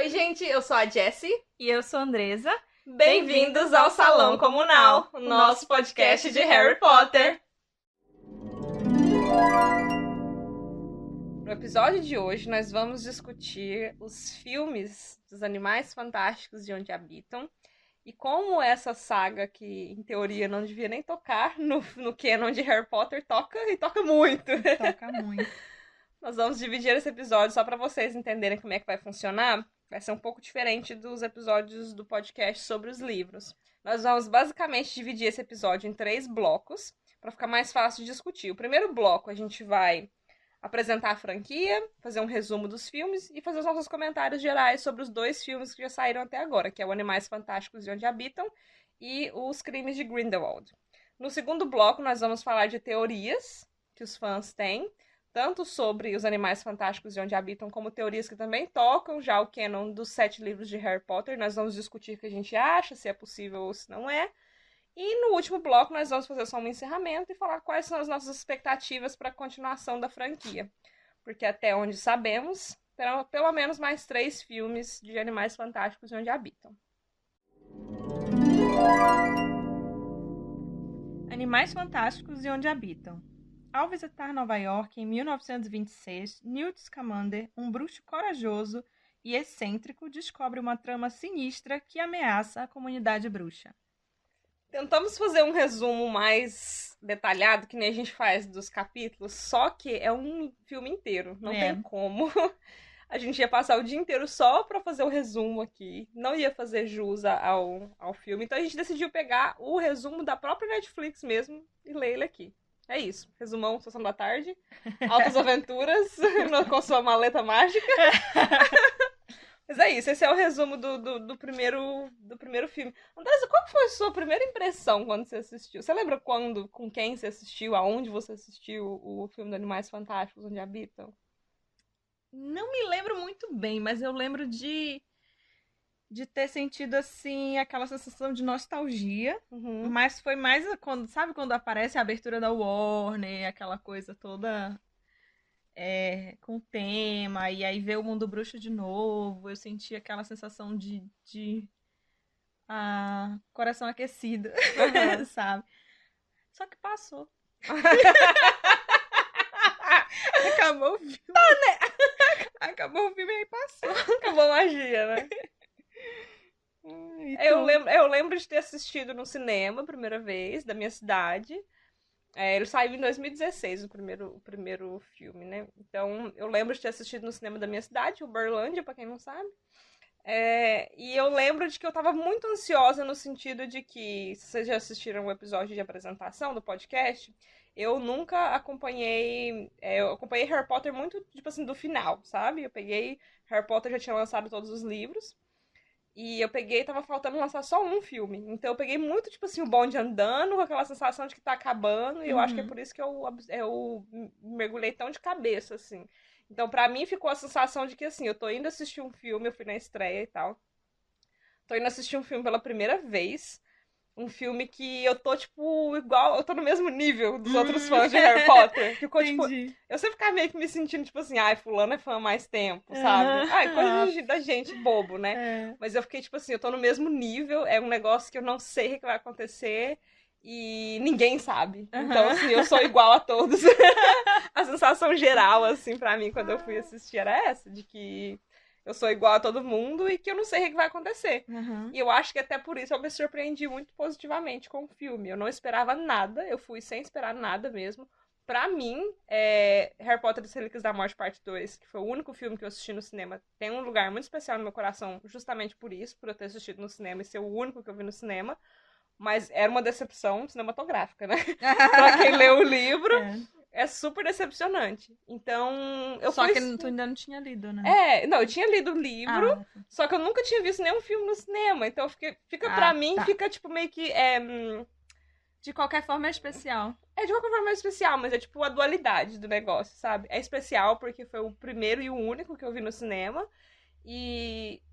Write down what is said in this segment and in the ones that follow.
Oi, gente, eu sou a Jessie. E eu sou a Andresa. Bem-vindos ao Salão Comunal, o nosso podcast de Harry Potter. No episódio de hoje, nós vamos discutir os filmes dos Animais Fantásticos de Onde Habitam e como essa saga, que em teoria não devia nem tocar no canon de Harry Potter, toca e toca muito. Toca muito. Nós vamos dividir esse episódio só para vocês entenderem como é que vai funcionar. Vai ser um pouco diferente dos episódios do podcast sobre os livros. Nós vamos basicamente dividir esse episódio em 3 blocos para ficar mais fácil de discutir. O primeiro bloco a gente vai apresentar a franquia, fazer um resumo dos filmes e fazer os nossos comentários gerais sobre os 2 filmes que já saíram até agora, que é o Animais Fantásticos de Onde Habitam e Os Crimes de Grindelwald. No segundo bloco nós vamos falar de teorias que os fãs têm, tanto sobre os Animais Fantásticos de Onde Habitam, como teorias que também tocam já o canon dos 7 livros de Harry Potter. Nós vamos discutir o que a gente acha, se é possível ou se não é. E no último bloco nós vamos fazer só um encerramento e falar quais são as nossas expectativas para a continuação da franquia. Porque até onde sabemos, terão pelo menos mais 3 filmes de Animais Fantásticos de Onde Habitam. Animais Fantásticos e Onde Habitam. Ao visitar Nova York em 1926, Newt Scamander, um bruxo corajoso e excêntrico, descobre uma trama sinistra que ameaça a comunidade bruxa. Tentamos fazer um resumo mais detalhado, que nem a gente faz dos capítulos, só que é um filme inteiro, não tem como. A gente ia passar o dia inteiro só pra fazer o resumo aqui, não ia fazer jus ao filme, então a gente decidiu pegar o resumo da própria Netflix mesmo e ler ele aqui. É isso, resumão, Sessão da Tarde, Altas Aventuras com sua maleta mágica. Mas é isso, esse é o resumo do primeiro filme. Andressa, qual foi a sua primeira impressão quando você assistiu? Você lembra quando, com quem você assistiu, aonde você assistiu o filme dos Animais Fantásticos, Onde Habitam? Não me lembro muito bem, mas eu lembro de ter sentido, assim, aquela sensação de nostalgia. Uhum. Mas foi mais quando, sabe, quando aparece a abertura da Warner, aquela coisa toda com tema, e aí ver o mundo bruxo de novo. Eu senti aquela sensação de coração aquecido, sabe? Só que passou. Acabou o filme. Acabou o filme e aí passou. Acabou a magia, né? Eu lembro de ter assistido no cinema a primeira vez, da minha cidade. Ele saiu em 2016, o primeiro filme, né? Então, eu lembro de ter assistido no cinema da minha cidade, Uberlândia, pra quem não sabe. E eu lembro de que eu tava muito ansiosa no sentido de que, se vocês já assistiram o episódio de apresentação do podcast, eu nunca acompanhei... eu acompanhei Harry Potter muito, tipo assim, do final, sabe? Eu peguei... Harry Potter já tinha lançado todos os livros. E eu peguei e tava faltando lançar só um filme. Então eu peguei muito, tipo assim, o bonde andando, com aquela sensação de que tá acabando. E eu acho que é por isso que eu mergulhei tão de cabeça, assim. Então pra mim ficou a sensação de que, assim, eu tô indo assistir um filme, eu fui na estreia e tal. Tô indo assistir um filme pela primeira vez. Um filme que eu tô, tipo, igual... Eu tô no mesmo nível dos outros fãs de Harry Potter. Ficou, tipo... Eu sempre ficava meio que me sentindo, tipo assim... Ai, fulano é fã há mais tempo, sabe? Ai, coisa da gente bobo, né? Mas eu fiquei, tipo assim... Eu tô no mesmo nível. É um negócio que eu não sei o que vai acontecer. E ninguém sabe. Então, assim, eu sou igual a todos. A sensação geral, assim, pra mim, quando eu fui assistir era essa. De que... eu sou igual a todo mundo e que eu não sei o que vai acontecer. E eu acho que até por isso eu me surpreendi muito positivamente com o filme. Eu não esperava nada, eu fui sem esperar nada mesmo. Pra mim, Harry Potter e as Relíquias da Morte Parte 2, que foi o único filme que eu assisti no cinema, tem um lugar muito especial no meu coração, justamente por isso, por eu ter assistido no cinema e ser o único que eu vi no cinema. Mas era uma decepção cinematográfica, né? Pra quem leu o livro... É super decepcionante. Então, Só que tu ainda não tinha lido, né? Não, eu tinha lido o livro, só que eu nunca tinha visto nenhum filme no cinema. Então, pra mim, fica tipo meio que... de qualquer forma é especial. De qualquer forma é especial, mas é tipo a dualidade do negócio, sabe? É especial porque foi o primeiro e o único que eu vi no cinema. E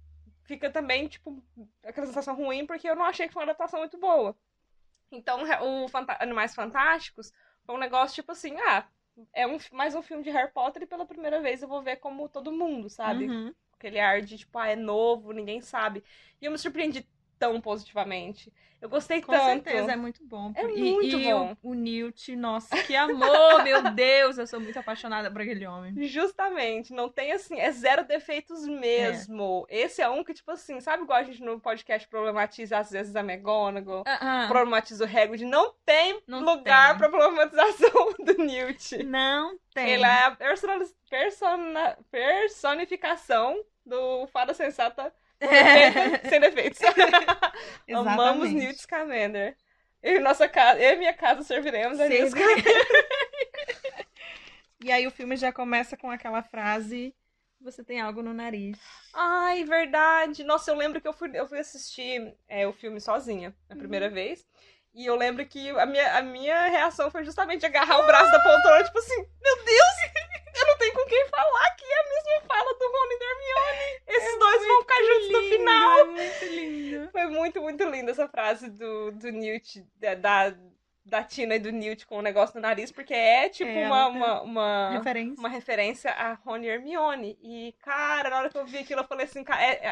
fica também, tipo, aquela sensação ruim porque eu não achei que foi uma adaptação muito boa. Então, o Animais Fantásticos... foi um negócio tipo assim, mais um filme de Harry Potter e pela primeira vez eu vou ver como todo mundo, sabe? aquele ar de, tipo, é novo, ninguém sabe. E eu me surpreendi tão positivamente. Eu gostei Com tanto. certeza, é muito bom. É muito bom. O Newt, nossa, que amor, meu Deus, eu sou muito apaixonada por aquele homem. Justamente, não tem assim, é zero defeitos mesmo. Esse é um que, tipo assim, sabe igual a gente no podcast problematiza às vezes a McGonagall, problematiza o Hagrid, não tem lugar pra problematização do Newt. Não tem. Ele é a personificação do Fada Sensata sem defeitos. Amamos Newt Scamander. Eu e minha casa serviremos a Newt Scamander. E aí o filme já começa com aquela frase: você tem algo no nariz. Ai, verdade. Nossa, eu lembro que eu fui assistir o filme sozinha a primeira vez. E eu lembro que a minha reação foi justamente agarrar o braço da poltrona, tipo assim, meu Deus, eu não tenho com quem falar, que é a mesma fala do Ron e da Hermione. Esses dois vão ficar juntos no final. É muito lindo. Foi muito, muito linda essa frase do Newt, da Tina e do Newt com o negócio no nariz, porque é tipo uma referência a Ron e Hermione. E, cara, na hora que eu vi aquilo, eu falei assim,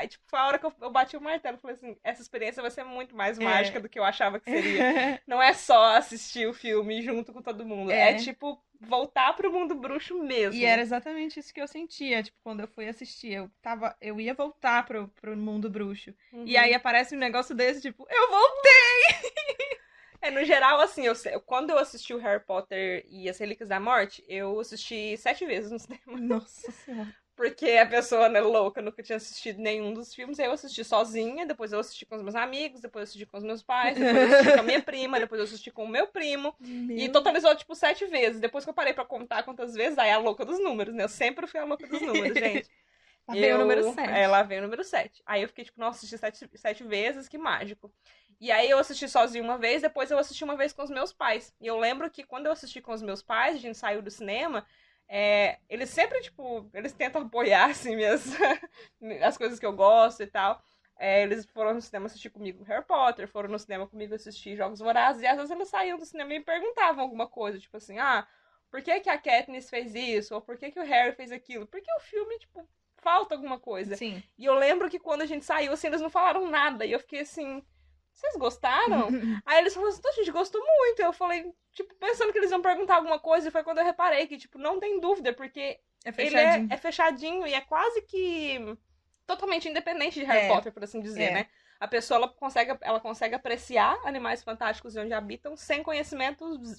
tipo, foi a hora que eu bati o martelo, eu falei assim, essa experiência vai ser muito mais mágica do que eu achava que seria. Não é só assistir o filme junto com todo mundo, é tipo voltar pro mundo bruxo mesmo. E era exatamente isso que eu sentia, tipo, quando eu fui assistir, eu ia voltar pro mundo bruxo. E aí aparece um negócio desse, tipo, eu voltei! No geral, assim, quando eu assisti o Harry Potter e as Relíquias da Morte, eu assisti 7 vezes no cinema. Nossa Senhora. Porque a pessoa, né, louca, nunca tinha assistido nenhum dos filmes. Aí eu assisti sozinha, depois eu assisti com os meus amigos, depois eu assisti com os meus pais, depois eu assisti com a minha prima, depois eu assisti com o meu primo. E totalizou, tipo, 7 vezes. Depois que eu parei pra contar quantas vezes, aí a louca dos números, né? Eu sempre fui a louca dos números, gente. Lá veio o número 7. Lá veio o número 7. Aí eu fiquei, tipo, nossa, assisti 7 vezes, que mágico. E aí eu assisti sozinho uma vez, depois eu assisti uma vez com os meus pais. E eu lembro que quando eu assisti com os meus pais, a gente saiu do cinema, eles sempre, tipo, eles tentam apoiar, assim, as coisas que eu gosto e tal. Eles foram no cinema assistir comigo Harry Potter, foram no cinema comigo assistir Jogos Vorazes, e às vezes eles saíam do cinema e me perguntavam alguma coisa, tipo assim, por que a Katniss fez isso? Ou por que o Harry fez aquilo? Porque o filme, tipo, falta alguma coisa. Sim. E eu lembro que quando a gente saiu, assim, eles não falaram nada, e eu fiquei assim... Vocês gostaram? Aí eles falaram assim, a gente gostou muito. Eu falei, tipo, pensando que eles iam perguntar alguma coisa, e foi quando eu reparei que, tipo, não tem dúvida, porque fechadinho. Ele é fechadinho e é quase que totalmente independente de Harry Potter, por assim dizer, né? A pessoa, ela consegue apreciar Animais Fantásticos e Onde Habitam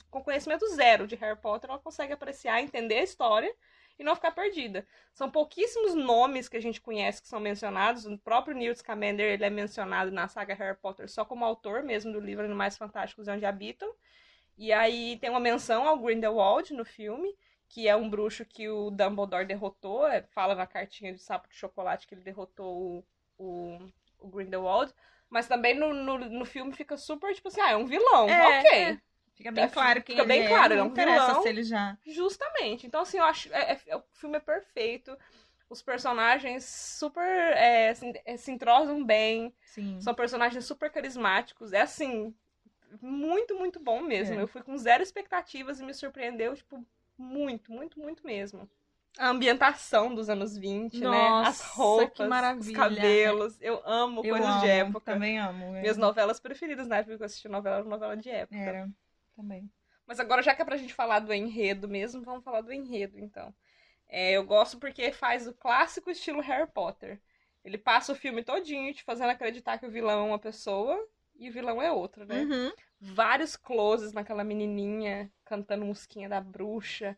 com conhecimento zero de Harry Potter, ela consegue apreciar, entender a história e não ficar perdida. São pouquíssimos nomes que a gente conhece que são mencionados. O próprio Newt Scamander, ele é mencionado na saga Harry Potter só como autor mesmo do livro Animais Fantásticos e Onde Habitam. E aí tem uma menção ao Grindelwald no filme, que é um bruxo que o Dumbledore derrotou. Fala na cartinha de sapo de chocolate que ele derrotou o Grindelwald. Mas também no filme fica super, tipo assim, é um vilão, ok. Fica bem claro quem fica bem claro, ele é um vilão. Se ele já... Justamente. Então, assim, eu acho o filme é perfeito. Os personagens super se entrosam bem. Sim. São personagens super carismáticos. É, assim, muito, muito bom mesmo. Eu fui com zero expectativas e me surpreendeu, tipo, muito, muito, muito mesmo. A ambientação dos anos 20, Nossa, né? As roupas, que maravilha. Os cabelos. Eu amo coisas de época. Também amo. Minhas novelas preferidas na época que eu assisti novela de época. Era, também. Mas agora, já que é pra gente falar do enredo mesmo, vamos falar do enredo, então. Eu gosto porque faz o clássico estilo Harry Potter. Ele passa o filme todinho te fazendo acreditar que o vilão é uma pessoa e o vilão é outra, né? Uhum. Vários closes naquela menininha cantando Musquinha da Bruxa.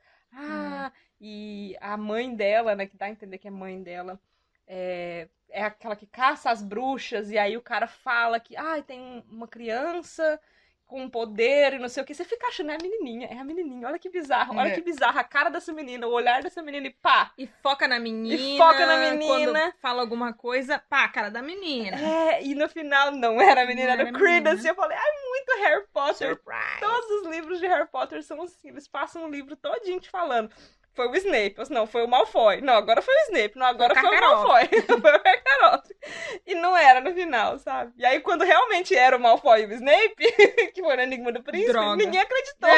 E a mãe dela, né, que dá a entender que é mãe dela, é aquela que caça as bruxas, e aí o cara fala que tem uma criança com poder e não sei o que. Você fica achando, é a menininha, olha que bizarro, olha que bizarro a cara dessa menina, o olhar dessa menina e pá! E foca na menina. Quando fala alguma coisa, pá, a cara da menina. E no final não era a menina, era o Credence. E eu falei, muito Harry Potter. Surprise. Todos os livros de Harry Potter são assim, eles passam o livro todinho te falando. Foi o Snape, não, foi o Malfoy. Não, agora foi o Snape, não, agora foi o Malfoy. Foi o Karkaroff. E não era no final, sabe? E aí, quando realmente era o Malfoy e o Snape, que foi no Enigma do Príncipe, ninguém acreditou.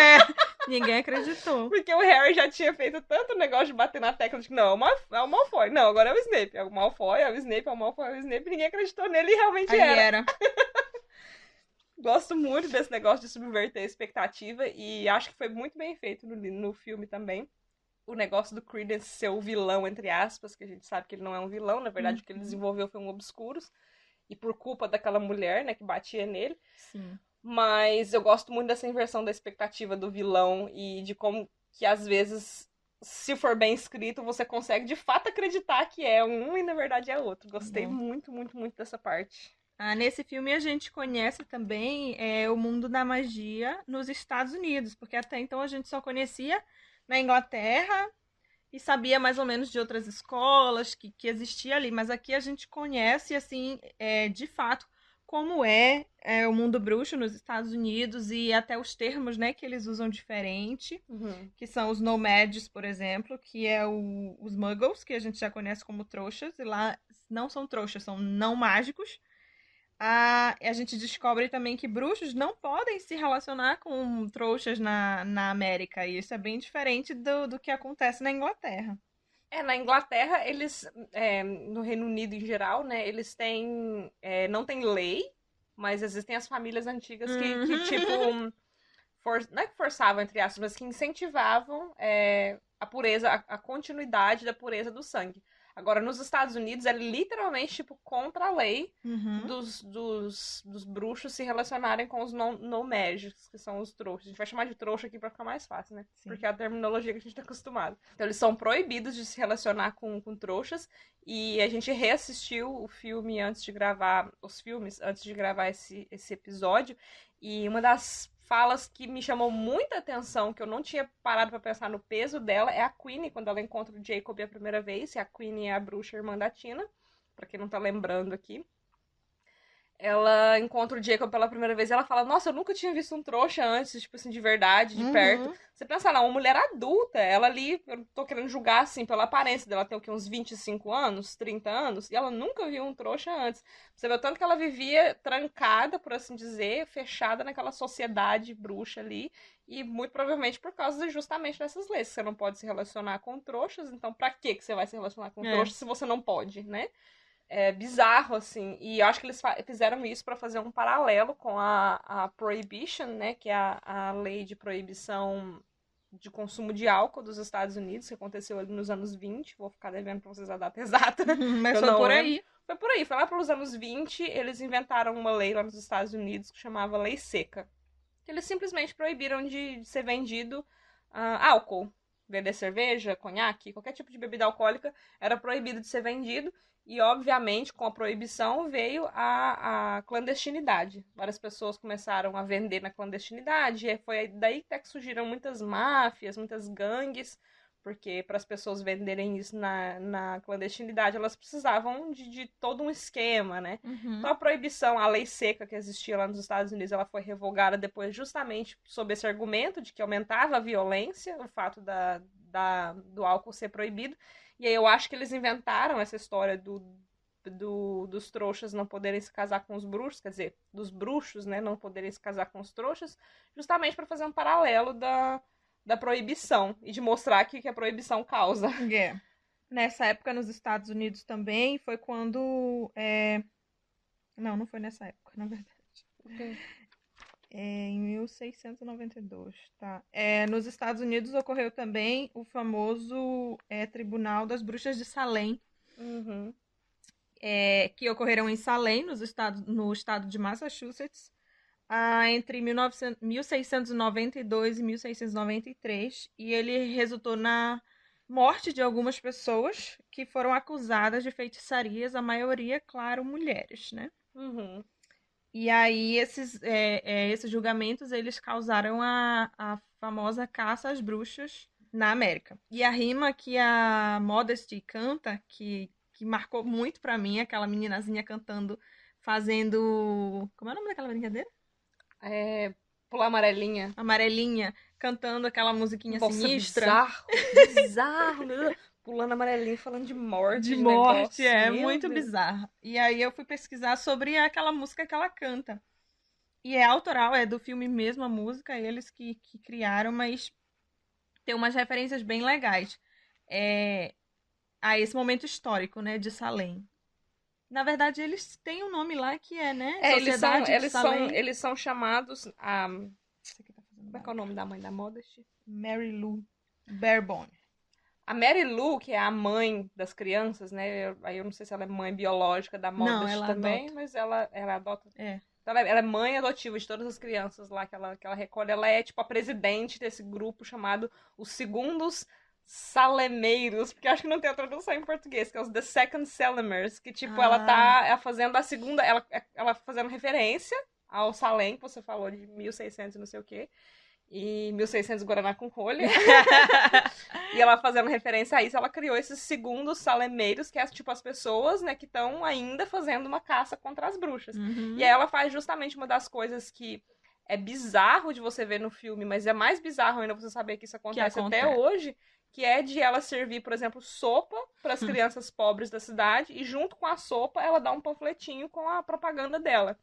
Ninguém acreditou. Porque o Harry já tinha feito tanto negócio de bater na tecla de que não, é o Malfoy. Não, agora é o Snape. É o Malfoy, é o Snape, é o Malfoy, é o Snape. Ninguém acreditou nele e realmente Aí era. Gosto muito desse negócio de subverter a expectativa e acho que foi muito bem feito no filme também. O negócio do Credence ser o vilão, entre aspas, que a gente sabe que ele não é um vilão, na verdade o que ele desenvolveu foi um Obscuros. E por culpa daquela mulher, né, que batia nele. Sim. Mas eu gosto muito dessa inversão da expectativa do vilão e de como que às vezes, se for bem escrito, você consegue de fato acreditar que é um e na verdade é outro. Gostei muito, muito, muito dessa parte. Nesse filme a gente conhece também o mundo da magia nos Estados Unidos, porque até então a gente só conhecia na Inglaterra e sabia mais ou menos de outras escolas que existia ali, mas aqui a gente conhece, assim, de fato, como o mundo bruxo nos Estados Unidos e até os termos, né, que eles usam diferente, que são os nomads, por exemplo, que é os muggles, que a gente já conhece como trouxas, e lá não são trouxas, são não mágicos. A gente descobre também que bruxos não podem se relacionar com trouxas na América. E isso é bem diferente do que acontece na Inglaterra. Na Inglaterra, eles, no Reino Unido em geral, né, eles têm, não tem lei, mas existem as famílias antigas que tipo, não é que forçavam, entre aspas, mas que incentivavam a pureza, a continuidade da pureza do sangue. Agora, nos Estados Unidos, é literalmente, tipo, contra a lei dos bruxos se relacionarem com os não-magicos, que são os trouxas. A gente vai chamar de trouxa aqui pra ficar mais fácil, né? Sim. Porque é a terminologia que a gente tá acostumado. Então, eles são proibidos de se relacionar com trouxas. E a gente reassistiu o filme antes de gravar, os filmes, antes de gravar esse episódio. E uma das falas que me chamou muita atenção, que eu não tinha parado pra pensar no peso dela, é a Queenie, quando ela encontra o Jacob a primeira vez, e a Queenie é a bruxa irmã da Tina, pra quem não tá lembrando aqui. Ela encontra o Jacob pela primeira vez e ela fala, nossa, eu nunca tinha visto um trouxa antes, tipo assim, de verdade, de perto. Você pensa, não, uma mulher adulta, ela ali, eu não tô querendo julgar, assim, pela aparência dela, tem o quê, uns 25 anos, 30 anos, e ela nunca viu um trouxa antes. Você vê o tanto que ela vivia trancada, por assim dizer, fechada naquela sociedade bruxa ali, e muito provavelmente por causa justamente dessas leis. Você não pode se relacionar com trouxas, então pra que você vai se relacionar com trouxas se você não pode, né? É bizarro, assim. E eu acho que eles fizeram isso para fazer um paralelo com a Prohibition, né? Que é a lei de proibição de consumo de álcool dos Estados Unidos, que aconteceu ali nos anos 20. Vou ficar devendo pra vocês a data exata. Mas foi por aí. Foi por aí. Foi lá pelos anos 20, eles inventaram uma lei lá nos Estados Unidos que chamava Lei Seca. Eles simplesmente proibiram de ser vendido álcool. Vender cerveja, conhaque, qualquer tipo de bebida alcoólica era proibido de ser vendido. E, obviamente, com a proibição veio a clandestinidade. Várias pessoas começaram a vender na clandestinidade. E foi daí que surgiram muitas máfias, muitas gangues. Porque para as pessoas venderem isso na clandestinidade, elas precisavam de todo um esquema, né? Então a proibição, a lei seca que existia lá nos Estados Unidos, ela foi revogada depois justamente sob esse argumento de que aumentava a violência, o fato do álcool ser proibido. E aí eu acho que eles inventaram essa história dos trouxas não poderem se casar com os bruxos, quer dizer, dos bruxos, né, não poderem se casar com os trouxas, justamente para fazer um paralelo da proibição e de mostrar que a proibição causa. Nessa época nos Estados Unidos também foi quando... Não foi nessa época, na verdade. Em 1692, tá? Nos Estados Unidos ocorreu também o famoso Tribunal das Bruxas de Salem, que ocorreram em Salem, no estado de Massachusetts, entre 1692 e 1693, e ele resultou na morte de algumas pessoas que foram acusadas de feitiçarias, a maioria, claro, mulheres, né? E aí esses julgamentos, eles causaram a famosa caça às bruxas na América. E a rima que a Modesty canta, que marcou muito pra mim, aquela meninazinha cantando, fazendo... Como é o nome daquela brincadeira? Pular amarelinha. Amarelinha, cantando aquela musiquinha sinistra. Bizarro, meu Deus. Pulando amarelinho, falando de morte. De morte, muito bizarro. E aí eu fui pesquisar sobre aquela música que ela canta. E é autoral, é do filme mesmo a música, eles que criaram, mas tem umas referências bem legais a esse momento histórico, né, de Salem. Na verdade, eles têm um nome lá que é, né? Eles são, Sociedade de Salem. eles são chamados a... Isso aqui tá fazendo Como é que é o nome da mãe da Modesty? Mary Lou Barebone. A Mary Lou, que é a mãe das crianças, né? Aí eu não sei se ela é mãe biológica da Modesty ela também, adota. mas ela adota. É. Então ela é mãe adotiva de todas as crianças lá que ela recolhe. Ela é, tipo, a presidente desse grupo chamado os Segundos Salemeiros, porque acho que não tem a tradução em português, que é os The Second Salemers, que, tipo, ela fazendo a segunda... Ela fazendo referência ao Salem, que você falou, de 1600 e não sei o quê. E 1600 Guaraná com rolha. E ela fazendo referência a isso, ela criou esses segundos salemeiros, que é tipo as pessoas, né, que estão ainda fazendo uma caça contra as bruxas. Uhum. E aí ela faz justamente uma das coisas que é bizarro de você ver no filme, mas é mais bizarro ainda você saber que isso acontece até hoje, que é de ela servir, por exemplo, sopa para as crianças pobres da cidade, e junto com a sopa ela dá um panfletinho com a propaganda dela.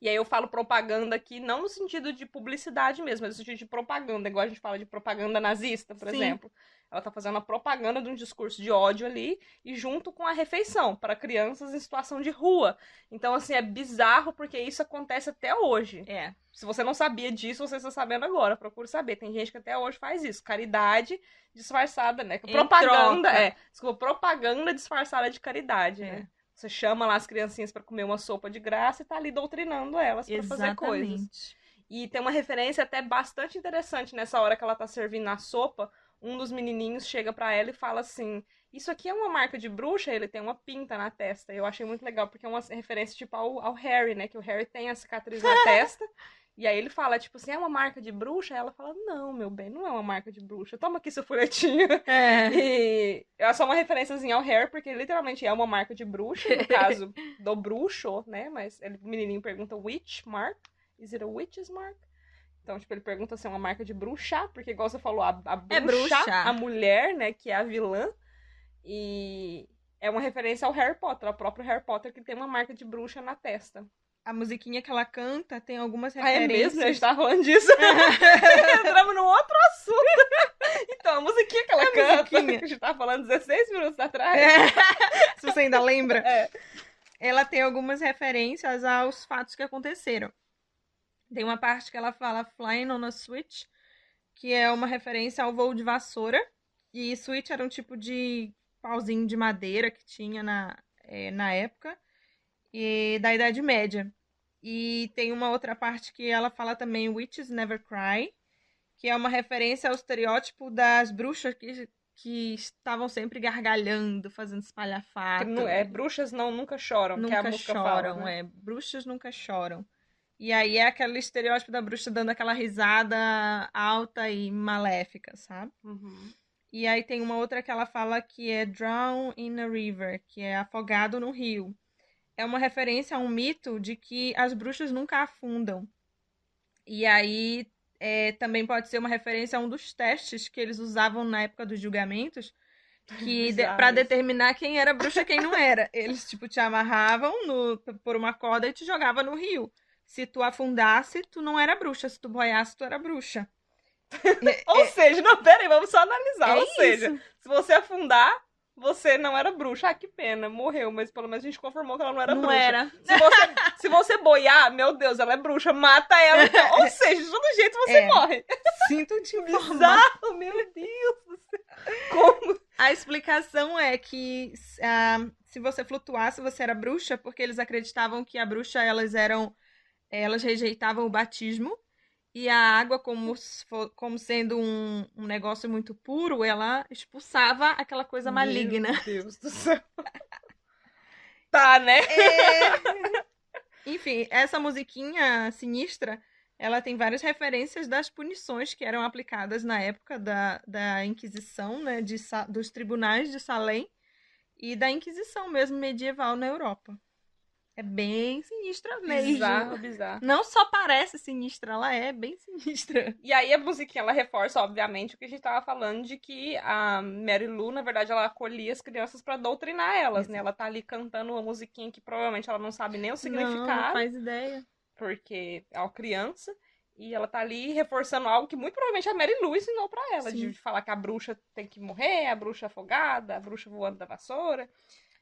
E aí eu falo propaganda aqui, não no sentido de publicidade mesmo, mas no sentido de propaganda, igual a gente fala de propaganda nazista, por exemplo. Ela tá fazendo a propaganda de um discurso de ódio ali, e junto com a refeição, para crianças em situação de rua. Então, assim, é bizarro, porque isso acontece até hoje. É. Se você não sabia disso, você está sabendo agora, procure saber. Tem gente que até hoje faz isso, caridade disfarçada, né? Propaganda, propaganda disfarçada de caridade, né? Você chama lá as criancinhas pra comer uma sopa de graça e tá ali doutrinando elas pra fazer coisas. E tem uma referência até bastante interessante nessa hora que ela tá servindo a sopa. Um dos menininhos chega pra ela e fala assim: isso aqui é uma marca de bruxa? Ele tem uma pinta na testa. Eu achei muito legal, porque é uma referência tipo ao Harry, né? Que o Harry tem a cicatriz na testa. E aí ele fala, tipo assim, é uma marca de bruxa? Aí ela fala, não, meu bem, não é uma marca de bruxa. Toma aqui seu folhetinho. E é só uma referenciazinha ao Harry, porque literalmente é uma marca de bruxa, no caso do bruxo, né? Mas o menininho pergunta, witch mark? Is it a witch's mark? Então, tipo, ele pergunta se é uma marca de bruxa, porque igual você falou, a bruxa, a mulher, né, que é a vilã. E é uma referência ao Harry Potter, ao próprio Harry Potter, que tem uma marca de bruxa na testa. A musiquinha que ela canta tem algumas referências. É mesmo? A gente tava falando disso. Entramos num outro assunto. Então, a musiquinha que ela canta, que a gente tava falando 16 minutos atrás. Se você ainda lembra. Ela tem algumas referências aos fatos que aconteceram. Tem uma parte que ela fala Flying on a Switch, que é uma referência ao voo de vassoura. E switch era um tipo de pauzinho de madeira que tinha na época. E da Idade Média. E tem uma outra parte que ela fala também Witches Never Cry, que é uma referência ao estereótipo das bruxas que estavam sempre gargalhando, fazendo espalhafato. Bruxas nunca choram, nunca que a música choram, fala, né? Bruxas nunca choram. E aí é aquele estereótipo da bruxa dando aquela risada alta e maléfica, sabe? Uhum. E aí tem uma outra que ela fala que é Drown in a River, que é afogado no rio. É uma referência a um mito de que as bruxas nunca afundam. E aí também pode ser uma referência a um dos testes que eles usavam na época dos julgamentos, que para determinar quem era bruxa e quem não era. Eles tipo te amarravam por uma corda e te jogavam no rio. Se tu afundasse, tu não era bruxa. Se tu boiasse, tu era bruxa. Ou seja, não, peraí, vamos só analisar. Ou seja, isso. Se você afundar, você não era bruxa. Ah, que pena, morreu, mas pelo menos a gente confirmou que ela não era bruxa. Era. Se você boiar, meu Deus, ela é bruxa, mata ela. Então. Ou seja, de todo jeito você morre. Sinto te informar. Bizarro, meu Deus do céu. Como? A explicação é que se você flutuasse, você era bruxa, porque eles acreditavam que a bruxa, elas rejeitavam o batismo. E a água, como sendo um negócio muito puro, ela expulsava aquela coisa maligna. Meu Deus do céu. Tá, né? Enfim, essa musiquinha sinistra, ela tem várias referências das punições que eram aplicadas na época da Inquisição, né, dos tribunais de Salem e da Inquisição mesmo medieval na Europa. É bem sinistra mesmo. Bizarro. Não só parece sinistra, ela é bem sinistra. E aí a musiquinha, ela reforça, obviamente, o que a gente tava falando de que a Mary Lou, na verdade, ela acolhia as crianças pra doutrinar elas, né? Ela tá ali cantando uma musiquinha que provavelmente ela não sabe nem o significado. Não faz ideia. porque é uma criança, e ela tá ali reforçando algo que muito provavelmente a Mary Lou ensinou pra ela, Sim. de falar que a bruxa tem que morrer, a bruxa afogada, a bruxa voando da vassoura.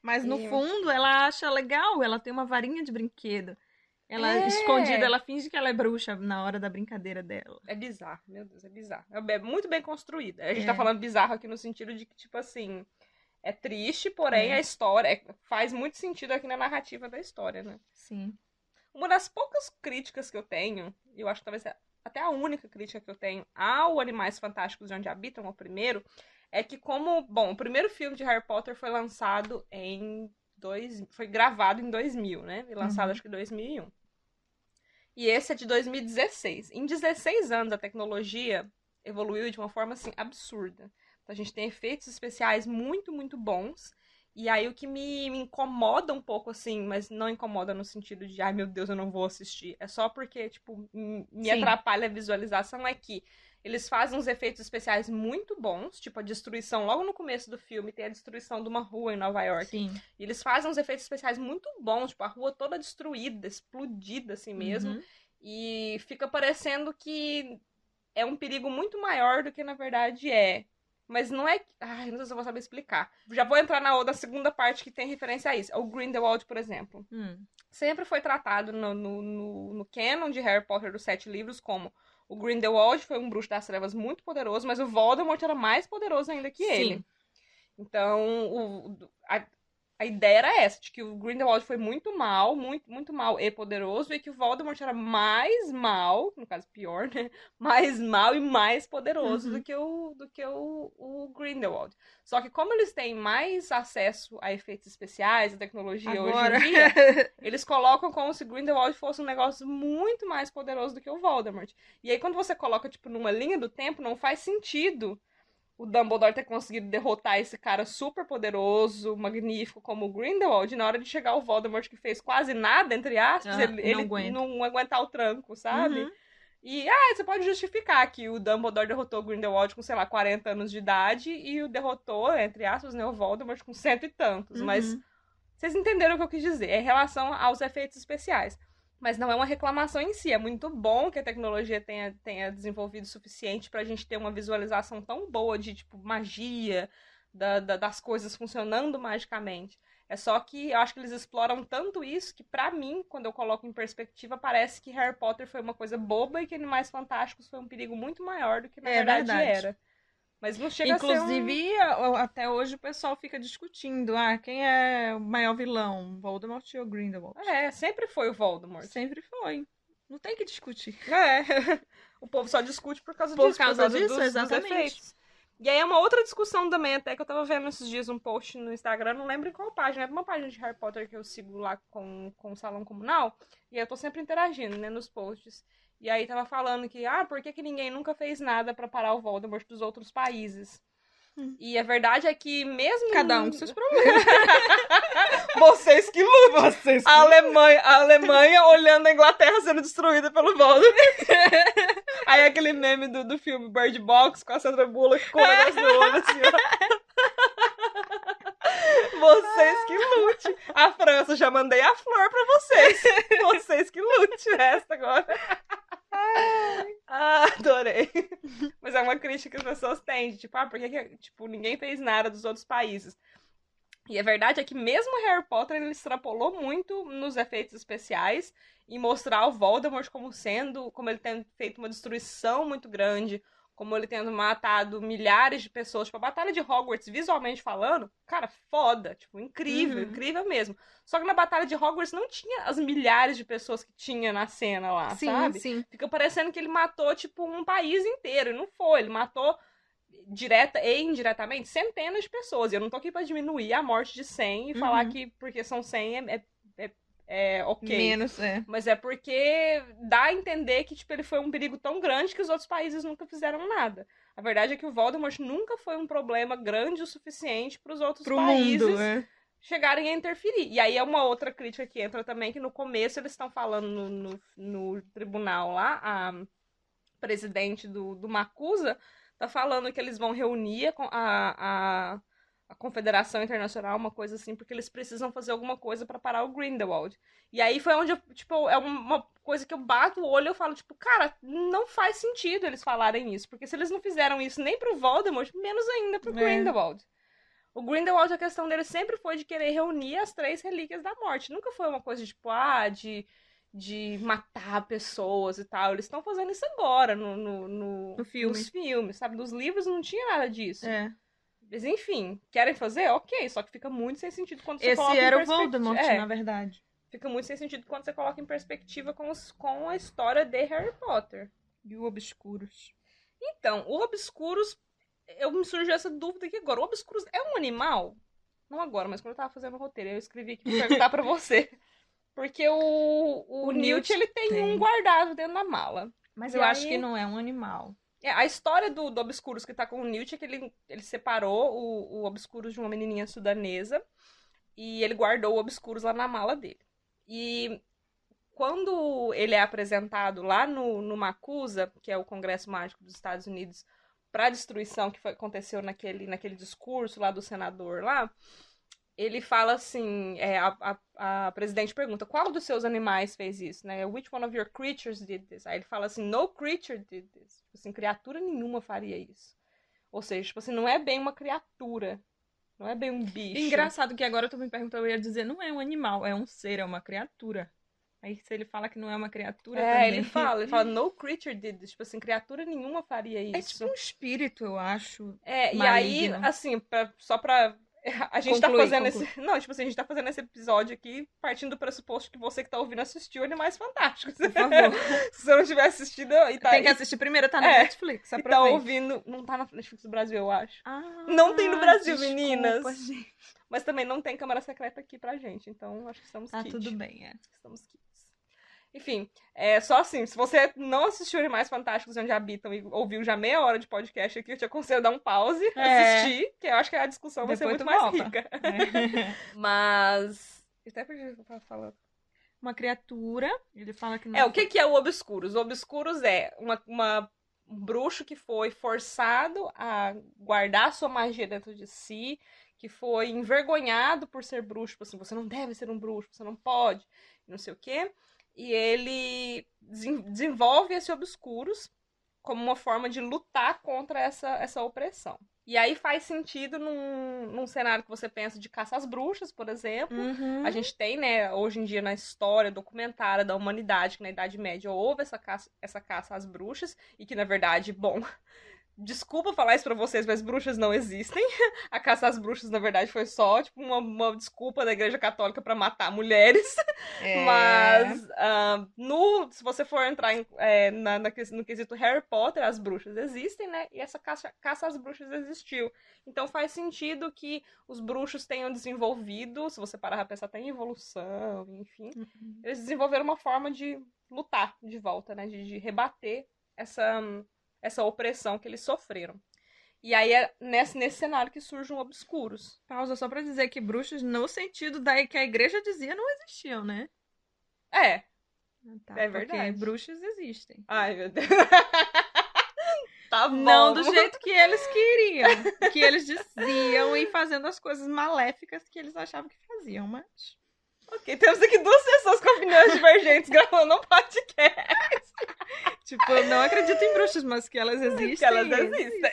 Mas no E- fundo, ela acha legal, ela tem uma varinha de brinquedo. Ela, escondida, É, ela finge que ela é bruxa na hora da brincadeira dela. é bizarro, meu Deus, é bizarro. É muito bem construída. A gente tá É. falando bizarro aqui no sentido de que, tipo assim, é triste, porém É. a história faz muito sentido aqui na narrativa da história, né? Sim. Uma das poucas críticas que eu tenho, e eu acho que talvez até a única crítica que eu tenho ao Animais Fantásticos de Onde Habitam, o primeiro, é que bom, o primeiro filme de Harry Potter foi lançado foi gravado em 2000, né? E lançado acho que em 2001. E esse é de 2016. Em 16 anos a tecnologia evoluiu de uma forma assim absurda. Então, a gente tem efeitos especiais muito, muito bons. E aí o que me incomoda um pouco, assim, mas não incomoda no sentido de, ai meu Deus, eu não vou assistir. É só porque, tipo, me Sim. atrapalha a visualização é que eles fazem uns efeitos especiais muito bons, tipo a destruição, logo no começo do filme, tem a destruição de uma rua em Nova York. Sim. E eles fazem uns efeitos especiais muito bons, tipo, a rua toda destruída, explodida assim mesmo. Uhum. E fica parecendo que é um perigo muito maior do que na verdade é. Mas não é. Ai, não sei se eu vou saber explicar. Já vou entrar na segunda parte que tem referência a isso. O Grindelwald, por exemplo. Sempre foi tratado no canon de Harry Potter dos 7 livros como o Grindelwald foi um bruxo das trevas muito poderoso, mas o Voldemort era mais poderoso ainda que ele. Sim. Então, a ideia era essa, de que o Grindelwald foi muito mal, muito, muito mal e poderoso, e que o Voldemort era mais mal, no caso pior, né? Mais mal e mais poderoso Uhum. do que o Grindelwald. Só que como eles têm mais acesso a efeitos especiais, a tecnologia Agora. hoje em dia, eles colocam como se Grindelwald fosse um negócio muito mais poderoso do que o Voldemort. E aí quando você coloca, tipo, numa linha do tempo, não faz sentido o Dumbledore ter conseguido derrotar esse cara super poderoso, magnífico como o Grindelwald, e na hora de chegar o Voldemort que fez quase nada, entre aspas, ele não aguentar o tranco, sabe? Uhum. E você pode justificar que o Dumbledore derrotou o Grindelwald com, sei lá, 40 anos de idade e o derrotou, entre aspas, né, o Voldemort com cento e tantos. Mas Uhum. vocês entenderam o que eu quis dizer. É em relação aos efeitos especiais. Mas não é uma reclamação em si. É muito bom que a tecnologia tenha desenvolvido o suficiente pra gente ter uma visualização tão boa de, tipo, magia, das coisas funcionando magicamente. É só que eu acho que eles exploram tanto isso que, pra mim, quando eu coloco em perspectiva, parece que Harry Potter foi uma coisa boba e que Animais Fantásticos foi um perigo muito maior do que na verdade era. Mas não chega a ser Inclusive, até hoje o pessoal fica discutindo, quem é o maior vilão, Voldemort ou Grindelwald? sempre foi o Voldemort. Sempre foi. Não tem que discutir. O povo só discute por causa Por disso, causa disso, dos exatamente. efeitos. E aí é uma outra discussão também, até que eu tava vendo esses dias um post no Instagram, não lembro em qual página, é uma página de Harry Potter que eu sigo lá com o Salão Comunal, e eu tô sempre interagindo, né, nos posts. E aí tava falando que, por que ninguém nunca fez nada pra parar o Voldemort dos outros países? E a verdade é que mesmo... Cada um com seus problemas. Vocês que lutam! Vocês A Alemanha olhando a Inglaterra sendo destruída pelo Voldemort. Aí aquele meme do filme Bird Box com a Sandra Bullock com o negócio do olho, assim, ó. Vocês que lute. A França, já mandei a flor pra vocês. Vocês que lute. Essa agora. Adorei. Mas é uma crítica que as pessoas têm. De, tipo, por que tipo, ninguém fez nada dos outros países? E a verdade é que mesmo Harry Potter, ele extrapolou muito nos efeitos especiais e mostrar o Voldemort como ele tendo feito uma destruição muito grande, como ele tendo matado milhares de pessoas. Tipo, a Batalha de Hogwarts, visualmente falando, cara, foda, tipo, incrível, incrível mesmo. Só que na Batalha de Hogwarts não tinha as milhares de pessoas que tinha na cena lá, sabe? Sim. Fica parecendo que ele matou, tipo, um país inteiro, e não foi, ele matou direta e indiretamente centenas de pessoas. E eu não tô aqui pra diminuir a morte de 100 e falar que porque são 100 é ok. Menos, Mas é porque dá a entender que tipo, ele foi um perigo tão grande que os outros países nunca fizeram nada. A verdade é que o Voldemort nunca foi um problema grande o suficiente pros outros países mundo, chegarem a interferir. E aí é uma outra crítica que entra também, que no começo eles estão falando no tribunal lá, a presidente do Macusa tá falando que eles vão reunir a Confederação Internacional, uma coisa assim, porque eles precisam fazer alguma coisa pra parar o Grindelwald. E aí foi onde, é uma coisa que eu bato o olho e eu falo, cara, não faz sentido eles falarem isso, porque se eles não fizeram isso nem pro Voldemort, menos ainda pro Grindelwald. O Grindelwald, a questão dele sempre foi de querer reunir as 3 relíquias da morte. Nunca foi uma coisa de matar pessoas e tal. Eles estão fazendo isso agora No filme. nos filmes, sabe? Nos livros não tinha nada disso. Mas enfim, querem fazer? Ok, só que fica muito sem sentido quando você coloca em perspectiva. Esse era o Voldemort, na verdade. Fica muito sem sentido quando você coloca em perspectiva com a história de Harry Potter. E o Obscuros. Então, o Obscuros, me surgiu essa dúvida aqui agora. O Obscuros é um animal? Não agora, mas quando eu tava fazendo o roteiro, eu escrevi aqui pra perguntar pra você. Porque o Newt, ele tem um guardado dentro da mala. Mas eu acho que não é um animal. A história do Obscuros que tá com o Newt é que ele separou o Obscuros de uma menininha sudanesa e ele guardou o Obscuros lá na mala dele. E quando ele é apresentado lá no MACUSA, que é o Congresso Mágico dos Estados Unidos, pra destruição que aconteceu naquele discurso lá do senador lá, ele fala assim, a presidente pergunta, qual dos seus animais fez isso, né? Which one of your creatures did this? Aí ele fala assim, no creature did this. Tipo assim, criatura nenhuma faria isso. Ou seja, tipo assim, não é bem uma criatura. Não é bem um bicho. Engraçado que agora tu me perguntou, eu ia dizer, não é um animal, é um ser, é uma criatura. Aí se ele fala que não é uma criatura também... ele fala, no creature did this. Tipo assim, criatura nenhuma faria isso. É tipo um espírito, eu acho. E aí, assim, só pra... A gente tá fazendo esse... Não, tipo assim, a gente tá fazendo esse episódio aqui partindo do pressuposto que você que tá ouvindo assistiu Animais Fantásticos. Por favor. Se você não tiver assistido... Tem que assistir primeiro, tá na Netflix. E tá ouvindo... Não tá na Netflix do Brasil, eu acho. Não tem no Brasil, desculpa, meninas. Gente. Mas também não tem câmera secreta aqui pra gente. Então, acho que estamos kits. Tudo bem, Estamos kits. Enfim, só assim, se você não assistiu Animais Fantásticos Onde Habitam e ouviu já meia hora de podcast aqui, eu te aconselho a dar um pause, assistir, que eu acho que a discussão vai ser muito mais rica. Mas... Até perdi o que eu tava falando. Uma criatura, ele fala que não... o que é o Obscuros? O Obscuros é um bruxo que foi forçado a guardar sua magia dentro de si, que foi envergonhado por ser bruxo, assim, você não deve ser um bruxo, você não pode, não sei o quê. E ele desenvolve esse Obscuros como uma forma de lutar contra essa opressão. E aí faz sentido num cenário que você pensa de caça às bruxas, por exemplo. A gente tem, né, hoje em dia na história documentária da humanidade, que na Idade Média houve essa caça às bruxas, e que, na verdade, bom... Desculpa falar isso pra vocês, mas bruxas não existem. A caça às bruxas, na verdade, foi só tipo, uma desculpa da Igreja Católica pra matar mulheres. Mas, se você for entrar no quesito Harry Potter, as bruxas existem, né? E essa caça às bruxas existiu. Então faz sentido que os bruxos tenham desenvolvido, se você parar pra pensar até em evolução, enfim. Eles desenvolveram uma forma de lutar de volta, né? De rebater essa opressão que eles sofreram. E aí é nesse cenário que surgem Obscuros. Pausa só pra dizer que bruxos, no sentido que a igreja dizia, não existiam, né? É verdade. Porque bruxos existem. Ai, meu Deus. Tá bom. Não do jeito que eles queriam. Que eles diziam e fazendo as coisas maléficas que eles achavam que faziam, mas... Ok, temos aqui 2 pessoas com opiniões divergentes gravando um podcast. Tipo, eu não acredito em bruxas, mas que elas existem. Que elas existem.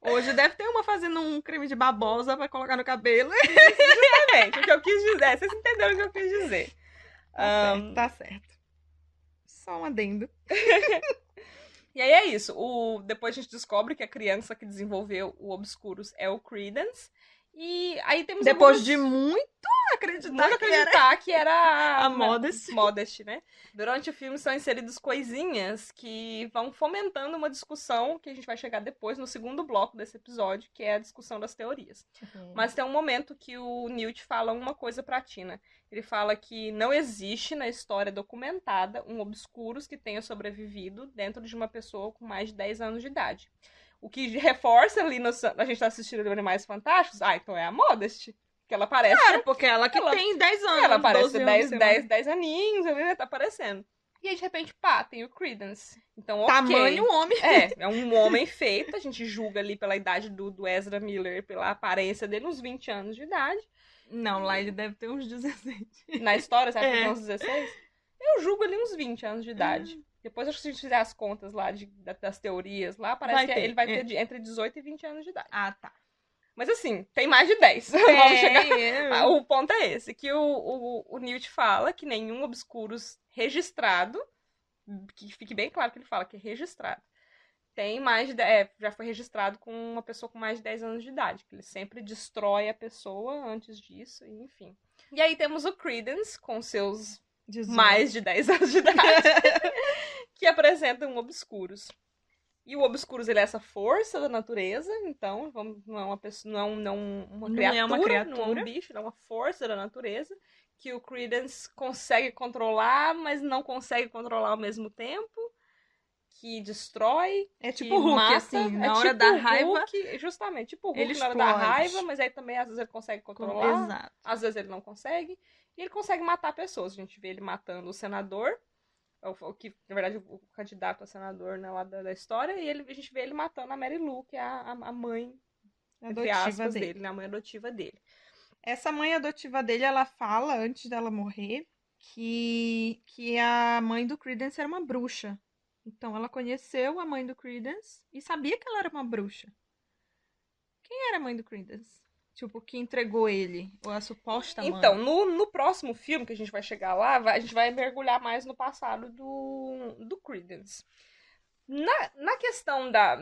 Hoje deve ter uma fazendo um creme de babosa pra colocar no cabelo. Justamente, o que eu quis dizer. Vocês entenderam o que eu quis dizer. Tá certo. Só um adendo. E aí é isso. Depois a gente descobre que a criança que desenvolveu o Obscuros é o Credence. E aí temos depois de muito acreditar que era a Modesty, né? Durante o filme são inseridas coisinhas que vão fomentando uma discussão que a gente vai chegar depois no segundo bloco desse episódio, que é a discussão das teorias. Mas tem um momento que o Newt fala uma coisa pra Tina. Ele fala que não existe na história documentada um Obscuros que tenha sobrevivido dentro de uma pessoa com mais de 10 anos de idade. O que reforça ali, a gente tá assistindo Animais Fantásticos, então é a Modesty. Que ela parece... Claro, porque ela tem 10 anos. Ela parece 10 aninhos, tá aparecendo. E aí, de repente, pá, tem o Credence. Então, ok. Tamanho homem. É um homem feito. A gente julga ali pela idade do Ezra Miller, pela aparência dele, uns 20 anos de idade. Não, lá ele deve ter uns 16. Na história, sabe que tem uns 16? Eu julgo ali uns 20 anos de idade. Depois, acho que se a gente fizer as contas lá das teorias lá, parece que ele vai ter entre 18 e 20 anos de idade. Ah, tá. Mas assim, tem mais de 10. Vamos chegar. O ponto é esse: que o Newt fala que nenhum Obscuros registrado, que fique bem claro que ele fala que é registrado, tem mais de já foi registrado com uma pessoa com mais de 10 anos de idade, que ele sempre destrói a pessoa antes disso, enfim. E aí temos o Credence com seus 18. mais de 10 anos de idade, que apresenta um Obscuros. E o Obscuros, ele é essa força da natureza, então não é uma pessoa, não é uma criatura, não é um bicho, não é uma força da natureza, que o Credence consegue controlar, mas não consegue controlar ao mesmo tempo, que destrói, é tipo o Hulk, mata, assim, na hora da raiva. Hulk, justamente, tipo o Hulk na hora da raiva, mas aí também às vezes ele consegue controlar, exato. Às vezes ele não consegue, e ele consegue matar pessoas. A gente vê ele matando o senador, o que, na verdade, o candidato a senador, né, lá da história, e a gente vê ele matando a Mary Lou, que é a mãe, entre aspas, dele, né, a mãe adotiva dele. Essa mãe adotiva dele, ela fala, antes dela morrer, que a mãe do Credence era uma bruxa. Então, ela conheceu a mãe do Credence e sabia que ela era uma bruxa. Quem era a mãe do Credence? Tipo, que entregou ele, ou a suposta mãe. Então, no próximo filme que a gente vai chegar lá, a gente vai mergulhar mais no passado do Credence. Na questão da...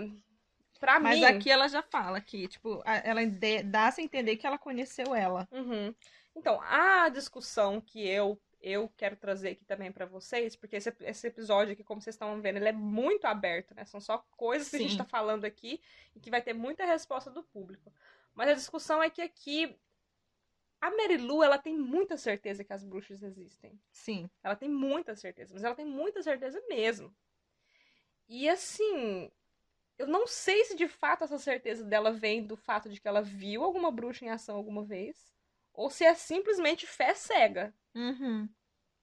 Pra Mas mim... aqui ela já fala que, tipo, ela dá-se a entender que ela conheceu ela. Uhum. Então, a discussão que eu quero trazer aqui também pra vocês, porque esse episódio aqui, como vocês estão vendo, ele é muito aberto, né? São só coisas que a gente tá falando aqui e que vai ter muita resposta do público. Mas a discussão é que aqui a Mary Lou, ela tem muita certeza que as bruxas existem. Sim. Ela tem muita certeza, mas ela tem muita certeza mesmo. E assim, eu não sei se de fato essa certeza dela vem do fato de que ela viu alguma bruxa em ação alguma vez, ou se é simplesmente fé cega. Uhum.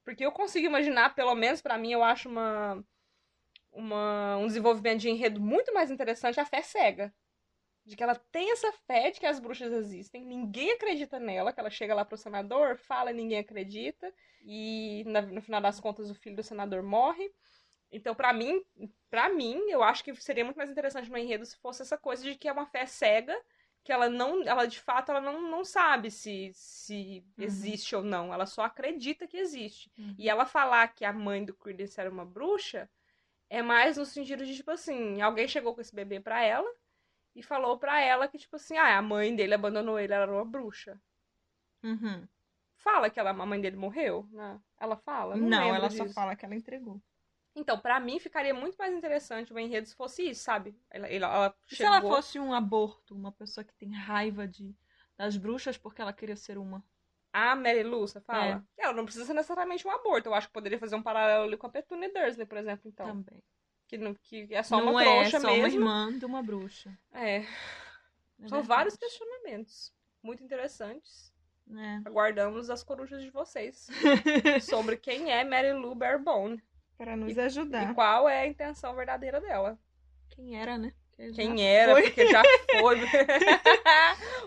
Porque eu consigo imaginar, pelo menos pra mim, eu acho um desenvolvimento de enredo muito mais interessante a fé cega. De que ela tem essa fé de que as bruxas existem, ninguém acredita nela, que ela chega lá pro senador, fala e ninguém acredita, e no final das contas o filho do senador morre. Então, pra mim, eu acho que seria muito mais interessante no enredo se fosse essa coisa de que é uma fé cega, que ela de fato, ela não sabe se existe ou não, ela só acredita que existe. E ela falar que a mãe do Credence era uma bruxa, é mais no sentido de, tipo assim, alguém chegou com esse bebê pra ela, e falou pra ela que, tipo assim, a mãe dele abandonou ele, ela era uma bruxa. Uhum. Fala que a mãe dele morreu, né? Ela fala? Não, ela só fala que ela entregou. Então, pra mim, ficaria muito mais interessante o enredo se fosse isso, sabe? Ela chegou... Se ela fosse um aborto, uma pessoa que tem raiva das bruxas porque ela queria ser uma? A Mary Lou, você fala? Ela não precisa ser necessariamente um aborto. Eu acho que poderia fazer um paralelo ali com a Petunia Dursley, por exemplo, então. Também. Que é só uma trouxa mesmo. Não é só uma irmã de uma bruxa. São vários questionamentos muito interessantes. Aguardamos as corujas de vocês sobre quem é Mary Lou Barebone. Para nos ajudar. E qual é a intenção verdadeira dela. Quem era, né? Quem era, porque já foi.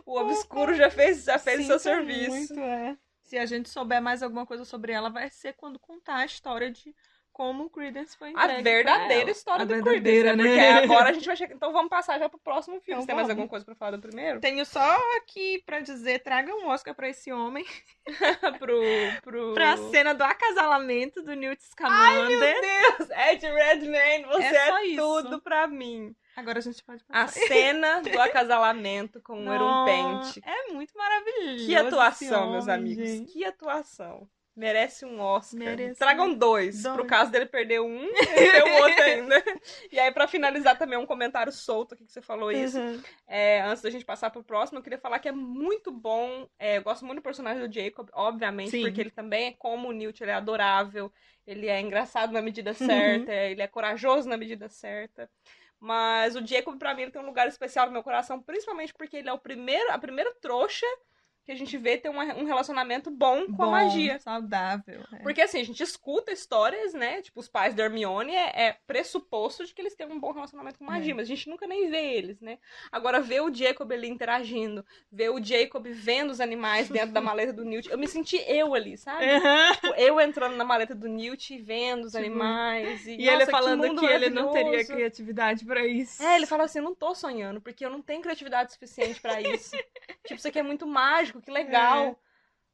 O Obscuro já fez o seu serviço. Muito, Se a gente souber mais alguma coisa sobre ela, vai ser quando contar a história de como o Credence foi entregue. A verdadeira história do Credence, né? Porque agora a gente vai chegar... Então vamos passar já pro próximo filme. Você tem mais alguma coisa pra falar do primeiro? Tenho só aqui pra dizer, traga um Oscar pra esse homem. Pra cena do acasalamento do Newt Scamander. Ai, meu Deus! Ed Redmayne, você é tudo pra mim. Agora a gente pode passar. A cena do acasalamento com o Erum Pente. É muito maravilhoso. Que atuação, meus amigos. Gente. Que atuação. Merece um Oscar. Tragam dois. Pro caso dele perder um, ele ter o outro ainda. E aí, pra finalizar também, um comentário solto aqui que você falou isso. Antes da gente passar pro próximo, eu queria falar que é muito bom. Eu gosto muito do personagem do Jacob, obviamente, porque ele também é como o Newt, ele é adorável, ele é engraçado na medida certa, ele é corajoso na medida certa. Mas o Jacob, pra mim, ele tem um lugar especial no meu coração, principalmente porque ele é a primeira trouxa que a gente vê ter um relacionamento bom com a magia. Saudável. Porque assim, a gente escuta histórias, né? Tipo, os pais da Hermione é pressuposto de que eles têm um bom relacionamento com magia, mas a gente nunca nem vê eles, né? Agora, ver o Jacob ali interagindo, ver o Jacob vendo os animais dentro da maleta do Newt, eu me senti eu ali, sabe? Tipo, eu entrando na maleta do Newt e vendo os animais. E ele falando que ele não teria criatividade pra isso. Ele fala assim, não tô sonhando, porque eu não tenho criatividade suficiente pra isso. Tipo, isso aqui é muito mágico, que legal.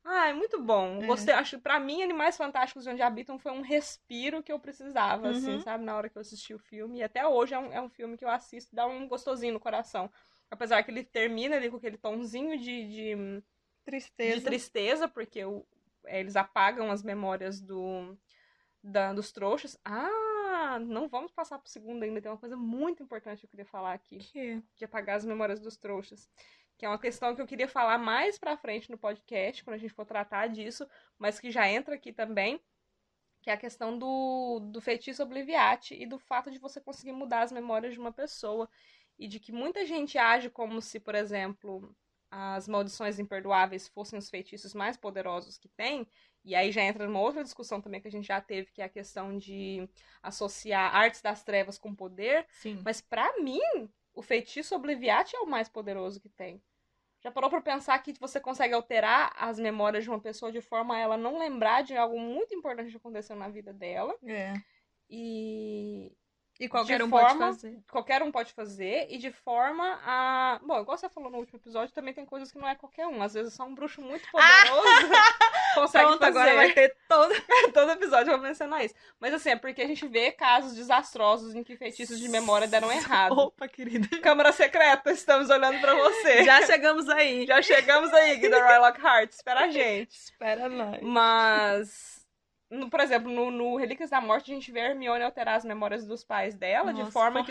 É muito bom. Gostei, acho que pra mim, Animais Fantásticos e Onde Habitam foi um respiro que eu precisava, assim, sabe? Na hora que eu assisti o filme. E até hoje é um filme que eu assisto, dá um gostosinho no coração. Apesar que ele termina ali com aquele tomzinho de tristeza, porque eles apagam as memórias dos trouxas. Não vamos passar pro segundo ainda. Tem uma coisa muito importante que eu queria falar aqui. Que é apagar as memórias dos trouxas. Que é uma questão que eu queria falar mais pra frente no podcast, quando a gente for tratar disso, mas que já entra aqui também, que é a questão do feitiço Obliviate e do fato de você conseguir mudar as memórias de uma pessoa. E de que muita gente age como se, por exemplo, as maldições imperdoáveis fossem os feitiços mais poderosos que tem. E aí já entra numa outra discussão também que a gente já teve, que é a questão de associar artes das trevas com poder. Sim. Mas pra mim, o feitiço Obliviate é o mais poderoso que tem. Já parou pra pensar que você consegue alterar as memórias de uma pessoa de forma a ela não lembrar de algo muito importante que aconteceu na vida dela? E qualquer um pode fazer. Qualquer um pode fazer. E de forma a... Bom, igual você falou no último episódio, também tem coisas que não é qualquer um. Às vezes só um bruxo muito poderoso consegue Pronto, fazer. agora vai ter todo episódio eu vou mencionar isso. Mas assim, é porque a gente vê casos desastrosos em que feitiços de memória deram errado. Opa, querida. Câmara secreta, estamos olhando pra você. Já chegamos aí. Gilderoy Lockhart. Espera a gente. Espera nós. Mas... Por exemplo, no Relíquias da Morte, a gente vê a Hermione alterar as memórias dos pais dela. Nossa, de forma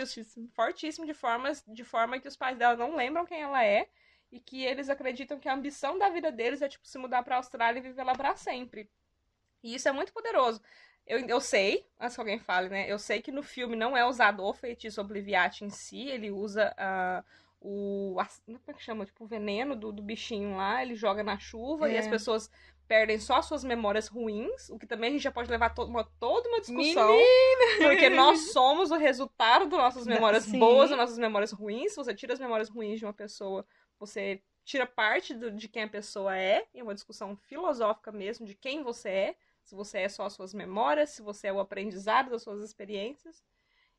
fortíssimo. de forma que os pais dela não lembram quem ela é. E que eles acreditam que a ambição da vida deles é, tipo, se mudar pra Austrália e viver lá pra sempre. E isso é muito poderoso. Eu sei, antes que alguém fale, né? Eu sei que no filme não é usado o feitiço Obliviate em si. Ele usa como é que chama? Tipo, o veneno do bichinho lá. Ele joga na chuva e as pessoas perdem só as suas memórias ruins. O que também a gente já pode levar toda uma discussão. Menina! Porque nós somos o resultado das nossas memórias boas, das nossas memórias ruins. Se você tira as memórias ruins de uma pessoa, você tira parte de quem a pessoa é. É uma discussão filosófica mesmo de quem você é. Se você é só as suas memórias, se você é o aprendizado das suas experiências.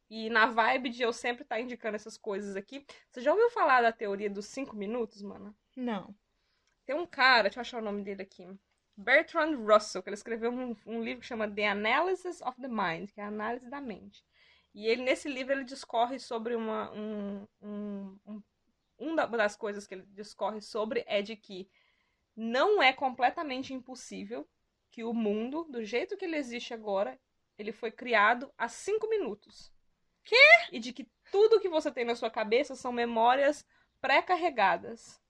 E na vibe de eu sempre estar indicando essas coisas aqui. Você já ouviu falar da teoria dos 5 minutos, mana? Não. Tem um cara, deixa eu achar o nome dele aqui. Bertrand Russell, que ele escreveu um livro que chama The Analysis of the Mind, que é a análise da mente. E ele, nesse livro, ele discorre sobre uma das coisas que ele discorre sobre é de que não é completamente impossível que o mundo, do jeito que ele existe agora, ele foi criado há 5 minutos. Quê? E de que tudo que você tem na sua cabeça são memórias pré-carregadas.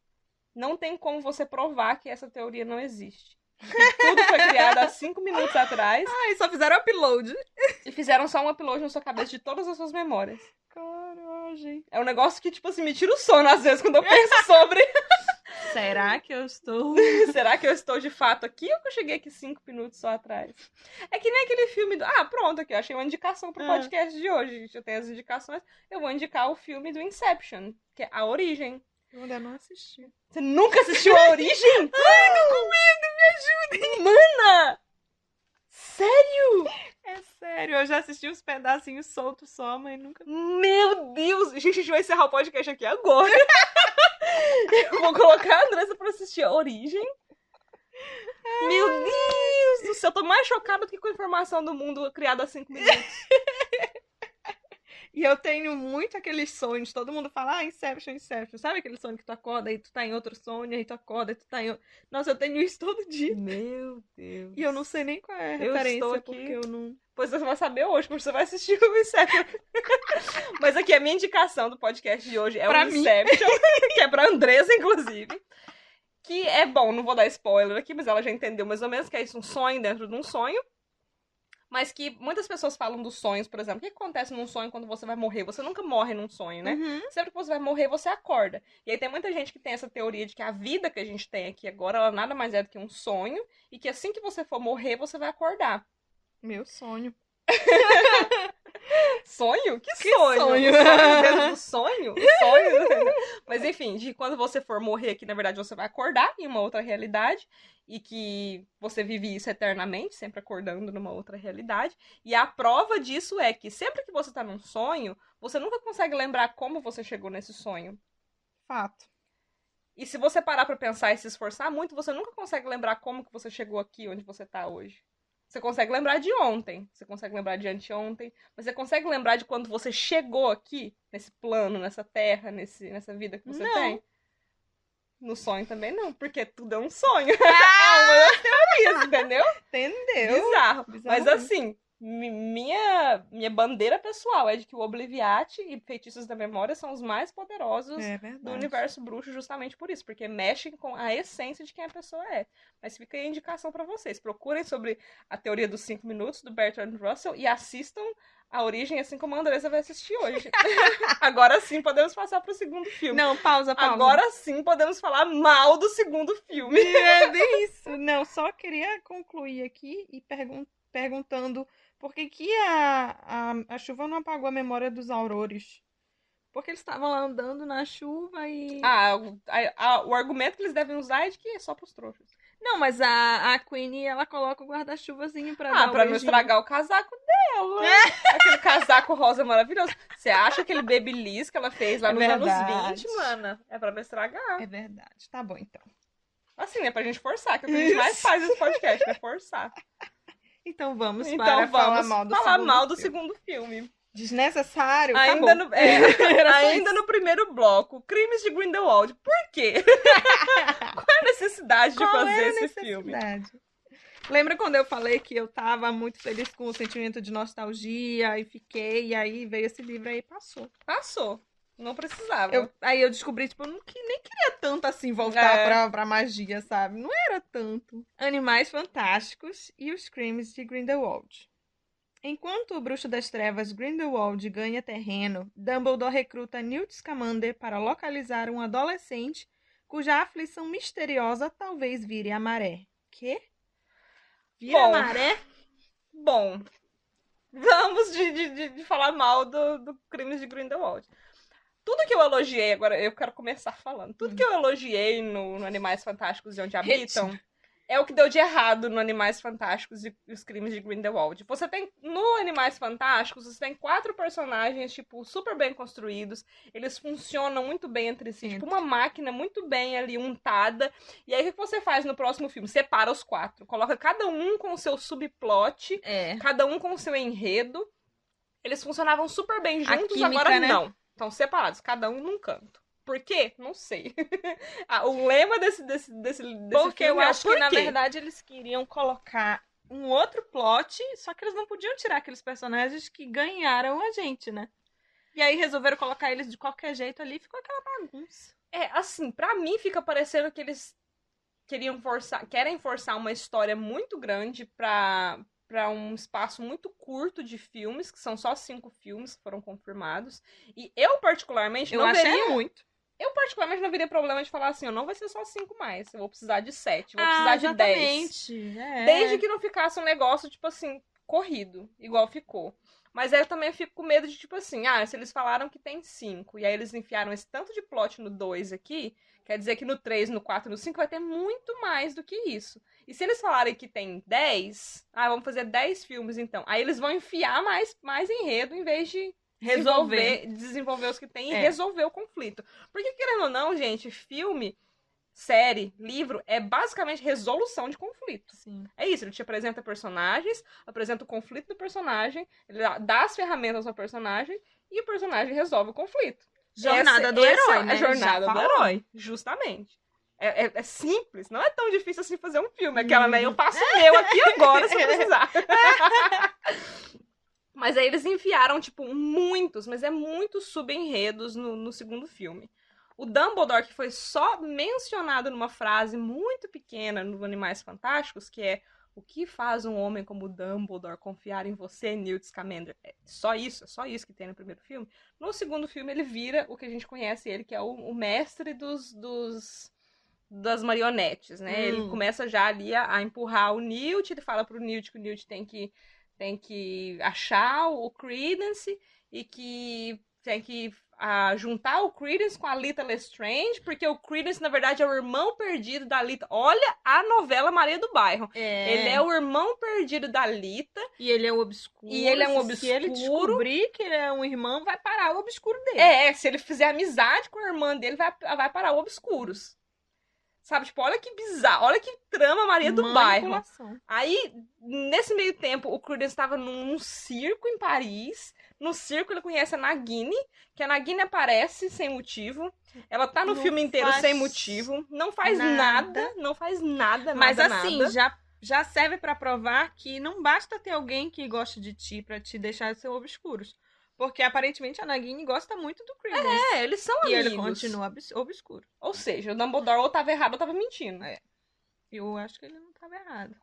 Não tem como você provar que essa teoria não existe. Que tudo foi criado há 5 minutos atrás. E só fizeram upload. E fizeram só um upload na sua cabeça de todas as suas memórias. Coragem. É um negócio que, tipo assim, me tira o sono às vezes quando eu penso sobre... Será que eu estou... Será que eu estou de fato aqui ou que eu cheguei aqui 5 minutos só atrás? É que nem aquele filme do... pronto, aqui, eu achei uma indicação pro podcast de hoje. Gente, eu tenho as indicações. Eu vou indicar o filme do Inception, que é A Origem. Eu ainda não assisti. Você nunca assistiu A Origem? Ai, tô com medo, me ajudem. Mana! Sério? É sério, eu já assisti uns pedacinhos soltos só, mas nunca... Meu Deus! Gente, a gente vai encerrar o podcast aqui agora. Eu vou colocar a Andressa pra assistir A Origem. Meu Deus do céu, eu tô mais chocada do que com a informação do mundo criado há 5 minutos. E eu tenho muito aqueles sonhos, todo mundo fala, Inception, Inception. Sabe aquele sonho que tu acorda e tu tá em outro sonho, aí tu acorda e tu tá em outro... Nossa, eu tenho isso todo dia. Meu Deus. E eu não sei nem qual é a referência, porque eu não... Pois você vai saber hoje, porque você vai assistir o Inception. Mas aqui, a minha indicação do podcast de hoje é pra o Inception, que é pra Andressa, inclusive. Que é bom, não vou dar spoiler aqui, mas ela já entendeu mais ou menos que é isso, um sonho dentro de um sonho. mas que muitas pessoas falam dos sonhos, por exemplo. O que acontece num sonho quando você vai morrer? Você nunca morre num sonho, né? Uhum. Sempre que você vai morrer, você acorda. E aí tem muita gente que tem essa teoria de que a vida que a gente tem aqui agora, ela nada mais é do que um sonho, e que assim que você for morrer, você vai acordar. Meu sonho. Sonho? Que Que sonho? sonho? O sonho dentro do sonho? O sonho? Mas enfim, de quando você for morrer aqui, na verdade, você vai acordar em uma outra realidade. E que você vive isso eternamente, sempre acordando numa outra realidade. E a prova disso é que sempre que você tá num sonho, você nunca consegue lembrar como você chegou nesse sonho. Fato. E se você parar pra pensar e se esforçar muito, você nunca consegue lembrar como que você chegou aqui, onde você tá hoje. Você consegue lembrar de ontem, você consegue lembrar de anteontem, mas você consegue lembrar de quando você chegou aqui, nesse plano, nessa terra, nessa vida que você Não. tem? No sonho também não, porque tudo é um sonho. É uma das teorias, entendeu? Entendeu? Bizarro. Bizarro Mas assim, minha bandeira pessoal é de que o Obliviate e Feitiços da Memória são os mais poderosos É do verdade. universo bruxo justamente por isso, porque mexem com a essência de quem a pessoa é. Mas fica aí a indicação pra vocês. Procurem sobre a teoria dos 5 minutos do Bertrand Russell e assistam A Origem, assim como a Andressa vai assistir hoje. Agora sim podemos passar pro segundo filme. Não, pausa. Agora sim podemos falar mal do segundo filme. É bem isso. Não, só queria concluir aqui e perguntando por que que a chuva não apagou a memória dos aurores. Porque eles estavam lá andando na chuva e... O argumento que eles devem usar é de que é só pros trouxas. Não, mas a Queenie, ela coloca o guarda-chuvazinho pra dar o Pra não beijinho. estragar o casaco dela. Aquele casaco rosa maravilhoso. Você acha aquele babyliss que ela fez lá É nos verdade. anos 20, mana? É pra não estragar. É verdade. Tá bom, então. Assim, é pra gente forçar, que é o que a gente mais faz nesse podcast, é forçar. Então vamos Então para falar vamos mal do falar segundo mal do filme. segundo filme. Desnecessário, Ainda, acabou. no, Era só ainda isso. no primeiro bloco, Crimes de Grindelwald. Por quê? Qual é a necessidade de Qual fazer era a esse filme? necessidade? Lembra quando eu falei que eu tava muito feliz com o sentimento de nostalgia e fiquei, e aí veio esse livro aí e passou. Passou. Não precisava. Aí eu descobri, tipo, eu nem queria tanto assim voltar É. pra magia, sabe? Não era tanto. Animais Fantásticos e os Crimes de Grindelwald. Enquanto o Bruxo das Trevas Grindelwald ganha terreno, Dumbledore recruta Newt Scamander para localizar um adolescente cuja aflição misteriosa talvez vire a maré. Quê? Vira a maré? Bom, vamos de falar mal do Crimes de Grindelwald. Tudo que eu elogiei, agora eu quero começar falando. Tudo que eu elogiei no Animais Fantásticos e Onde Habitam é o que deu de errado no Animais Fantásticos e os Crimes de Grindelwald. Você tem, no Animais Fantásticos, você tem 4 personagens, tipo, super bem construídos. Eles funcionam muito bem entre si. Tipo, uma máquina muito bem ali untada. E aí, o que você faz no próximo filme? Separa os 4. Coloca cada um com o seu subplot. Cada um com o seu enredo. Eles funcionavam super bem juntos, química, agora né? não. Estão separados, cada um num canto. Por quê? Não sei. O lema desse Porque eu filme acho que, por na quê? verdade, eles queriam colocar um outro plot, só que eles não podiam tirar aqueles personagens que ganharam a gente, né? E aí resolveram colocar eles de qualquer jeito ali e ficou aquela bagunça. É, assim, pra mim fica parecendo que eles querem forçar uma história muito grande pra um espaço muito curto de filmes, que são só 5 filmes que foram confirmados. E eu, particularmente, Eu não achei veria... muito. Eu, particularmente, não veria problema de falar assim, não vai ser só 5 mais. Eu vou precisar de 7, vou precisar de 10. Exatamente. Desde que não ficasse um negócio, tipo assim, corrido, igual ficou. Mas aí eu também fico com medo de, tipo assim, se eles falaram que tem 5, e aí eles enfiaram esse tanto de plot no 2 aqui, quer dizer que no 3, no 4, no 5 vai ter muito mais do que isso. E se eles falarem que tem 10, vamos fazer 10 filmes então. Aí eles vão enfiar mais enredo em vez de desenvolver os que tem e resolver o conflito. Porque, querendo ou não, gente, filme, série, livro, é basicamente resolução de conflito. Sim. É isso, ele te apresenta personagens, apresenta o conflito do personagem, ele dá as ferramentas ao personagem e o personagem resolve o conflito. Jornada do herói, né? A jornada Já do falou. herói, justamente. É simples, não é tão difícil assim fazer um filme. Aquela, né? Eu faço o meu aqui agora, se eu precisar. Mas aí eles enfiaram, tipo, muitos subenredos no segundo filme. O Dumbledore, que foi só mencionado numa frase muito pequena no Animais Fantásticos, que é O que faz um homem como Dumbledore confiar em você, Newt Scamander? É só isso que tem no primeiro filme. No segundo filme, ele vira o que a gente conhece ele, que é o mestre das marionetes, né? Ele começa já ali a empurrar o Newt, ele fala pro Newt que o Newt tem que achar o Credence e que tem que juntar o Credence com a Lita Lestrange, porque o Credence, na verdade, é o irmão perdido da Lita. Olha a novela Maria do Bairro. Ele é o irmão perdido da Lita. E ele é um obscuro. Se ele descobrir que ele é um irmão, vai parar o obscuro dele. Se ele fizer amizade com a irmã dele, vai parar o Obscuros. Sabe, tipo, olha que bizarro, olha que trama Maria do Bairro. Aí, nesse meio tempo, o Credence estava num circo em Paris. No circo ele conhece a Nagini, que a Nagini aparece sem motivo. Ela tá no filme inteiro sem motivo. Não faz nada. Não faz nada, mas assim, já serve pra provar que não basta ter alguém que goste de ti pra te deixar ser obscuros. Porque aparentemente a Nagini gosta muito do Credence. Eles são amigos. E ele continua obscuro. Ou seja, o Dumbledore ou tava errado ou tava mentindo. Eu acho que ele não tava errado.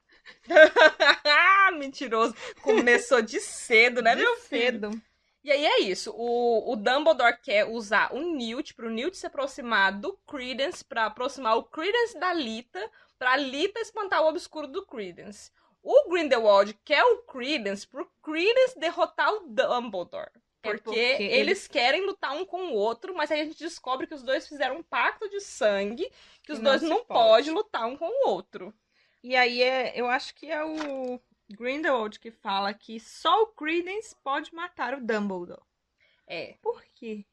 Mentiroso. Começou de cedo, né, meu filho? Cedo. E aí é isso. O Dumbledore quer usar o Newt pro Newt se aproximar do Credence, pra aproximar o Credence da Lita, pra Lita espantar o obscuro do Credence. O Grindelwald quer o Credence pro Credence derrotar o Dumbledore. Porque eles querem lutar um com o outro, mas aí a gente descobre que os dois fizeram um pacto de sangue, que os dois não podem lutar um com o outro. E aí eu acho que é o Grindelwald que fala que só o Credence pode matar o Dumbledore. Por quê?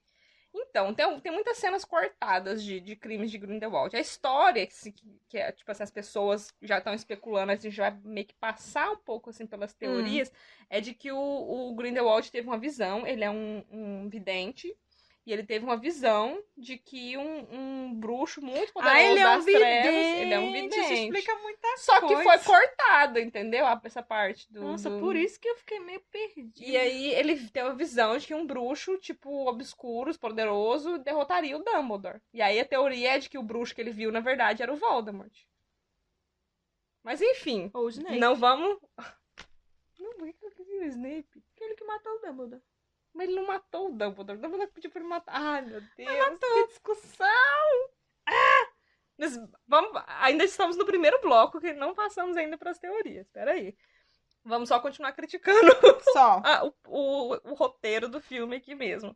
Então, tem muitas cenas cortadas de crimes de Grindelwald. A história, que é, tipo assim, as pessoas já estão especulando, a gente vai meio que passar um pouco, assim, pelas teorias, é de que o Grindelwald teve uma visão, ele é um vidente, e ele teve uma visão de que um bruxo muito poderoso das trevas... Ele é um vidente. Isso explica muita coisa. Só que foi cortado, entendeu? Essa parte do... Nossa, por isso que eu fiquei meio perdida. E aí ele teve uma visão de que um bruxo, tipo, obscuro, poderoso, derrotaria o Dumbledore. E aí a teoria é de que o bruxo que ele viu, na verdade, era o Voldemort. Mas enfim, ou o Snape. Não vamos... Não, por que eu vi o Snape? Aquele que matou o Dumbledore. Mas ele não matou o Dumbledore. O Dumbledore pediu pra ele matar. Ai, meu Deus, que discussão! Mas ainda estamos no primeiro bloco, que não passamos ainda pras teorias. Espera aí. Vamos só continuar criticando o roteiro do filme aqui mesmo.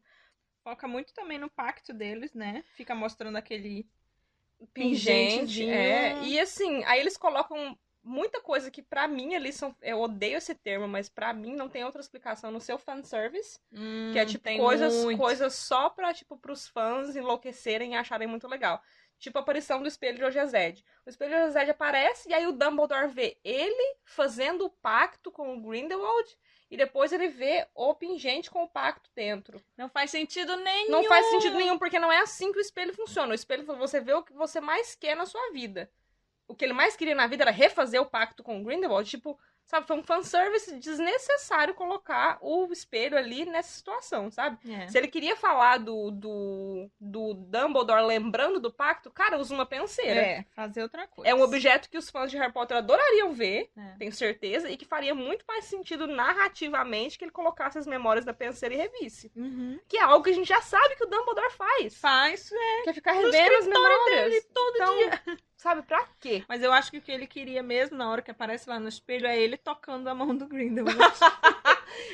Foca muito também no pacto deles, né? Fica mostrando aquele pingentezinho. E assim, aí eles colocam muita coisa que pra mim ali são... Eu odeio esse termo, mas pra mim não tem outra explicação no seu fanservice. Que é tipo coisas só pra, tipo, pros fãs enlouquecerem e acharem muito legal. Tipo a aparição do espelho de Ojezed. O espelho de Ojezed aparece e aí o Dumbledore vê ele fazendo o pacto com o Grindelwald e depois ele vê o pingente com o pacto dentro. Não faz sentido nenhum. Não faz sentido nenhum, porque não é assim que o espelho funciona. O espelho, você vê o que você mais quer na sua vida. O que ele mais queria na vida era refazer o pacto com o Grindelwald. Tipo, sabe, foi um fanservice desnecessário colocar o espelho ali nessa situação, sabe? Se ele queria falar do Dumbledore lembrando do pacto, cara, usa uma penseira. Fazer outra coisa. É um objeto que os fãs de Harry Potter adorariam ver, tenho certeza, e que faria muito mais sentido narrativamente que ele colocasse as memórias da penseira e revisse. Que é algo que a gente já sabe que o Dumbledore faz. Que é ficar revendo as memórias. Dele todo dia. Sabe, pra quê? Mas eu acho que o que ele queria mesmo, na hora que aparece lá no espelho, é ele tocando a mão do Grindelwald.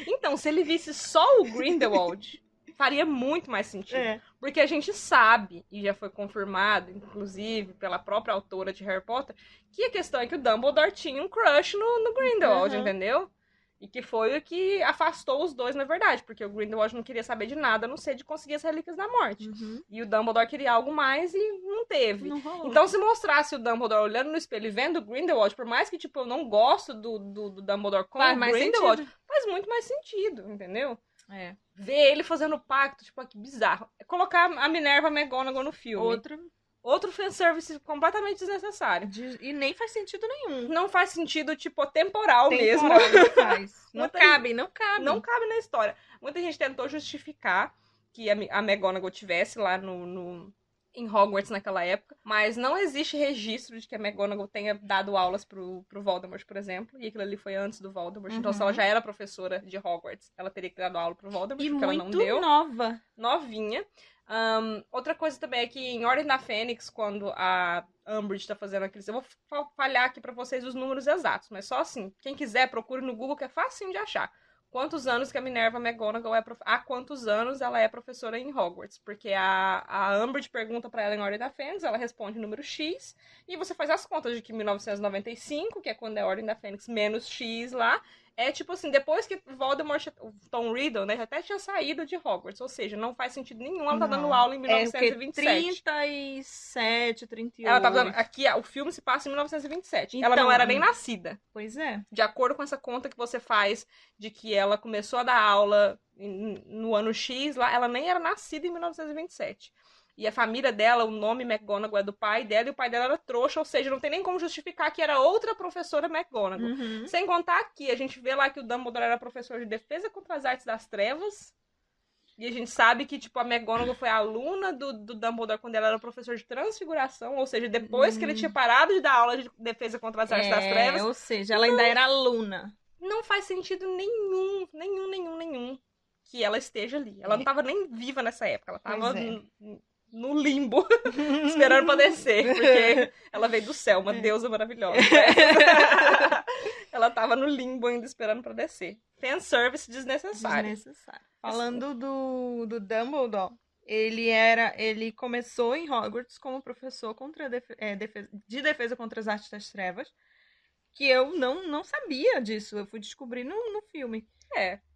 Então, se ele visse só o Grindelwald, faria muito mais sentido. Porque a gente sabe, e já foi confirmado, inclusive, pela própria autora de Harry Potter, que a questão é que o Dumbledore tinha um crush no Grindelwald, entendeu? E que foi o que afastou os dois, na verdade. Porque o Grindelwald não queria saber de nada, a não ser de conseguir as Relíquias da Morte. E o Dumbledore queria algo mais e não teve. Não rolou. Então, se mostrasse o Dumbledore olhando no espelho e vendo o Grindelwald, por mais que, tipo, eu não gosto do Dumbledore com o Grindelwald, faz muito mais sentido, entendeu? Ver ele fazendo pacto, tipo, que bizarro. Colocar a Minerva McGonagall no filme. Outro fanservice completamente desnecessário. E nem faz sentido nenhum. Não faz sentido, tipo, temporal mesmo. Não faz. Não cabe. Não cabe na história. Muita gente tentou justificar que a McGonagall tivesse lá no em Hogwarts naquela época, mas não existe registro de que a McGonagall tenha dado aulas pro Voldemort, por exemplo, e aquilo ali foi antes do Voldemort, então se ela já era professora de Hogwarts, ela teria que ter dado aula pro Voldemort, porque ela não deu. Nova. Novinha. Outra coisa também é que em Ordem da Fênix, quando a Umbridge tá fazendo aqueles... Eu vou falhar aqui pra vocês os números exatos, mas só assim, quem quiser, procure no Google, que é facinho de achar. Quantos anos que a Minerva McGonagall há quantos anos ela é professora em Hogwarts? Porque a Umbridge pergunta pra ela em Ordem da Fênix, ela responde o número X, e você faz as contas de que 1995, que é quando é Ordem da Fênix, menos X lá, é tipo assim, depois que Voldemort, o Tom Riddle, né, já até tinha saído de Hogwarts, ou seja, não faz sentido nenhum ela tá dando aula em 1927. 37, 38. Ela tava dando, aqui, o filme se passa em 1927. Então, ela não era nem nascida. Pois é. De acordo com essa conta que você faz de que ela começou a dar aula no ano X, lá, ela nem era nascida em 1927. E a família dela, o nome McGonagall é do pai dela, e o pai dela era trouxa, ou seja, não tem nem como justificar que era outra professora McGonagall. Sem contar aqui, a gente vê lá que o Dumbledore era professor de defesa contra as artes das trevas, e a gente sabe que, tipo, a McGonagall foi aluna do Dumbledore quando ela era professor de transfiguração, ou seja, depois que ele tinha parado de dar aula de defesa contra as artes das trevas. Ou seja, ela ainda era aluna. Não faz sentido nenhum que ela esteja ali. Ela não estava nem viva nessa época, ela estava no limbo, esperando pra descer, porque ela veio do céu, uma deusa maravilhosa. Ela tava no limbo ainda esperando pra descer. Fanservice desnecessário. Falando do Dumbledore, ele começou em Hogwarts como professor de defesa contra as artes das trevas, que eu não sabia disso, eu fui descobrir no filme.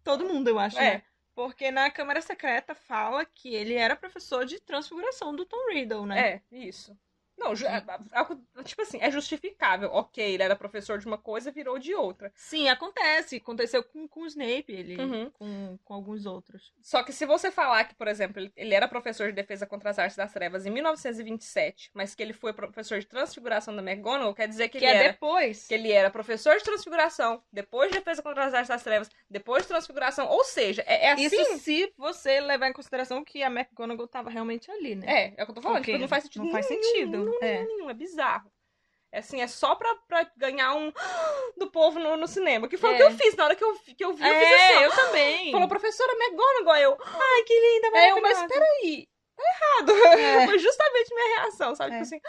Todo mundo, eu acho, né? Porque na Câmara Secreta fala que ele era professor de transfiguração do Tom Riddle, né? Isso. Não, tipo assim, é justificável. Ok, ele era professor de uma coisa, virou de outra. Sim, aconteceu com o Snape, ele com alguns outros. Só que se você falar que, por exemplo, ele era professor de defesa contra as artes das trevas em 1927, mas que ele foi professor de transfiguração da McGonagall, quer dizer que depois. Que ele era professor de transfiguração, depois de defesa contra as artes das trevas, depois de transfiguração, ou seja, é assim... Isso se você levar em consideração que a McGonagall estava realmente ali, né? É o que eu tô falando, tipo, não faz sentido. Não faz sentido. Nenhum, é bizarro. É assim, é só pra ganhar um do povo no cinema. Que foi o que eu fiz na hora que eu vi, eu fiz assim. Eu também. Falou, professora McGonagall, ai, que linda, maravilhosa. Mas peraí, tá errado. Foi justamente minha reação, sabe? Tipo assim,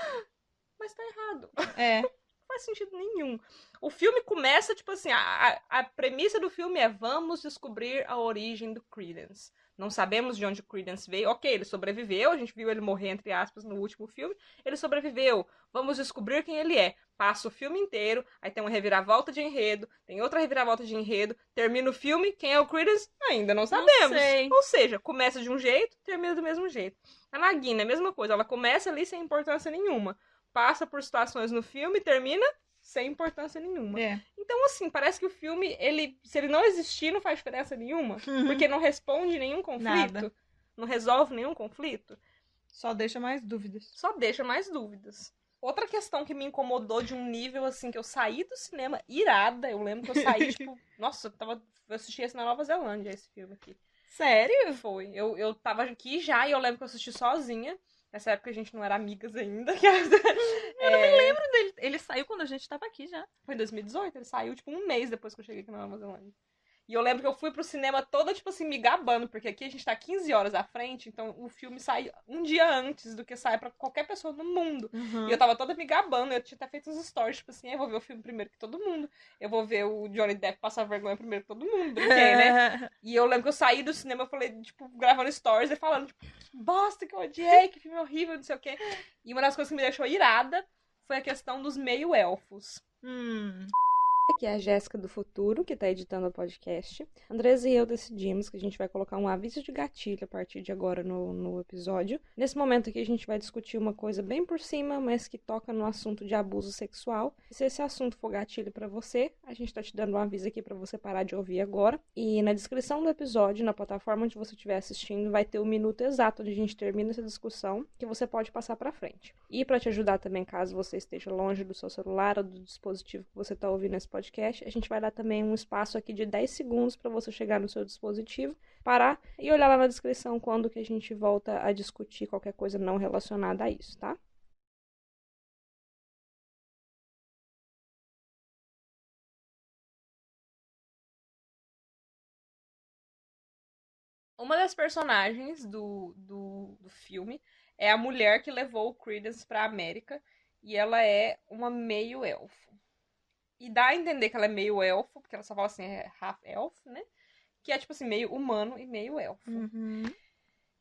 mas tá errado. Não faz sentido nenhum. O filme começa, tipo assim, a premissa do filme é: vamos descobrir a origem do Credence. Não sabemos de onde o Credence veio. Ok, ele sobreviveu, a gente viu ele morrer, entre aspas, no último filme. Ele sobreviveu. Vamos descobrir quem ele é. Passa o filme inteiro, aí tem uma reviravolta de enredo, tem outra reviravolta de enredo, termina o filme, quem é o Credence? Ainda não sabemos. Não sei. Ou seja, começa de um jeito, termina do mesmo jeito. A Nagini é a mesma coisa, ela começa ali sem importância nenhuma. Passa por situações no filme, termina sem importância nenhuma. Então, assim, parece que o filme, se ele não existir, não faz diferença nenhuma. Porque não responde nenhum conflito. Nada. Não resolve nenhum conflito. Só deixa mais dúvidas. Outra questão que me incomodou de um nível, assim, que eu saí do cinema irada. Eu lembro que eu saí, tipo... Nossa, eu assisti esse na Nova Zelândia, esse filme aqui. Sério? Foi. Eu tava aqui já e eu lembro que eu assisti sozinha. Nessa época a gente não era amigas ainda. Eu não me lembro dele. Ele saiu quando a gente tava aqui já. Foi em 2018, ele saiu tipo um mês depois que eu cheguei aqui na Nova Zelândia. E eu lembro que eu fui pro cinema toda, tipo assim, me gabando, porque aqui a gente tá 15 horas à frente, então o filme sai um dia antes do que sai pra qualquer pessoa no mundo. E eu tava toda me gabando, eu tinha até feito uns stories, tipo assim, eu vou ver o filme primeiro que todo mundo, eu vou ver o Johnny Depp passar vergonha primeiro que todo mundo, brinquei, né? E eu lembro que eu saí do cinema, eu falei, tipo, gravando stories e falando, tipo, que bosta que eu odiei, que filme horrível, não sei o quê. E uma das coisas que me deixou irada foi a questão dos meio-elfos. Aqui é a Jéssica do Futuro, que tá editando o podcast. Andresa e eu decidimos que a gente vai colocar um aviso de gatilho a partir de agora no episódio. Nesse momento aqui a gente vai discutir uma coisa bem por cima, mas que toca no assunto de abuso sexual. E se esse assunto for gatilho pra você, a gente tá te dando um aviso aqui pra você parar de ouvir agora. E na descrição do episódio, na plataforma onde você estiver assistindo, vai ter o minuto exato onde a gente termina essa discussão, que você pode passar pra frente. E pra te ajudar também, caso você esteja longe do seu celular ou do dispositivo que você tá ouvindo esse podcast, podcast, a gente vai dar também um espaço aqui de 10 segundos para você chegar no seu dispositivo, parar e olhar lá na descrição quando que a gente volta a discutir qualquer coisa não relacionada a isso, tá? Uma das personagens do filme é a mulher que levou o Credence pra América e ela é uma meio-elfo. E dá a entender que ela é meio-elfo, porque ela só fala assim, é half-elf, né? Que é tipo assim, meio humano e meio elfo.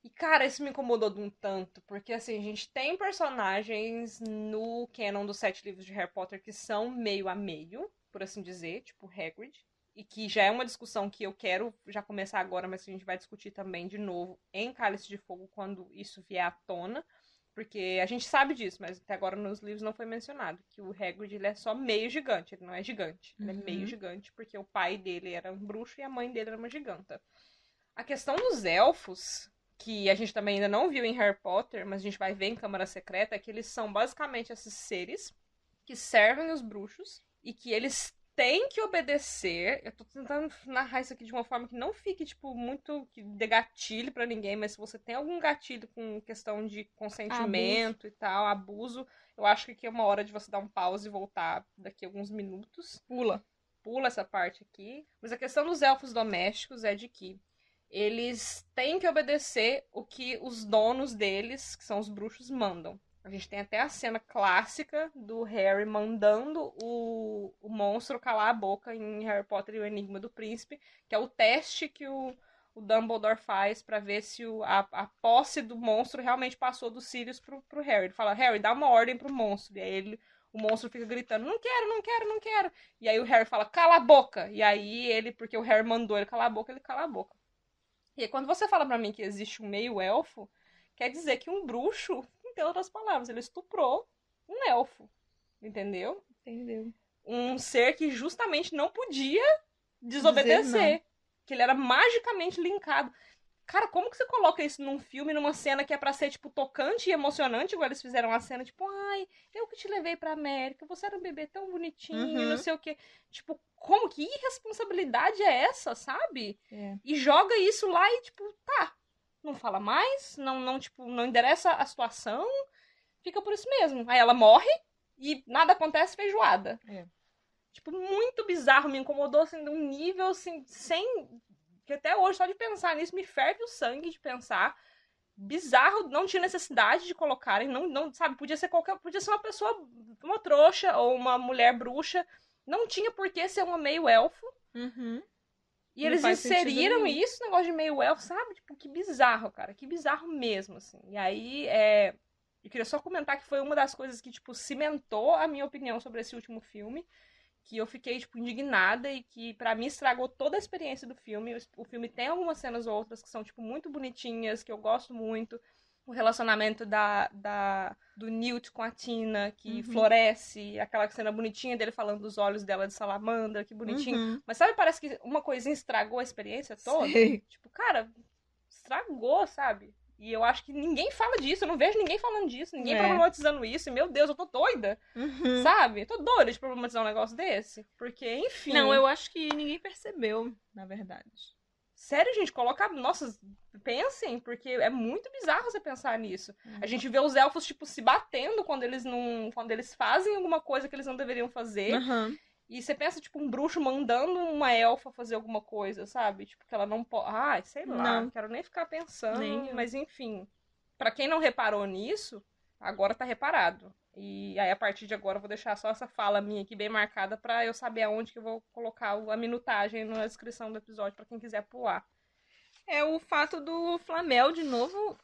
E cara, isso me incomodou de um tanto, porque assim, a gente tem personagens no canon dos 7 livros de Harry Potter que são meio a meio, por assim dizer, tipo Hagrid. E que já é uma discussão que eu quero já começar agora, mas que a gente vai discutir também de novo em Cálice de Fogo quando isso vier à tona. Porque a gente sabe disso, mas até agora nos livros não foi mencionado. Que o Hagrid ele é só meio gigante, ele não é gigante. Ele é meio gigante porque o pai dele era um bruxo e a mãe dele era uma giganta. A questão dos elfos, que a gente também ainda não viu em Harry Potter, mas a gente vai ver em Câmara Secreta, é que eles são basicamente esses seres que servem os bruxos e que eles têm que obedecer. Eu tô tentando narrar isso aqui de uma forma que não fique, tipo, muito que dê gatilho pra ninguém, mas se você tem algum gatilho com questão de consentimento e tal, abuso, eu acho que aqui é uma hora de você dar um pause e voltar daqui a alguns minutos. Pula essa parte aqui. Mas a questão dos elfos domésticos é de que eles têm que obedecer o que os donos deles, que são os bruxos, mandam. A gente tem até a cena clássica do Harry mandando o monstro calar a boca em Harry Potter e o Enigma do Príncipe, que é o teste que o Dumbledore faz pra ver se a posse do monstro realmente passou dos Sirius pro Harry. Ele fala, Harry, dá uma ordem pro monstro. E aí o monstro fica gritando, não quero, não quero, não quero. E aí o Harry fala, cala a boca. E aí ele, porque o Harry mandou ele calar a boca, ele cala a boca. E aí, quando você fala pra mim que existe um meio-elfo, quer dizer que um bruxo, em outras palavras, ele estuprou um elfo. Entendeu? Entendeu. Um ser que justamente não podia desobedecer. Que ele era magicamente linkado. Cara, como que você coloca isso num filme, numa cena que é pra ser, tipo, tocante e emocionante, igual eles fizeram a cena, tipo, ai, eu que te levei pra América, você era um bebê tão bonitinho, não sei o quê. Tipo, como que irresponsabilidade é essa, sabe? E joga isso lá e, tipo, tá, não fala mais, tipo, não endereça a situação, fica por isso mesmo. Aí ela morre e nada acontece, feijoada. Tipo, muito bizarro, me incomodou, assim, de um nível, assim, sem... Que até hoje, só de pensar nisso, me ferve o sangue de pensar. Bizarro, não tinha necessidade de colocarem, não, sabe, podia ser uma pessoa, uma trouxa ou uma mulher bruxa, não tinha por que ser uma meio-elfo. E eles inseriram isso, negócio de meio-elfo, sabe? Tipo, que bizarro, cara, que bizarro mesmo, assim. E aí, eu queria só comentar que foi uma das coisas que, tipo, cimentou a minha opinião sobre esse último filme, que eu fiquei, tipo, indignada e que pra mim estragou toda a experiência do filme. O filme tem algumas cenas ou outras que são, tipo, muito bonitinhas, que eu gosto muito. O relacionamento do Newt com a Tina, que floresce, aquela cena bonitinha dele falando dos olhos dela de salamandra, que bonitinho. Mas sabe, parece que uma coisinha estragou a experiência toda? Tipo, cara, estragou, sabe? E eu acho que ninguém fala disso, eu não vejo ninguém falando disso, ninguém problematizando isso. E, meu Deus, eu tô doida, sabe? Eu tô doida de problematizar um negócio desse. Porque, enfim... Não, eu acho que ninguém percebeu, na verdade. Sério, gente, coloca... Nossa, pensem, porque é muito bizarro você pensar nisso. A gente vê os elfos, tipo, se batendo quando eles não... Quando eles fazem alguma coisa que eles não deveriam fazer. E você pensa, tipo, um bruxo mandando uma elfa fazer alguma coisa, sabe? Tipo, que ela não pode... Ai, sei lá, não quero nem ficar pensando. Mas, enfim, pra quem não reparou nisso, agora tá reparado. E aí, a partir de agora, eu vou deixar só essa fala minha aqui bem marcada pra eu saber aonde que eu vou colocar a minutagem na descrição do episódio pra quem quiser pular. É o fato do Flamel, de novo,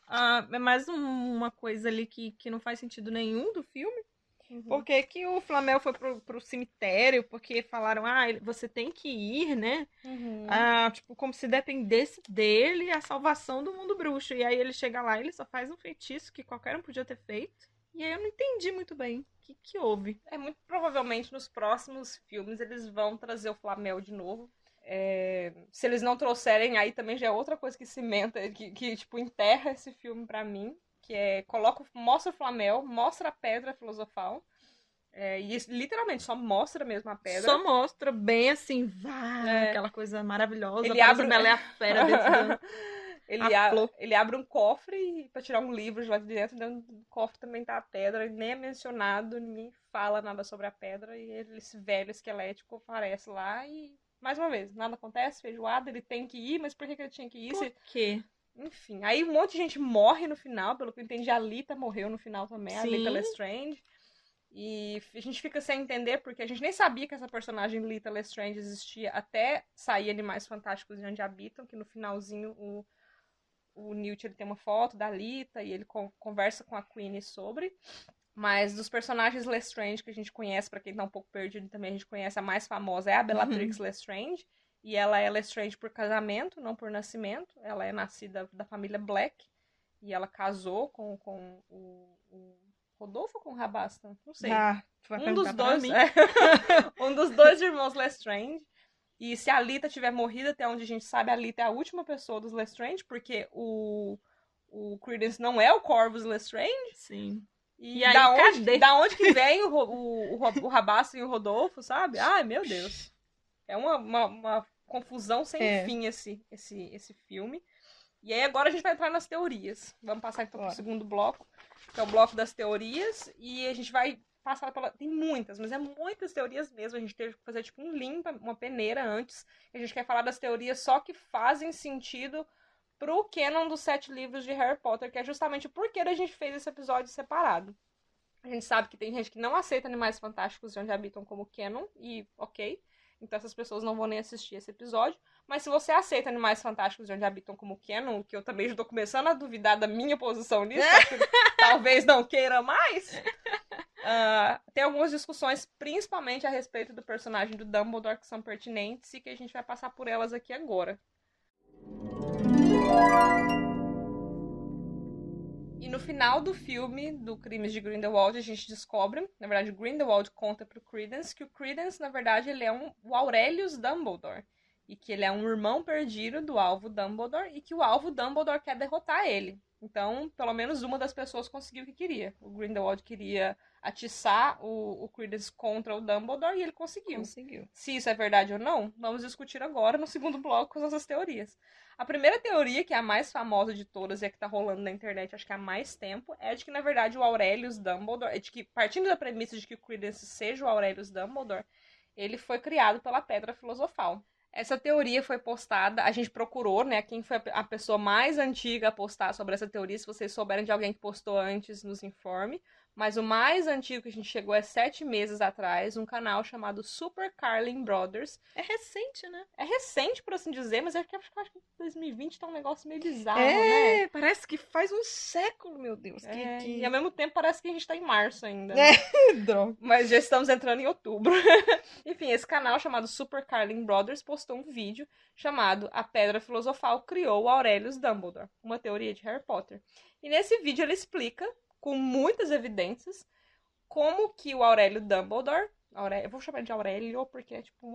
é mais uma coisa ali que não faz sentido nenhum do filme. Por que que o Flamel foi pro cemitério? Porque falaram, você tem que ir, né? Tipo, como se dependesse dele a salvação do mundo bruxo. E aí ele chega lá e ele só faz um feitiço que qualquer um podia ter feito. E aí eu não entendi muito bem o que houve. Muito provavelmente nos próximos filmes eles vão trazer o Flamel de novo. Se eles não trouxerem, aí também já é outra coisa que cimenta, que tipo, enterra esse filme pra mim. Que é, mostra o Flamel, mostra a Pedra Filosofal. E isso, literalmente só mostra mesmo a pedra. Só mostra bem assim, aquela coisa maravilhosa. Ele abre ela é a fera dentro ele abre um cofre pra tirar um livro de lá de dentro. Dentro do cofre também tá a pedra. Nem é mencionado, ninguém fala nada sobre a pedra. E esse velho esquelético aparece lá e, mais uma vez, nada acontece, feijoada, ele tem que ir, mas por que ele tinha que ir? Por quê? Enfim, aí um monte de gente morre no final, pelo que eu entendi, a Lita morreu no final também, a Lita Lestrange. E a gente fica sem entender, porque a gente nem sabia que essa personagem Lita Lestrange existia até sair Animais Fantásticos e Onde Habitam, que no finalzinho o Newt ele tem uma foto da Lita e ele conversa com a Queenie sobre. Mas dos personagens Lestrange que a gente conhece, pra quem tá um pouco perdido também, a gente conhece a mais famosa, é a Bellatrix Lestrange. E ela é Lestrange por casamento, não por nascimento. Ela é nascida da família Black. E ela casou com o Rodolfo ou com o Rabastan? Não sei. Um dos dois. Um dos dois irmãos Lestrange. E se a Lita tiver morrido, até onde a gente sabe, a Lita é a última pessoa dos Lestrange, porque o Credence não é o Corvus Lestrange. Sim. E aí, da onde que vem o Rabastan e o Rodolfo, sabe? Ai, meu Deus. É uma confusão sem fim esse filme. E aí agora a gente vai entrar nas teorias. Vamos passar então pro segundo bloco, que é o bloco das teorias. E a gente vai passar pela... Tem muitas, mas é muitas teorias mesmo. A gente teve que fazer tipo um limpa, uma peneira antes. A gente quer falar das teorias só que fazem sentido pro canon dos 7 livros de Harry Potter, que é justamente o porquê a gente fez esse episódio separado. A gente sabe que tem gente que não aceita Animais Fantásticos e Onde Habitam como canon, e ok. Então essas pessoas não vão nem assistir esse episódio. Mas se você aceita Animais Fantásticos e Onde Habitam como canon, que eu também estou começando a duvidar da minha posição nisso, acho que talvez não queira mais, tem algumas discussões, principalmente a respeito do personagem do Dumbledore, que são pertinentes e que a gente vai passar por elas aqui agora. E no final do filme, do Crimes de Grindelwald, a gente descobre, na verdade, Grindelwald conta pro Credence, que o Credence, na verdade, ele é o Aurelius Dumbledore. E que ele é um irmão perdido do Alvo Dumbledore e que o Alvo Dumbledore quer derrotar ele. Então, pelo menos uma das pessoas conseguiu o que queria. O Grindelwald queria atiçar o Credence contra o Dumbledore e ele conseguiu. Se isso é verdade ou não, vamos discutir agora no segundo bloco com as nossas teorias. A primeira teoria, que é a mais famosa de todas e a que tá rolando na internet acho que há mais tempo, é de que, na verdade, o Aurelius Dumbledore, partindo da premissa de que o Credence seja o Aurelius Dumbledore, ele foi criado pela Pedra Filosofal. Essa teoria foi postada, a gente procurou, né, quem foi a pessoa mais antiga a postar sobre essa teoria. Se vocês souberem de alguém que postou antes, nos informe. Mas o mais antigo que a gente chegou é 7 meses atrás, um canal chamado Super Carlin Brothers. É recente, né? É recente, por assim dizer, mas acho que 2020 tá um negócio meio bizarro, né? Parece que faz um século, meu Deus. E ao mesmo tempo parece que a gente tá em março ainda. Né? Droga. Mas já estamos entrando em outubro. Enfim, esse canal chamado Super Carlin Brothers postou um vídeo chamado A Pedra Filosofal Criou o Aurelius Dumbledore, uma teoria de Harry Potter. E nesse vídeo ele explica, com muitas evidências, como que o Aurélio Dumbledore... eu vou chamar de Aurélio porque é tipo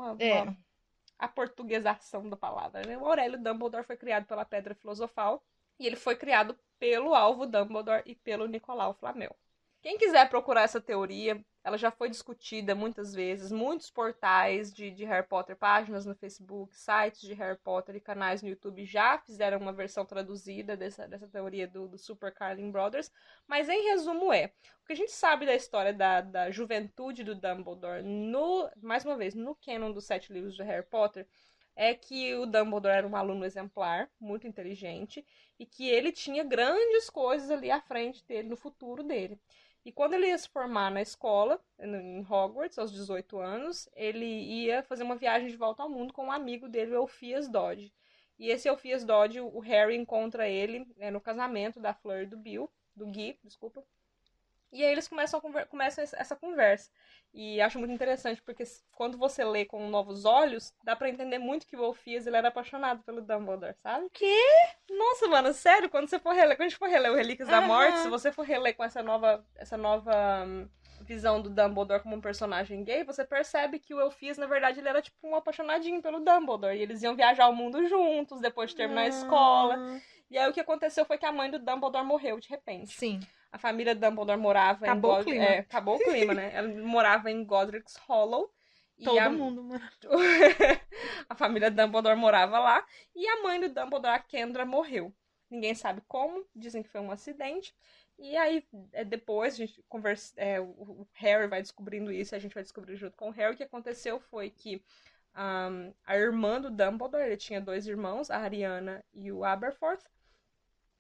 a portuguesação da palavra, né? O Aurélio Dumbledore foi criado pela Pedra Filosofal e ele foi criado pelo Alvo Dumbledore e pelo Nicolau Flamel. Quem quiser procurar essa teoria, ela já foi discutida muitas vezes, muitos portais de Harry Potter, páginas no Facebook, sites de Harry Potter e canais no YouTube já fizeram uma versão traduzida dessa teoria do Super Carlin Brothers, mas em resumo o que a gente sabe da história da juventude do Dumbledore, mais uma vez, no canon dos 7 livros de Harry Potter, é que o Dumbledore era um aluno exemplar, muito inteligente, e que ele tinha grandes coisas ali à frente dele, no futuro dele. E quando ele ia se formar na escola, em Hogwarts, aos 18 anos, ele ia fazer uma viagem de volta ao mundo com um amigo dele, o Elphias Dodge. E esse Elphias Dodge, o Harry encontra ele no casamento da Fleur e do Guy. E aí eles começam essa conversa. E acho muito interessante, porque quando você lê com novos olhos, dá pra entender muito que o Elphias, ele era apaixonado pelo Dumbledore, sabe? O quê? Nossa, mano, sério, quando a gente for reler o Relíquias da Morte, se você for reler com essa nova visão do Dumbledore como um personagem gay, você percebe que o Elphias, na verdade, ele era tipo um apaixonadinho pelo Dumbledore. E eles iam viajar o mundo juntos, depois de terminar a escola. E aí o que aconteceu foi que a mãe do Dumbledore morreu de repente. Sim. A família Dumbledore morava Acabou o clima. acabou o clima, né? Ela morava em Godric's Hollow. E Todo mundo, mano. a família Dumbledore morava lá. E a mãe do Dumbledore, a Kendra, morreu. Ninguém sabe como. Dizem que foi um acidente. E aí, depois, a gente conversa, o Harry vai descobrindo isso. A gente vai descobrir junto com o Harry. O que aconteceu foi que a irmã do Dumbledore, ele tinha 2 irmãos, a Ariana e o Aberforth.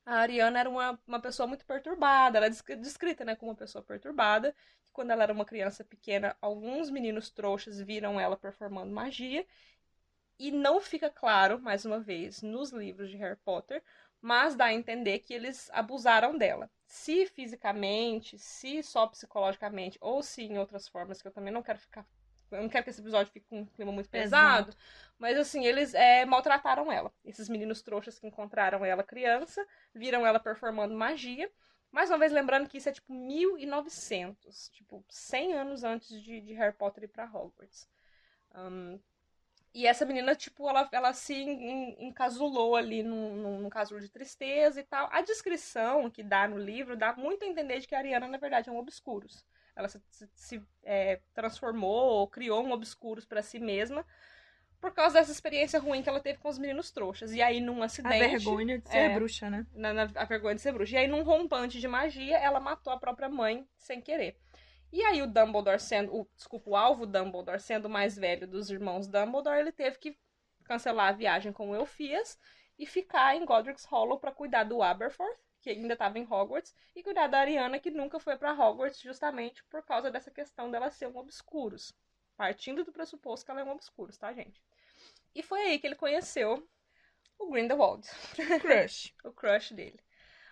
A Ariana era uma pessoa muito perturbada, ela é descrita, né, como uma pessoa perturbada. Quando ela era uma criança pequena, alguns meninos trouxas viram ela performando magia. E não fica claro, mais uma vez, nos livros de Harry Potter, mas dá a entender que eles abusaram dela. Se fisicamente, se só psicologicamente, ou se em outras formas, que eu também não quero ficar. Eu não quero que esse episódio fique com um clima muito pesado. Mas assim, eles maltrataram ela. Esses meninos trouxas que encontraram ela criança, viram ela performando magia. Mais uma vez, lembrando que isso é tipo 1900, tipo 100 anos antes de Harry Potter ir pra Hogwarts. E essa menina, tipo, ela se encasulou ali num casulo de tristeza e tal. A descrição que dá no livro dá muito a entender de que a Ariana, na verdade, é um obscuros. Ela se transformou, criou um obscuros pra si mesma por causa dessa experiência ruim que ela teve com os meninos trouxas. E aí, num acidente... A vergonha de ser bruxa, né? A vergonha de ser bruxa. E aí, num rompante de magia, ela matou a própria mãe sem querer. E aí o Dumbledore o alvo Dumbledore sendo o mais velho dos irmãos Dumbledore, ele teve que cancelar a viagem com o Elphias e ficar em Godric's Hollow para cuidar do Aberforth, que ainda estava em Hogwarts, e cuidar da Ariana, que nunca foi para Hogwarts justamente por causa dessa questão dela ser um obscuros. Partindo do pressuposto que ela é um obscuros, tá, gente? E foi aí que ele conheceu o Grindelwald. Crush. O crush dele.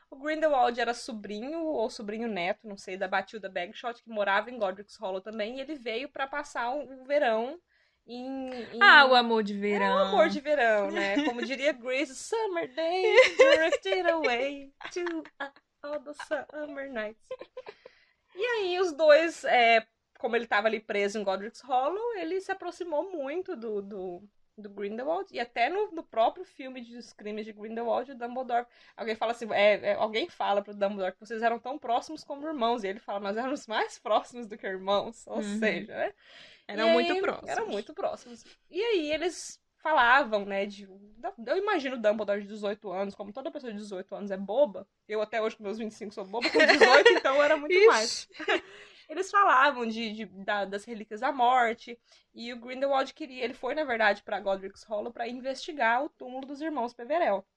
O Grindelwald era sobrinho ou sobrinho neto, não sei, da Bathilda Bagshot, que morava em Godric's Hollow também, e ele veio pra passar o verão o amor de verão. O amor de verão, né? Como diria Grace, summer days drifted away to all the summer nights. E aí os dois, como ele tava ali preso em Godric's Hollow, ele se aproximou muito do Grindelwald, e até no próprio filme dos crimes de Grindelwald, o Dumbledore, alguém fala assim, alguém fala pro Dumbledore que vocês eram tão próximos como irmãos, e ele fala, nós éramos mais próximos do que irmãos, ou seja, né? Eram muito próximos. Eram muito próximos. E aí eles falavam, né, eu imagino o Dumbledore de 18 anos, como toda pessoa de 18 anos é boba, eu até hoje com meus 25 sou boba, com 18 então era muito mais. Eles falavam das relíquias da morte, e o Grindelwald ele foi, na verdade, para Godric's Hollow para investigar o túmulo dos irmãos Peverell.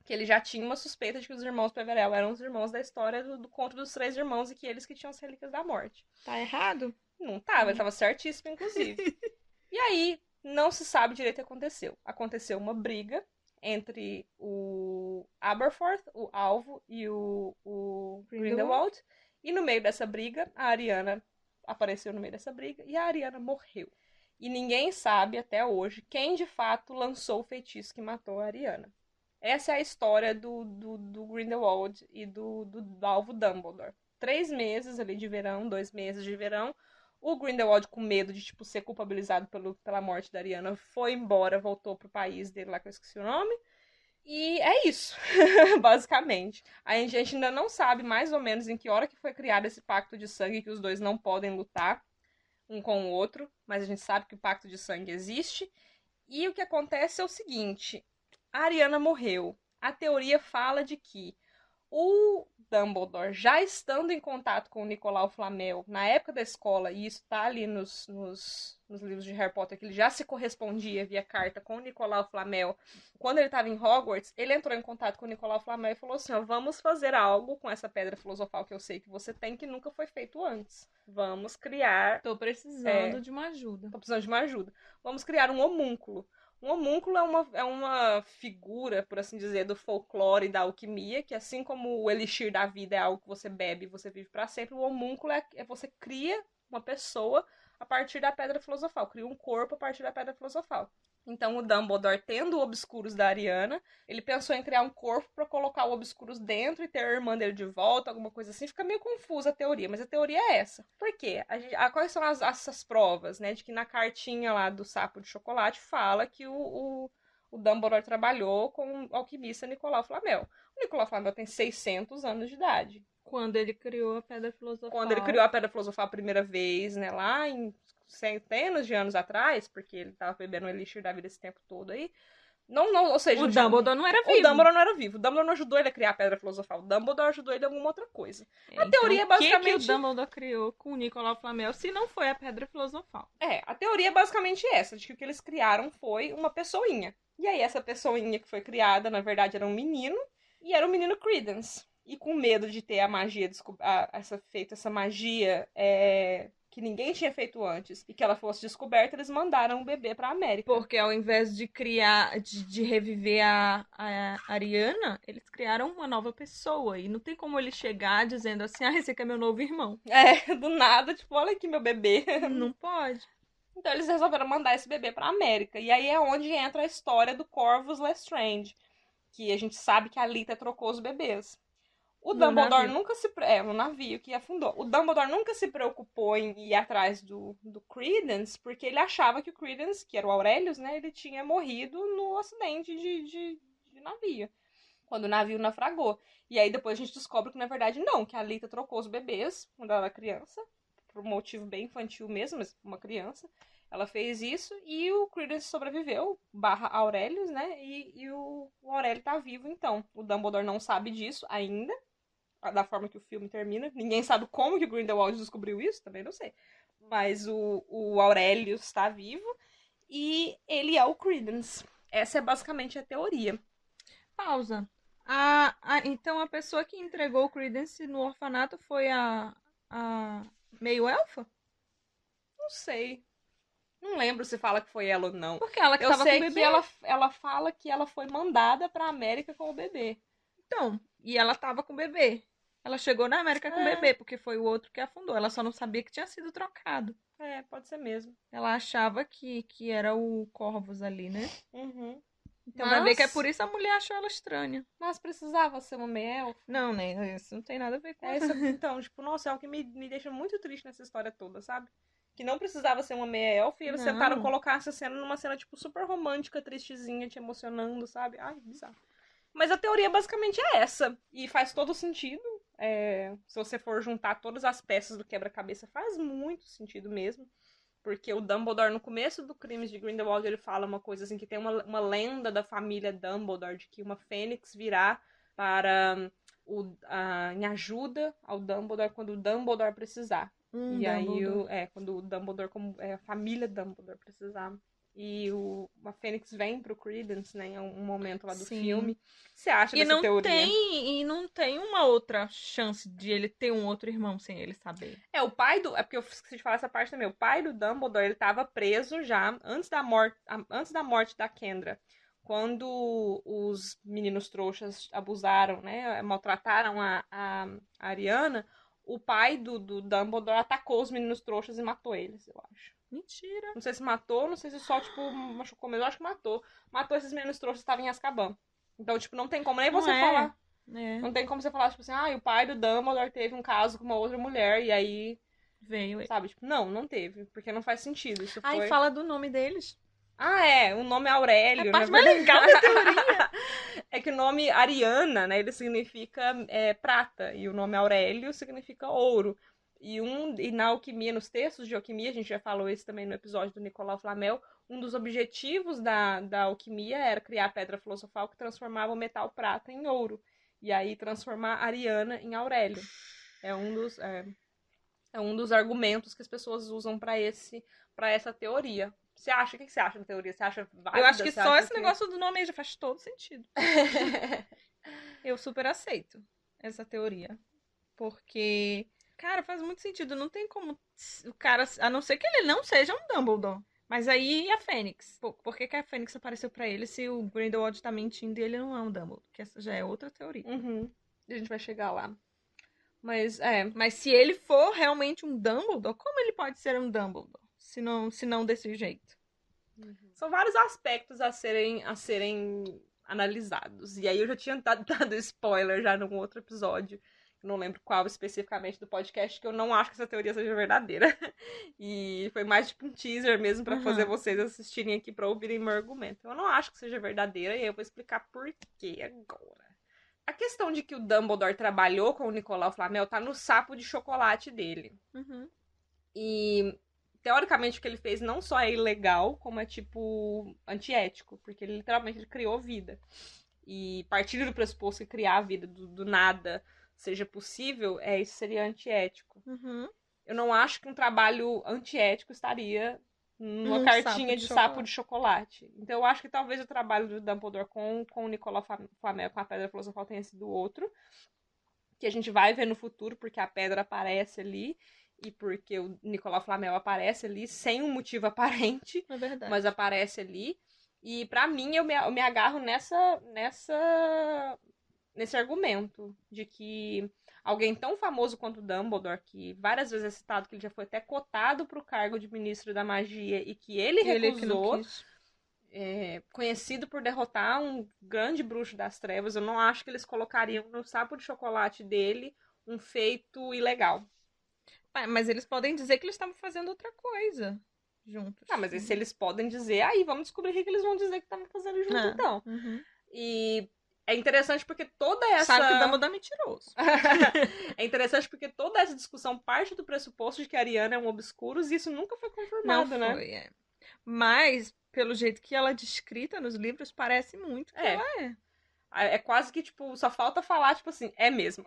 Que ele já tinha uma suspeita de que os irmãos Peverell eram os irmãos da história do conto dos 3 irmãos e que eles que tinham as relíquias da morte. Tá errado? Não tava, ele tava certíssimo, inclusive. E aí, não se sabe direito o que aconteceu. Aconteceu uma briga entre o Aberforth, o alvo, e o Grindelwald. E no meio dessa briga, a Ariana apareceu no meio dessa briga e a Ariana morreu. E ninguém sabe até hoje quem de fato lançou o feitiço que matou a Ariana. Essa é a história do Grindelwald e do alvo Dumbledore. 3 meses ali de verão, 2 meses de verão. O Grindelwald, com medo de ser culpabilizado pela morte da Ariana, foi embora, voltou pro país dele lá, que eu esqueci o nome. E é isso, basicamente. A gente ainda não sabe mais ou menos em que hora que foi criado esse pacto de sangue, que os dois não podem lutar um com o outro, mas a gente sabe que o pacto de sangue existe. E o que acontece é o seguinte, a Ariana morreu. A teoria fala de que o Dumbledore, já estando em contato com o Nicolau Flamel na época da escola, e isso tá ali nos livros de Harry Potter, que ele já se correspondia via carta com o Nicolau Flamel. Quando ele estava em Hogwarts, ele entrou em contato com o Nicolau Flamel e falou assim, vamos fazer algo com essa pedra filosofal que eu sei que você tem, que nunca foi feito antes. Vamos criar... Tô precisando de uma ajuda. Tô precisando de uma ajuda. Vamos criar um homúnculo. Um homúnculo é uma figura, por assim dizer, do folclore e da alquimia, que assim como o elixir da vida é algo que você bebe e você vive para sempre, o homúnculo é você cria uma pessoa a partir da pedra filosofal, cria um corpo a partir da pedra filosofal. Então o Dumbledore, tendo o Obscurus da Ariana, ele pensou em criar um corpo para colocar o Obscurus dentro e ter a irmã dele de volta, alguma coisa assim. Fica meio confusa a teoria, mas a teoria é essa. Por quê? Quais são essas provas, né? De que na cartinha lá do sapo de chocolate fala que o Dumbledore trabalhou com o alquimista Nicolau Flamel. O Nicolau Flamel tem 600 anos de idade. Quando ele criou a Pedra Filosofal. Quando ele criou a Pedra Filosofal a primeira vez, né? Lá em centenas de anos atrás, porque ele tava bebendo o Elixir da vida esse tempo todo aí. Não, ou seja... O Dumbledore não era vivo. O Dumbledore não era vivo. O Dumbledore não ajudou ele a criar a Pedra Filosofal. O Dumbledore ajudou ele em alguma outra coisa. A teoria é basicamente... O que o Dumbledore criou com o Nicolau Flamel, se não foi a Pedra Filosofal? A teoria é basicamente essa, de que o que eles criaram foi uma pessoinha. E aí essa pessoinha que foi criada, na verdade, era um menino, e era o menino Credence. E com medo de ter a magia, feito essa magia que ninguém tinha feito antes, e que ela fosse descoberta, eles mandaram o bebê pra América. Porque ao invés de criar, de reviver a Ariana, eles criaram uma nova pessoa. E não tem como ele chegar dizendo assim, esse aqui é meu novo irmão. Do nada, tipo, olha aqui meu bebê. Não pode. Então eles resolveram mandar esse bebê pra América. E aí é onde entra a história do Corvus Lestrange, que a gente sabe que a Lita trocou os bebês. O Dumbledore nunca se... no navio que afundou. O Dumbledore nunca se preocupou em ir atrás do Credence, porque ele achava que o Credence, que era o Aurelius, né, ele tinha morrido no acidente de navio, quando o navio naufragou. E aí depois a gente descobre que, na verdade, não, que a Lita trocou os bebês quando ela era criança, por um motivo bem infantil mesmo, mas uma criança. Ela fez isso e o Credence sobreviveu, /Aurelius, né, e o Aurélio tá vivo, então. O Dumbledore não sabe disso ainda, da forma que o filme termina. Ninguém sabe como que o Grindelwald descobriu isso, também não sei. Mas o Aurelius está vivo e ele é o Credence. Essa é basicamente a teoria. Pausa. Então a pessoa que entregou o Credence no orfanato foi a meio-elfa? Não sei. Não lembro se fala que foi ela ou não. Porque ela que tava com o bebê. Eu sei que ela fala que ela foi mandada pra América com o bebê. Então, e ela tava com o bebê. Ela chegou na América com o bebê, porque foi o outro que afundou. Ela só não sabia que tinha sido trocado. Pode ser mesmo. Ela achava que era o Corvus ali, né? Uhum. Então vai ver que é por isso a mulher achou ela estranha. Mas precisava ser uma meia-elfa? Não, né? Isso não tem nada a ver com isso. Então, tipo, nossa, é o que me deixa muito triste nessa história toda, sabe? Que não precisava ser uma meia-elfa e eles tentaram colocar essa cena numa cena, tipo, super romântica, tristezinha, te emocionando, sabe? Ai, bizarro. Mas a teoria basicamente é essa. E faz todo sentido. Se você for juntar todas as peças do quebra-cabeça, faz muito sentido mesmo. Porque o Dumbledore, no começo do Crimes de Grindelwald, ele fala uma coisa assim, que tem uma lenda da família Dumbledore, de que uma fênix virá para em ajuda ao Dumbledore quando o Dumbledore precisar. E Dumbledore. aí, quando o Dumbledore, como a família Dumbledore precisar. E a Fênix vem pro Credence, né, em um momento lá do filme. O que você acha dessa teoria? E não tem uma outra chance de ele ter um outro irmão sem ele saber. O pai do... É porque eu esqueci de falar essa parte também. O pai do Dumbledore, ele tava preso já antes da morte da Kendra. Quando os meninos trouxas abusaram, né, maltrataram a Ariana, o pai do Dumbledore atacou os meninos trouxas e matou eles, eu acho. Mentira. Não sei se matou, não sei se só, tipo, machucou, mas eu acho que matou. Matou esses meninos trouxas que estavam em Azkaban. Então, tipo, não tem como nem você falar. Não tem como você falar, tipo assim, o pai do Dumbledore teve um caso com uma outra mulher e aí... Veio. Sabe? Tipo, não teve. Porque não faz sentido. Isso foi... fala do nome deles. O nome é Aurélio. É a parte mais legal da teoria. É que o nome Ariana, né, ele significa prata. E o nome Aurélio significa ouro. E na alquimia, nos textos de alquimia, a gente já falou isso também no episódio do Nicolau Flamel, um dos objetivos da alquimia era criar a pedra filosofal que transformava o metal prata em ouro. E aí transformar Ariana em Aurélio. É um dos argumentos que as pessoas usam para essa teoria. O que você acha da teoria? Você acha válida? Eu acho que só esse negócio do nome aí já faz todo sentido. Eu super aceito essa teoria. Porque... Cara, faz muito sentido. Não tem como o cara... A não ser que ele não seja um Dumbledore. Mas aí a Fênix. Por que a Fênix apareceu pra ele se o Grindelwald tá mentindo e ele não é um Dumbledore? Que essa já é outra teoria. Uhum. A gente vai chegar lá. Mas se ele for realmente um Dumbledore, como ele pode ser um Dumbledore? Se não desse jeito. Uhum. São vários aspectos a serem analisados. E aí eu já tinha dado spoiler já num outro episódio. Não lembro qual especificamente do podcast, que eu não acho que essa teoria seja verdadeira. E foi mais tipo um teaser mesmo pra fazer vocês assistirem aqui pra ouvirem meu argumento. Eu não acho que seja verdadeira e eu vou explicar por quê agora. A questão de que o Dumbledore trabalhou com o Nicolau Flamel tá no sapo de chocolate dele. Uhum. E, teoricamente, o que ele fez não só é ilegal, como é, tipo, antiético. Porque ele, literalmente, ele criou vida. E partindo do pressuposto que criar a vida do nada seja possível, isso seria antiético. Uhum. Eu não acho que um trabalho antiético estaria numa Num cartinha sapo de sapo de chocolate. Então eu acho que talvez o trabalho do Dumbledore com o Nicolau Flamel, com a Pedra Filosofal, tenha sido outro. Que a gente vai ver no futuro, porque a pedra aparece ali. E porque o Nicolau Flamel aparece ali sem um motivo aparente. É verdade. Mas aparece ali. E pra mim, eu me agarro nesse argumento de que alguém tão famoso quanto Dumbledore, que várias vezes é citado que ele já foi até cotado para o cargo de ministro da magia e que ele recusou, conhecido por derrotar um grande bruxo das trevas, eu não acho que eles colocariam no sapo de chocolate dele um feito ilegal. Mas eles podem dizer que eles estavam fazendo outra coisa juntos. Ah, mas se eles podem dizer, aí vamos descobrir o que eles vão dizer que estavam fazendo junto, então. Uhum. E é interessante porque toda essa... Sabe que o Dumbledore é mentiroso. É interessante porque toda essa discussão parte do pressuposto de que a Ariana é um obscuros e isso nunca foi confirmado, Não né? foi, Mas, pelo jeito que ela é descrita nos livros, parece muito que ela é. É quase que, tipo, só falta falar, tipo assim, é mesmo.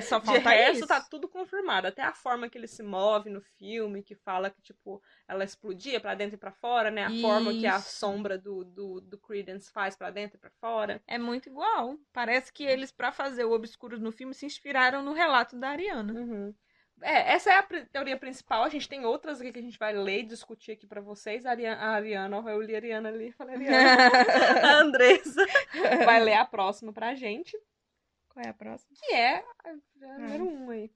Só falta De resto, isso. tá tudo confirmado. Até a forma que ele se move no filme, que fala que, tipo, ela explodia pra dentro e pra fora, né? A forma que a sombra do Credence faz pra dentro e pra fora. É muito igual. Parece que eles, pra fazer o Obscuros no filme, se inspiraram no relato da Ariana. Uhum. Essa é a teoria principal. A gente tem outras aqui que a gente vai ler e discutir aqui pra vocês. A Ariana, eu li a Ariana ali, falei Ariana. A Andressa vai ler a próxima pra gente. Qual é a próxima? Que é a número 1 aí.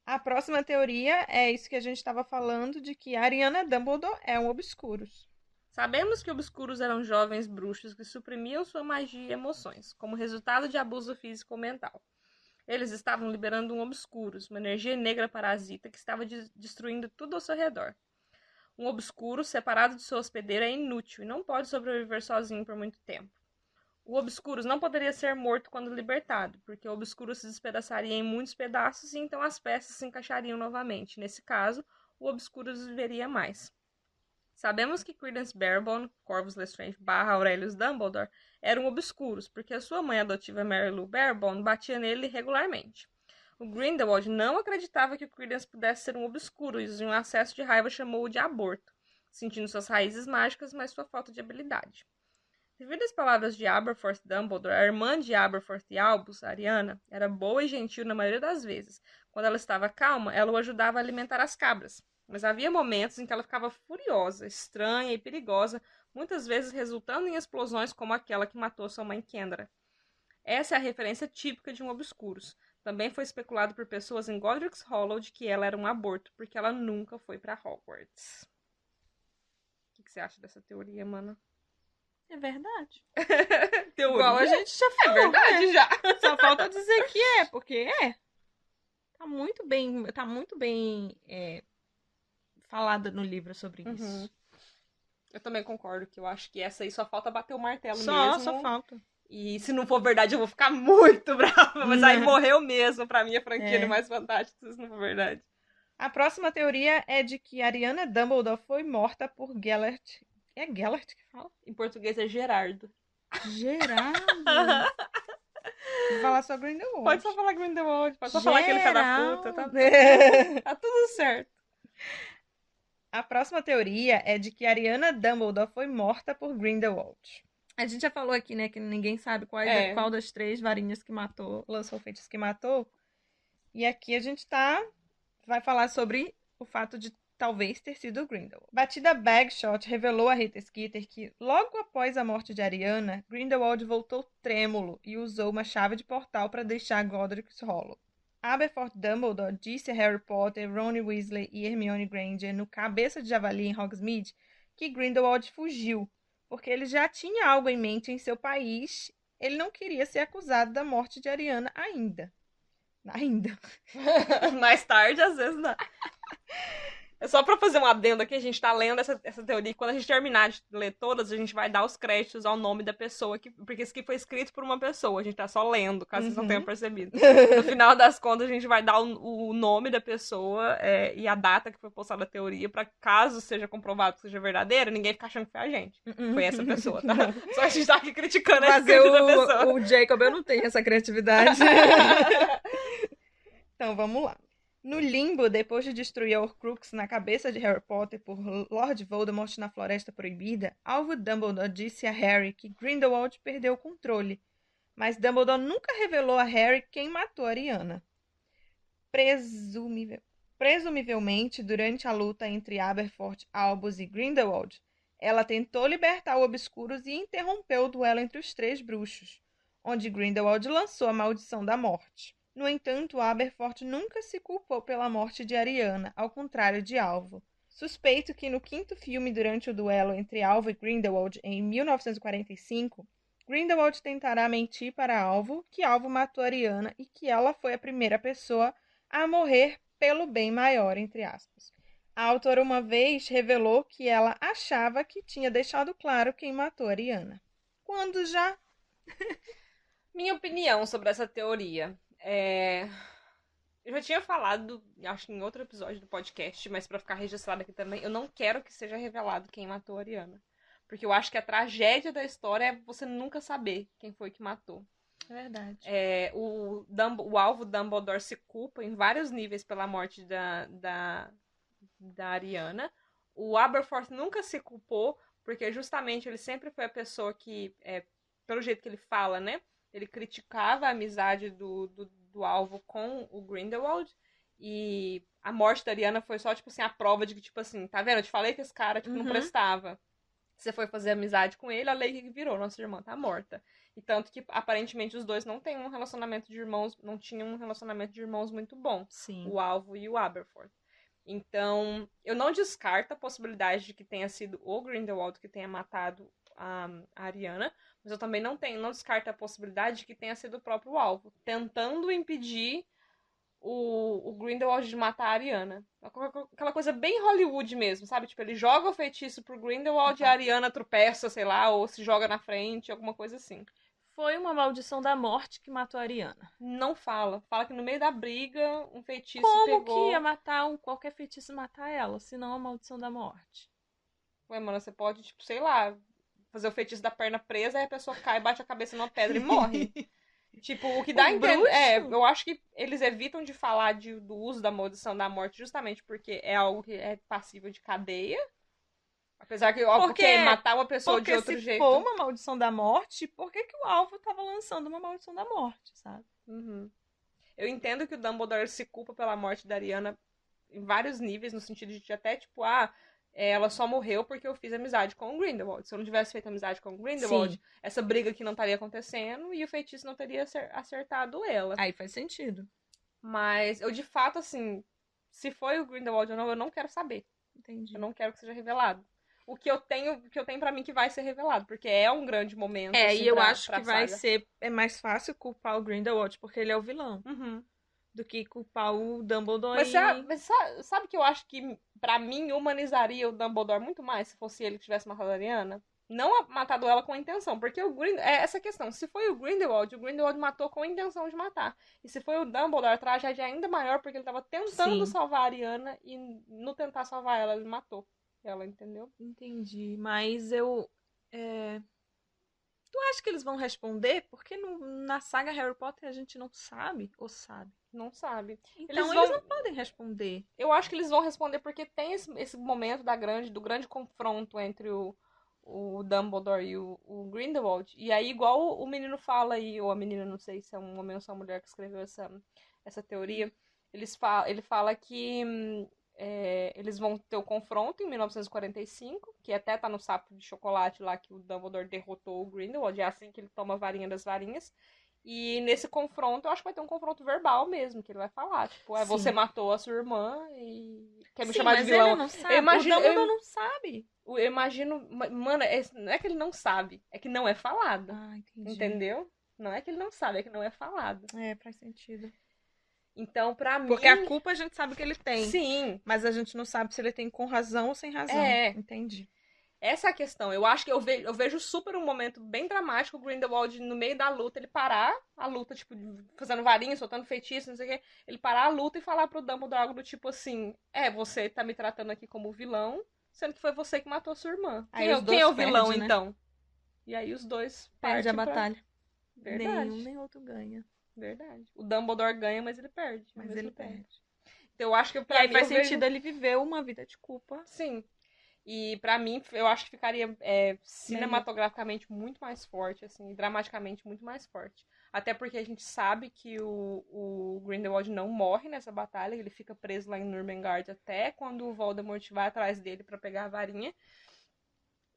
A próxima teoria é isso que a gente estava falando, de que a Ariana Dumbledore é um Obscuros. Sabemos que obscuros eram jovens bruxos que suprimiam sua magia e emoções, como resultado de abuso físico ou mental. Eles estavam liberando um obscuros, uma energia negra parasita que estava destruindo tudo ao seu redor. Um obscuro separado de seu hospedeiro é inútil e não pode sobreviver sozinho por muito tempo. O obscuros não poderia ser morto quando libertado, porque o obscuro se despedaçaria em muitos pedaços e então as peças se encaixariam novamente. Nesse caso, o obscuros viveria mais. Sabemos que Credence Barebone, Corvus Lestrange / Aurelius Dumbledore, eram obscuros, porque a sua mãe adotiva Mary Lou Barebone batia nele regularmente. O Grindelwald não acreditava que o Credence pudesse ser um obscuro e em um acesso de raiva chamou-o de aborto, sentindo suas raízes mágicas, mas sua falta de habilidade. Devido às palavras de Aberforth Dumbledore, a irmã de Aberforth e Albus, Ariana, era boa e gentil na maioria das vezes. Quando ela estava calma, ela o ajudava a alimentar as cabras. Mas havia momentos em que ela ficava furiosa, estranha e perigosa, muitas vezes resultando em explosões como aquela que matou sua mãe Kendra. Essa é a referência típica de um obscuros. Também foi especulado por pessoas em Godric's Hollow de que ela era um aborto, porque ela nunca foi para Hogwarts. O que você acha dessa teoria, mana? É verdade. Teoria? Igual a gente já falou. É verdade, já. Só falta dizer que é, porque Tá muito bem falada no livro sobre isso. Eu também concordo, que eu acho que essa aí só falta bater o martelo mesmo. Só falta. E se não for verdade, eu vou ficar muito brava. Mas aí morreu mesmo pra mim a franquia de Mais Fantásticos, se não for verdade. A próxima teoria é de que Ariana Dumbledore foi morta por Gellert. É Gellert que fala? Em português é Gerardo. Gerardo? Vou falar só Grindelwald. Pode só falar Grindelwald. Pode só falar aquele filho da puta. Tá tudo certo. A próxima teoria é de que Ariana Dumbledore foi morta por Grindelwald. A gente já falou aqui, né, que ninguém sabe qual das 3 varinhas que matou, lançou feitiços que matou. E aqui a gente vai falar sobre o fato de talvez ter sido o Grindelwald. Batida Bagshot revelou a Rita Skeeter que, logo após a morte de Ariana, Grindelwald voltou trêmulo e usou uma chave de portal para deixar Godric's Hollow. Aberforth Dumbledore disse a Harry Potter, Ron Weasley e Hermione Granger no Cabeça de Javali em Hogsmeade que Grindelwald fugiu, porque ele já tinha algo em mente em seu país. Ele não queria ser acusado da morte de Ariana ainda. Mais tarde, às vezes, não. É só pra fazer um adendo aqui, a gente tá lendo essa teoria, e quando a gente terminar de ler todas, a gente vai dar os créditos ao nome da pessoa, porque isso aqui foi escrito por uma pessoa, a gente tá só lendo, caso vocês não tenham percebido. No final das contas, a gente vai dar o nome da pessoa e a data que foi postada a teoria, pra caso seja comprovado que seja verdadeira, ninguém ficar achando que foi a gente. Foi essa pessoa, tá? Só a gente tá aqui criticando a escrita da pessoa. O Jacob, eu não tenho essa criatividade. Então, vamos lá. No limbo, depois de destruir a Horcrux na cabeça de Harry Potter por Lord Voldemort na Floresta Proibida, Alvo Dumbledore disse a Harry que Grindelwald perdeu o controle, mas Dumbledore nunca revelou a Harry quem matou Ariana. Presumivelmente, durante a luta entre Aberforth, Albus e Grindelwald, ela tentou libertar o Obscuros e interrompeu o duelo entre os 3 bruxos, onde Grindelwald lançou a Maldição da Morte. No entanto, Aberforth nunca se culpou pela morte de Ariana, ao contrário de Alvo. Suspeito que no 5º filme, durante o duelo entre Alvo e Grindelwald, em 1945, Grindelwald tentará mentir para Alvo que Alvo matou Ariana e que ela foi a primeira pessoa a morrer pelo bem maior, entre aspas. A autora uma vez revelou que ela achava que tinha deixado claro quem matou Ariana. Quando já... Minha opinião sobre essa teoria eu já tinha falado, acho que em outro episódio do podcast, mas pra ficar registrado aqui também, eu não quero que seja revelado quem matou a Ariana. Porque eu acho que a tragédia da história é você nunca saber quem foi que matou. É verdade. O Alvo Dumbledore se culpa em vários níveis pela morte da Ariana. O Aberforth nunca se culpou, porque justamente ele sempre foi a pessoa que, pelo jeito que ele fala, né? Ele criticava a amizade do Alvo com o Grindelwald. E a morte da Ariana foi só, tipo assim, a prova de que, tipo assim, tá vendo? Eu te falei que esse cara, tipo, não prestava. Você foi fazer amizade com ele, a lei que virou, nossa irmã tá morta. E tanto que, aparentemente, os dois não têm um relacionamento de irmãos, não tinham um relacionamento de irmãos muito bom. Sim. O Alvo e o Aberforth. Então, eu não descarto a possibilidade de que tenha sido o Grindelwald que tenha matado a Ariana, mas eu também não descarto a possibilidade de que tenha sido o próprio Alvo, tentando impedir o Grindelwald de matar a Ariana. Aquela coisa bem Hollywood mesmo, sabe? Tipo, ele joga o feitiço pro Grindelwald e a Ariana tropeça, sei lá, ou se joga na frente, alguma coisa assim. Foi uma maldição da morte que matou a Ariana. Não fala. Fala que no meio da briga, um feitiço Como pegou... que ia matar qualquer feitiço matar ela, se não a maldição da morte? Ué, mano, você pode, tipo, sei lá, fazer o feitiço da perna presa, aí a pessoa cai, bate a cabeça numa pedra e morre. Tipo, o que dá a entender... eu acho que eles evitam de falar do uso da maldição da morte justamente porque é algo que é passível de cadeia. Apesar que, porque matar uma pessoa de outro jeito... Porque se for uma maldição da morte, por que o Alvo tava lançando uma maldição da morte, sabe? Uhum. Eu entendo que o Dumbledore se culpa pela morte da Ariana em vários níveis, no sentido de até, tipo, ela só morreu porque eu fiz amizade com o Grindelwald. Se eu não tivesse feito amizade com o Grindelwald, essa briga aqui não estaria acontecendo e o feitiço não teria acertado ela. Aí faz sentido. Mas eu, de fato, assim, se foi o Grindelwald ou não, eu não quero saber. Entendi. Eu não quero que seja revelado. O que eu tenho pra mim que vai ser revelado, porque é um grande momento. Assim, e eu acho que vai ser... É mais fácil culpar o Grindelwald, porque ele é o vilão. Uhum. Do que culpar o Dumbledore. Mas sabe que eu acho que, pra mim, humanizaria o Dumbledore muito mais se fosse ele que tivesse matado a Ariana? Não matado ela com a intenção, porque essa questão. Se foi o Grindelwald matou com a intenção de matar. E se foi o Dumbledore, a tragédia é ainda maior, porque ele tava tentando salvar a Ariana e no tentar salvar ela, ele matou ela, entendeu? Entendi, mas eu... Tu acha que eles vão responder? Porque na saga Harry Potter a gente não sabe, ou sabe? Não sabe. Então eles não podem responder. Eu acho que eles vão responder porque tem esse momento do grande confronto entre o Dumbledore e o Grindelwald. E aí, igual o menino fala aí, ou a menina, não sei se é um homem ou se é uma mulher que escreveu essa teoria, ele fala que eles vão ter o confronto em 1945, que até tá no Sapo de Chocolate lá, que o Dumbledore derrotou o Grindelwald, é assim que ele toma a varinha das varinhas. E nesse confronto, eu acho que vai ter um confronto verbal mesmo, que ele vai falar, tipo, você matou a sua irmã e quer me chamar de vilão. Ele não sabe. O Dumbledore não sabe. Eu imagino, mano, não é que ele não sabe, é que não é falado. Ah, entendi. Entendeu? Não é que ele não sabe, é que não é falado. Faz sentido. Então, pra mim... Porque a culpa a gente sabe que ele tem. Sim. Mas a gente não sabe se ele tem com razão ou sem razão. Entendi. Essa é a questão. Eu acho que eu vejo super um momento bem dramático, o Grindelwald, no meio da luta, ele parar a luta, tipo, fazendo varinha, soltando feitiço, não sei o quê. Ele parar a luta e falar pro Dumbledore algo do tipo assim, você tá me tratando aqui como vilão, sendo que foi você que matou sua irmã. Quem é o vilão, perde, né? então? E aí os dois perde a partem batalha. Verdade. Nenhum nem outro ganha. Verdade. O Dumbledore ganha, mas ele perde. Mas ele perde. Então eu acho que E pra aí mim faz sentido ele viver uma vida de culpa. Sim. E pra mim, eu acho que ficaria cinematograficamente muito mais forte, assim, e dramaticamente muito mais forte. Até porque a gente sabe que o Grindelwald não morre nessa batalha, ele fica preso lá em Nurmengard até quando o Voldemort vai atrás dele pra pegar a varinha.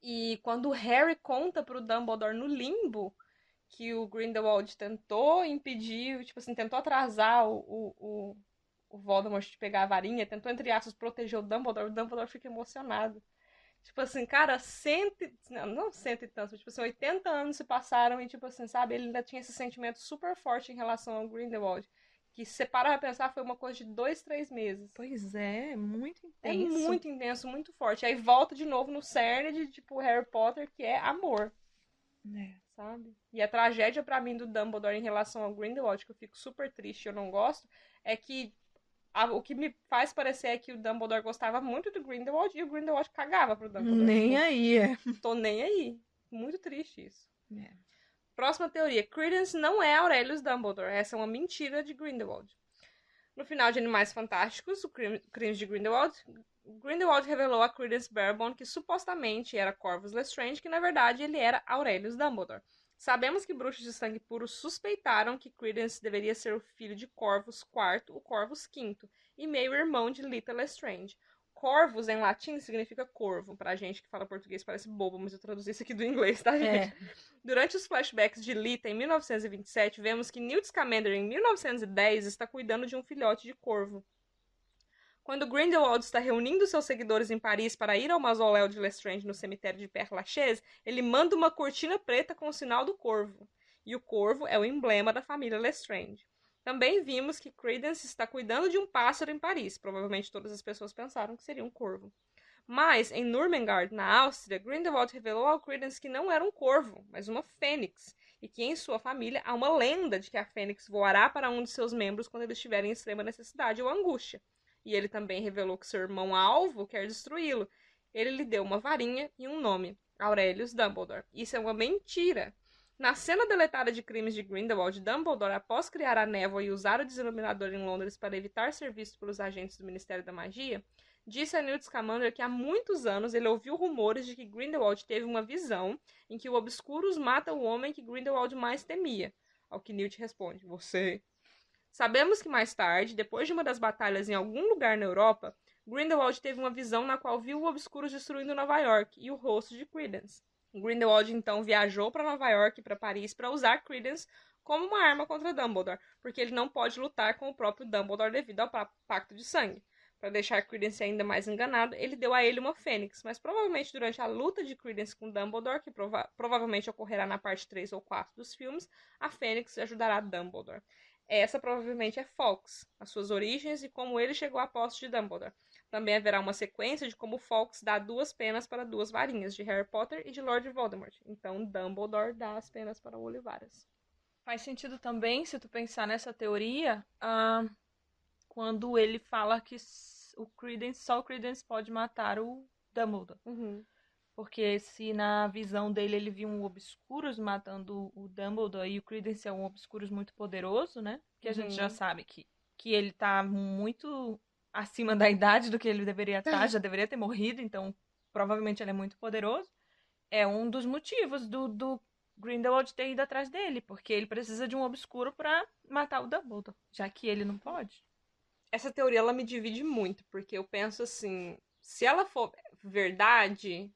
E quando o Harry conta pro Dumbledore no limbo que o Grindelwald tentou impedir, tipo assim, tentou atrasar o Voldemort de pegar a varinha, tentou, entre aspas, proteger o Dumbledore fica emocionado. Tipo assim, cara, não cento e tantos, mas, tipo assim, 80 anos se passaram e, tipo assim, sabe, ele ainda tinha esse sentimento super forte em relação ao Grindelwald. Que se você parar pra pensar, foi uma coisa de 2, 3 meses. Pois é, muito intenso. É muito intenso, muito forte. Aí volta de novo no cerne de, tipo, Harry Potter, que é amor. Sabe? E a tragédia pra mim do Dumbledore em relação ao Grindelwald, que eu fico super triste e eu não gosto, é que o que me faz parecer é que o Dumbledore gostava muito do Grindelwald e o Grindelwald cagava pro Dumbledore. Nem tipo, aí, Tô nem aí. Muito triste isso. É. Próxima teoria. Credence não é Aurelius Dumbledore. Essa é uma mentira de Grindelwald. No final de Animais Fantásticos, o Crimes de Grindelwald, Grindelwald revelou a Credence Barebone que supostamente era Corvus Lestrange, que na verdade ele era Aurelius Dumbledore. Sabemos que bruxos de sangue puro suspeitaram que Credence deveria ser o filho de Corvus IV, o Corvus V, e meio-irmão de Lita Lestrange. Corvus, em latim, significa corvo. Pra gente que fala português parece bobo, mas eu traduzi isso aqui do inglês, tá, gente? Durante os flashbacks de Lita, em 1927, vemos que Newt Scamander, em 1910, está cuidando de um filhote de corvo. Quando Grindelwald está reunindo seus seguidores em Paris para ir ao mausoléu de Lestrange no cemitério de Père Lachaise, ele manda uma cortina preta com o sinal do corvo. E o corvo é o emblema da família Lestrange. Também vimos que Credence está cuidando de um pássaro em Paris. Provavelmente todas as pessoas pensaram que seria um corvo. Mas, em Nurmengard, na Áustria, Grindelwald revelou ao Credence que não era um corvo, mas uma fênix, e que em sua família há uma lenda de que a fênix voará para um de seus membros quando eles estiverem em extrema necessidade ou angústia. E ele também revelou que seu irmão Alvo quer destruí-lo. Ele lhe deu uma varinha e um nome, Aurelius Dumbledore. Isso é uma mentira. Na cena deletada de Crimes de Grindelwald, Dumbledore, após criar a névoa e usar o desiluminador em Londres para evitar ser visto pelos agentes do Ministério da Magia, disse a Newt Scamander que há muitos anos ele ouviu rumores de que Grindelwald teve uma visão em que o Obscurus mata o homem que Grindelwald mais temia. Ao que Newt responde, você. Sabemos que mais tarde, depois de uma das batalhas em algum lugar na Europa, Grindelwald teve uma visão na qual viu o Obscurus destruindo Nova York e o rosto de Credence. Grindelwald então viajou para Nova York e para Paris para usar Credence como uma arma contra Dumbledore, porque ele não pode lutar com o próprio Dumbledore devido ao pacto de sangue. Para deixar Credence ainda mais enganado, ele deu a ele uma fênix, mas provavelmente durante a luta de Credence com Dumbledore, que provavelmente ocorrerá na parte 3 ou 4 dos filmes, a fênix ajudará Dumbledore. Essa provavelmente é Fawkes, as suas origens e como ele chegou à posse de Dumbledore. Também haverá uma sequência de como Fawkes dá 2 penas para 2 varinhas, de Harry Potter e de Lord Voldemort. Então Dumbledore dá as penas para o Olivaras. Faz sentido também, se tu pensar nessa teoria, quando ele fala que só o Credence pode matar o Dumbledore. Uhum. Porque se na visão dele ele viu um Obscurus matando o Dumbledore e o Credence é um Obscurus muito poderoso, né? Que a gente já sabe que ele tá muito acima da idade do que ele deveria estar, já deveria ter morrido, então provavelmente ele é muito poderoso. É um dos motivos do Grindelwald ter ido atrás dele, porque ele precisa de um obscuro pra matar o Dumbledore, já que ele não pode. Essa teoria, ela me divide muito, porque eu penso assim, se ela for verdade,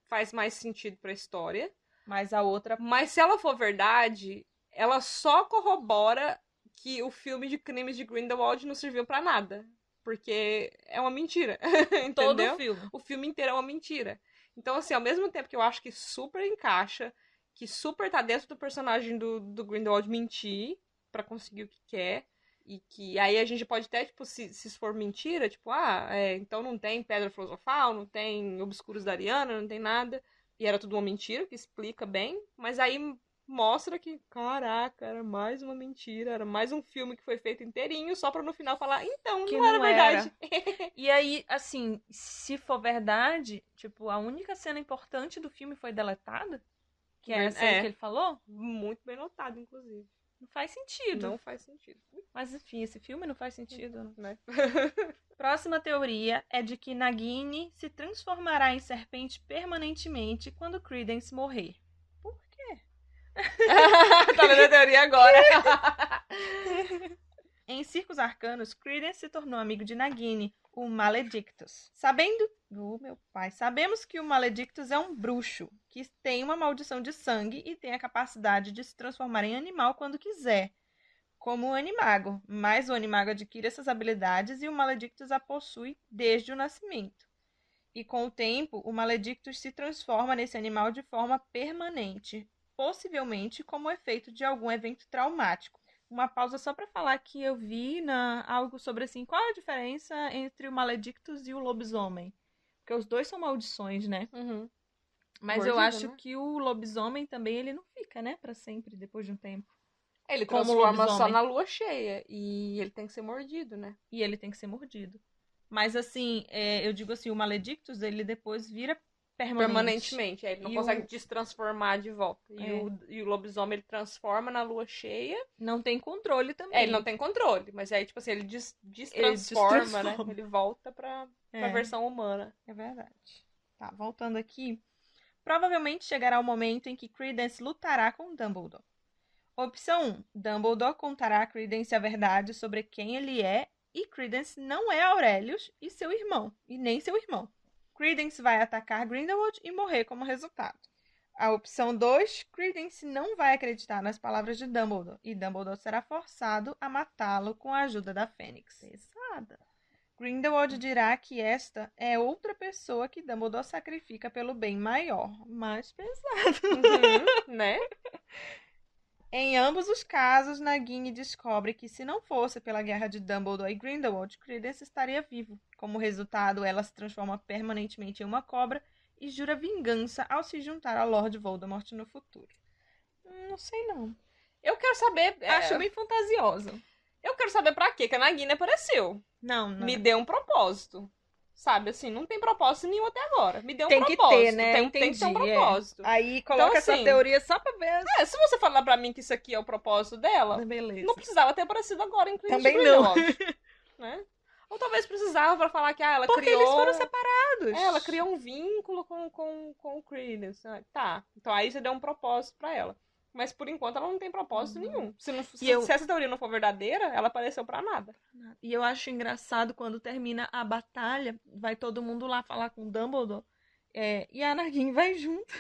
faz mais sentido pra história. Mas a outra... Mas se ela for verdade, ela só corrobora que o filme de Crimes de Grindelwald não serviu pra nada. Porque é uma mentira, entendeu? Todo o filme. O filme inteiro é uma mentira. Então, assim, ao mesmo tempo que eu acho que super encaixa, que super tá dentro do personagem do Grindelwald mentir pra conseguir o que quer, e que aí a gente pode até, tipo, se for mentira, tipo, então não tem Pedra Filosofal, não tem Obscuros da Ariana, não tem nada. E era tudo uma mentira, que explica bem. Mas aí mostra que, caraca, era mais uma mentira, era mais um filme que foi feito inteirinho, só pra no final falar, então, Que não era verdade. E aí, assim, se for verdade, tipo, a única cena importante do filme foi deletada? Que é essa aí que ele falou? Muito bem notado, inclusive. Não faz sentido. Não faz sentido. Mas enfim, esse filme não faz sentido, né? Próxima teoria é de que Nagini se transformará em serpente permanentemente quando Credence morrer. Por quê? Tá lendo a teoria agora. Em Circos Arcanos, Credence se tornou amigo de Nagini, o Maledictus. Sabemos que o Maledictus é um bruxo, que tem uma maldição de sangue e tem a capacidade de se transformar em animal quando quiser, como o Animago. Mas o Animago adquire essas habilidades e o Maledictus a possui desde o nascimento. E com o tempo, o Maledictus se transforma nesse animal de forma permanente, possivelmente como efeito de algum evento traumático. Uma pausa só para falar que eu vi algo sobre assim, qual a diferença entre o Maledictus e o lobisomem? Porque os dois são maldições, né? Uhum. Mas Mordida, eu acho né? que o lobisomem também ele não fica, né, para sempre depois de um tempo. Ele Como transforma só lobisomem. na lua cheia e ele tem que ser mordido, né? E ele tem que ser mordido. Mas assim, eu digo assim, o Maledictus ele depois vira Permanentemente. Aí ele não E consegue destransformar de volta. E o lobisomem ele transforma na lua cheia. Não tem controle também. Ele não tem controle, mas aí, tipo assim, ele destransforma, né? Ele volta pra versão humana. É verdade. Tá, voltando aqui. Provavelmente chegará o momento em que Credence lutará com Dumbledore. Opção 1. Dumbledore contará a Credence a verdade sobre quem ele é e Credence não é Aurelius e nem seu irmão. Credence vai atacar Grindelwald e morrer como resultado. A opção 2, Credence não vai acreditar nas palavras de Dumbledore e Dumbledore será forçado a matá-lo com a ajuda da Fênix. Pesada. Grindelwald dirá que esta é outra pessoa que Dumbledore sacrifica pelo bem maior. Mais pesado. Né? Em ambos os casos, Nagini descobre que se não fosse pela guerra de Dumbledore e Grindelwald, Credence estaria vivo. Como resultado, ela se transforma permanentemente em uma cobra e jura vingança ao se juntar a Lord Voldemort no futuro. Não sei não. Eu quero saber... Acho bem fantasiosa. Eu quero saber pra quê que a Nagini apareceu. Não. Me deu um propósito. Sabe, assim, não tem propósito nenhum até agora. Me deu um tem propósito. Que ter, né? Tem que ter um propósito. Aí coloca essa teoria só pra ver. Se você falar pra mim que isso aqui é o propósito dela, beleza. Não precisava ter aparecido agora em Credence Também não. Né? Ou talvez precisava pra falar que ela Porque criou... eles foram separados. Ela criou um vínculo com o Credence. Tá, então aí você deu um propósito pra ela. Mas por enquanto ela não tem propósito nenhum. Se essa teoria não for verdadeira, ela apareceu pra nada. E eu acho engraçado quando termina a batalha, vai todo mundo lá falar com o Dumbledore, e a Nagini vai junto.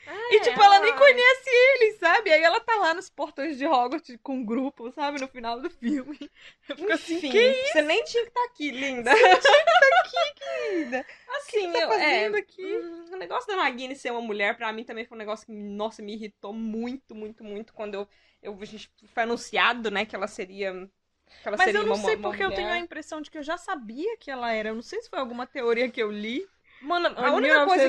Ela nem conhece ele, sabe? Aí ela tá lá nos portões de Hogwarts com um grupo, sabe? No final do filme. Eu fico assim, que isso? Você nem tinha que estar aqui, linda. Querida. Assim, o que tá fazendo aqui? O negócio da Nagini ser uma mulher, pra mim, também foi um negócio que, nossa, me irritou muito, muito, muito quando a gente foi anunciado, né, que ela seria... Mas eu não sei porque eu tenho a impressão de que eu já sabia que ela era. Eu não sei se foi alguma teoria que eu li. Mano, a única coisa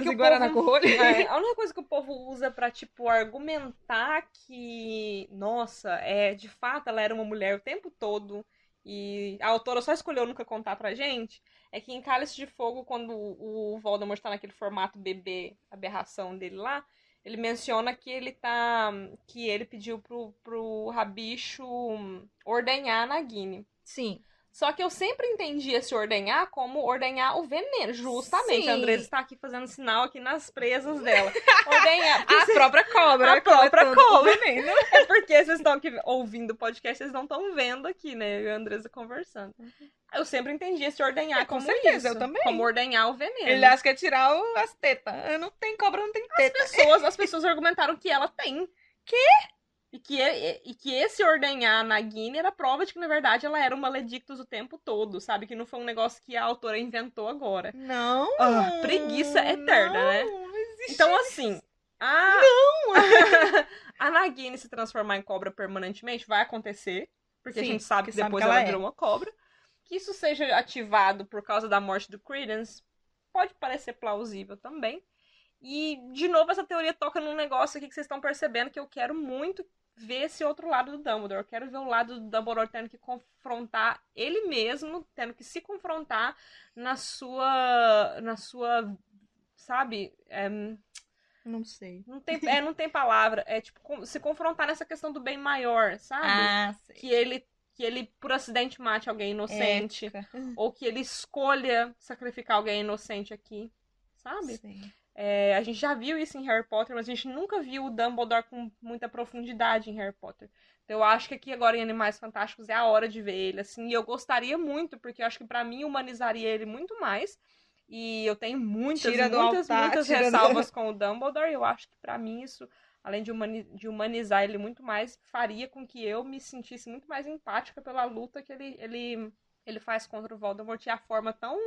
que o povo usa pra, tipo, argumentar que, nossa, de fato ela era uma mulher o tempo todo e a autora só escolheu nunca contar pra gente, é que em Cálice de Fogo, quando o Voldemort tá naquele formato bebê, aberração dele lá, ele menciona que ele pediu pro Rabicho ordenhar a Nagini. Sim. Só que eu sempre entendi esse ordenhar como ordenhar o veneno, justamente. Sim. A Andressa está aqui fazendo sinal aqui nas presas dela. Ordenhar. Própria cobra. A própria cobra. Veneno. É porque vocês estão aqui ouvindo o podcast, vocês não estão vendo aqui, né? Eu e a Andressa conversando. Eu sempre entendi esse ordenhar como certeza, isso. eu também. Como ordenhar o veneno. Ele acha que é tirar as tetas. Não tem cobra, não tem teta. As pessoas argumentaram que ela tem. Quê? E que esse ordenhar na Nagini era prova de que, na verdade, ela era uma Maledictus o tempo todo, sabe? Que não foi um negócio que a autora inventou agora. Não. Preguiça eterna, né? Não existe. Então, assim... A Nagini se transformar em cobra permanentemente vai acontecer. porque a Sim, gente sabe que que sabe depois que ela ela é. virou uma cobra. Que isso seja ativado por causa da morte do Credence pode parecer plausível também. E, de novo, essa teoria toca num negócio aqui que vocês estão percebendo que eu quero muito ver esse outro lado do Dumbledore. Eu quero ver o lado do Dumbledore tendo que confrontar ele mesmo, tendo que se confrontar na sua, sabe? Não sei. Não tem palavra. É tipo, se confrontar nessa questão do bem maior, sabe? Ah, sei. Que ele, por acidente, mate alguém inocente. Ética. Ou que ele escolha sacrificar alguém inocente aqui, sabe? Sei. A gente já viu isso em Harry Potter, mas a gente nunca viu o Dumbledore com muita profundidade em Harry Potter. Então eu acho que aqui agora em Animais Fantásticos é a hora de ver ele, assim. E eu gostaria muito, porque eu acho que pra mim humanizaria ele muito mais. E eu tenho muitas ressalvas com o Dumbledore. E eu acho que pra mim isso, além de humanizar ele muito mais, faria com que eu me sentisse muito mais empática pela luta que ele faz contra o Voldemort e a forma tão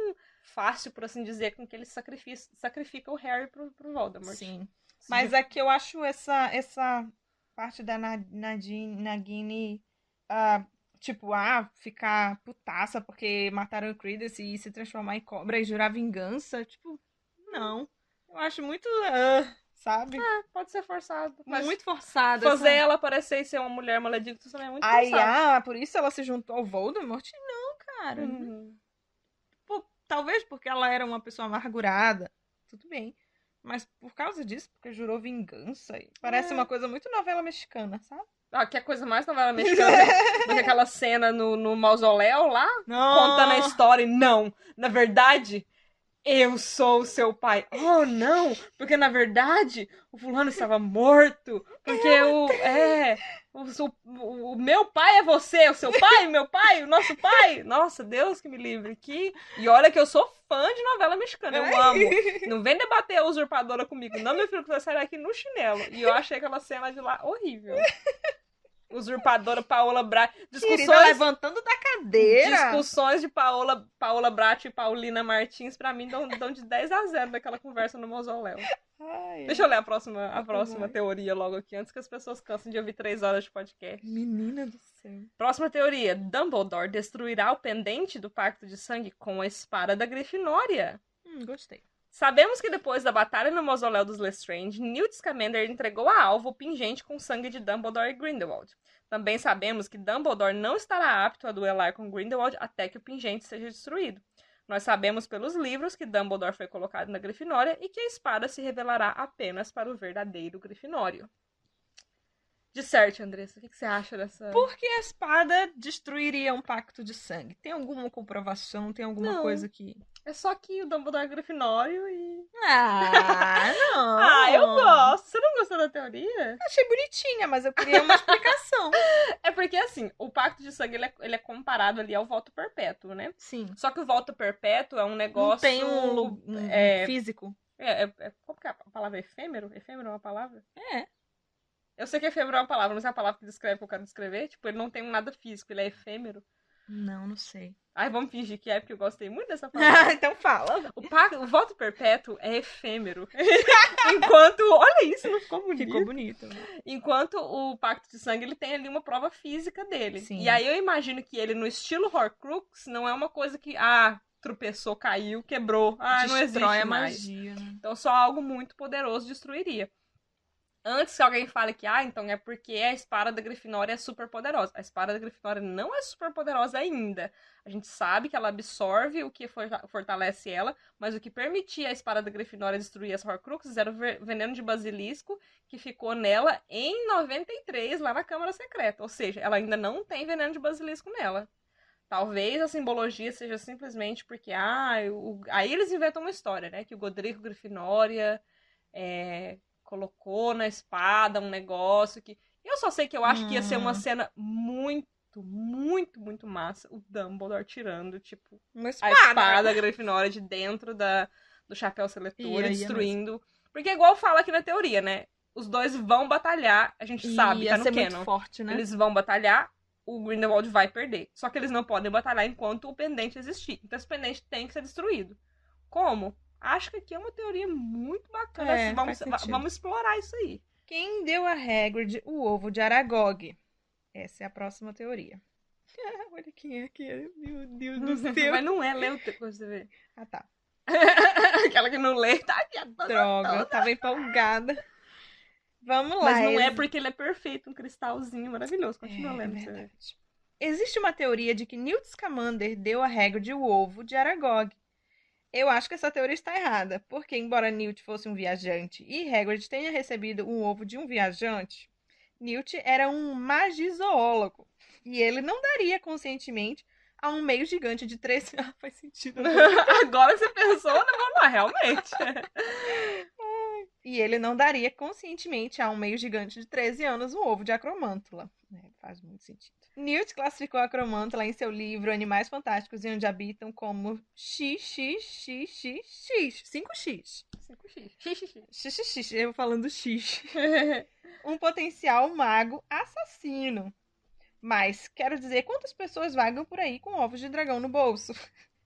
fácil, por assim dizer, com que ele sacrifica o Harry pro Voldemort. Sim. Mas aqui eu acho essa parte da Nagini, ficar putaça porque mataram o Credence e se transformar em cobra e jurar vingança. Tipo, não. Eu acho muito, sabe? Pode ser forçado. Mas muito forçado. fazer ela aparecer e ser uma mulher maledicta também é muito forçado. Por isso ela se juntou ao Voldemort? Não, cara. Pô, talvez porque ela era uma pessoa amargurada. Tudo bem. Mas por causa disso, porque jurou vingança. Parece uma coisa muito novela mexicana, sabe? Que é coisa mais novela mexicana do que aquela cena no mausoléu lá, contando a história. E não, na verdade, eu sou o seu pai. Oh, não, porque na verdade o fulano estava morto. Porque o meu pai é você, o seu pai, o meu pai, o nosso pai. Nossa, Deus que me livre. E olha que eu sou fã de novela mexicana, eu amo. Não vem debater a usurpadora comigo, não, meu filho, que você vai sair daqui no chinelo. E eu achei aquela cena de lá horrível. Usurpadora Paola Brat. Discussões levantando da cadeira. Discussões de Paola Brat e Paulina Martins, pra mim, dão de 10-0 daquela conversa no mausoléu. Deixa eu ler a próxima teoria logo aqui, antes que as pessoas cansem de ouvir 3 horas de podcast. Menina do céu. Próxima teoria. Dumbledore destruirá o pendente do Pacto de Sangue com a espada da Grifinória. Gostei. Sabemos que depois da batalha no mausoléu dos Lestrange, Newt Scamander entregou a alvo o pingente com o sangue de Dumbledore e Grindelwald. Também sabemos que Dumbledore não estará apto a duelar com Grindelwald até que o pingente seja destruído. Nós sabemos pelos livros que Dumbledore foi colocado na Grifinória e que a espada se revelará apenas para o verdadeiro Grifinório. Disserte, Andressa, o que você acha dessa... Por que a espada destruiria um pacto de sangue? Tem alguma comprovação? Tem alguma coisa que... É só que o Dumbledore é Grifinório e... Não! Eu gosto! Você não gostou da teoria? Achei bonitinha, mas eu queria uma explicação. É porque, assim, o Pacto de Sangue, ele é comparado ali ao voto perpétuo, né? Sim. Só que o voto perpétuo é um negócio... Não tem um físico. Como que é a palavra? Efêmero? Efêmero é uma palavra? É. Eu sei que efêmero é uma palavra, mas é a palavra que descreve o que eu quero descrever. Tipo, ele não tem nada físico, ele é efêmero. Não sei. Vamos fingir que é, porque eu gostei muito dessa palavra. Então fala. O voto perpétuo é efêmero. Enquanto... Olha isso, não ficou bonito? Ficou bonito. Enquanto o Pacto de Sangue, ele tem ali uma prova física dele. Sim. E aí eu imagino que ele, no estilo Horcrux, não é uma coisa que... tropeçou, caiu, quebrou. Não existe a mais. magia, né? Então só algo muito poderoso destruiria. Antes que alguém fale que, então é porque a espada da Grifinória é super poderosa. A espada da Grifinória não é super poderosa ainda. A gente sabe que ela absorve o que fortalece ela, mas o que permitia a espada da Grifinória destruir as Horcruxes era o veneno de basilisco que ficou nela em 93, lá na Câmara Secreta. Ou seja, ela ainda não tem veneno de basilisco nela. Talvez a simbologia seja simplesmente porque, aí eles inventam uma história, né? Que o Godrico Grifinória colocou na espada um negócio que... Eu só sei que eu acho que ia ser uma cena muito, muito, muito massa. O Dumbledore tirando, tipo, a espada Grifinória de dentro do chapéu seletor e destruindo. Porque igual fala aqui na teoria, né? Os dois vão batalhar, a gente sabe, tá no canon. Muito forte, né? Eles vão batalhar, o Grindelwald vai perder. Só que eles não podem batalhar enquanto o pendente existir. Então esse pendente tem que ser destruído. Como? Acho que aqui é uma teoria muito bacana. Vamos explorar isso aí. Quem deu a Hagrid o ovo de Aragog? Essa é a próxima teoria. Olha quem é aqui. Meu Deus do céu. Mas não é, lê o texto pra você ver. Ah, tá. Aquela que não lê, tá aqui. Droga, eu tava empolgada. Vamos lá. Mas não é porque ele é perfeito, um cristalzinho maravilhoso. Continua lendo pra você ver. Verdade. Existe uma teoria de que Newt Scamander deu a Hagrid o ovo de Aragog. Eu acho que essa teoria está errada, porque embora Newt fosse um viajante e Hagrid tenha recebido um ovo de um viajante, Newt era um magizoólogo e ele não daria conscientemente a um meio gigante de 3... Ah, faz sentido. Agora você pensou, não, realmente. E ele não daria conscientemente a um meio gigante de 13 anos um ovo de acromântula. Faz muito sentido. Newt classificou a acromântula em seu livro Animais Fantásticos e Onde Habitam como XXXXX. 5x. 5x. XXX, eu falando X. Um potencial mago assassino. Mas, quero dizer, quantas pessoas vagam por aí com ovos de dragão no bolso?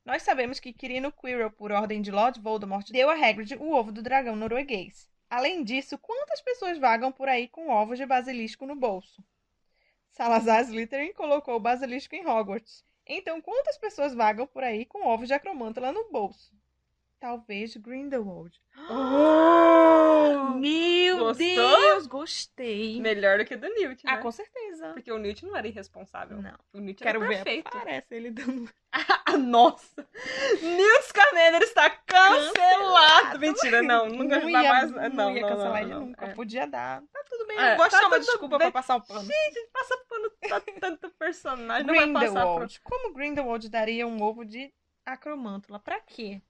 Nós sabemos que Quirino Quirrell, por ordem de Lord Voldemort, deu a Hagrid o ovo do dragão norueguês. Além disso, quantas pessoas vagam por aí com ovos de basilisco no bolso? Salazar Slytherin colocou o basilisco em Hogwarts. Então, quantas pessoas vagam por aí com ovos de acromântula no bolso? Talvez Grindelwald. Meu Gostou? Deus, gostei. Melhor do que do Newt, né? Ah, com certeza. Porque o Newt não era irresponsável. Não. O Newt Quero era ver. perfeito. Parece ele dando... Nossa! Newt Scamander está cancelado! Mentira, não. Nunca não dá ia, mais... Não ia cancelar ele não. nunca. É. Podia dar. Tá tudo bem. É, Eu gosto de tá chamar tudo desculpa bem. pra passar o pano. Gente, passa pano pra tanto personagem. Não vai passar por... Grindelwald. Como Grindelwald daria um ovo de acromântula? Pra quê?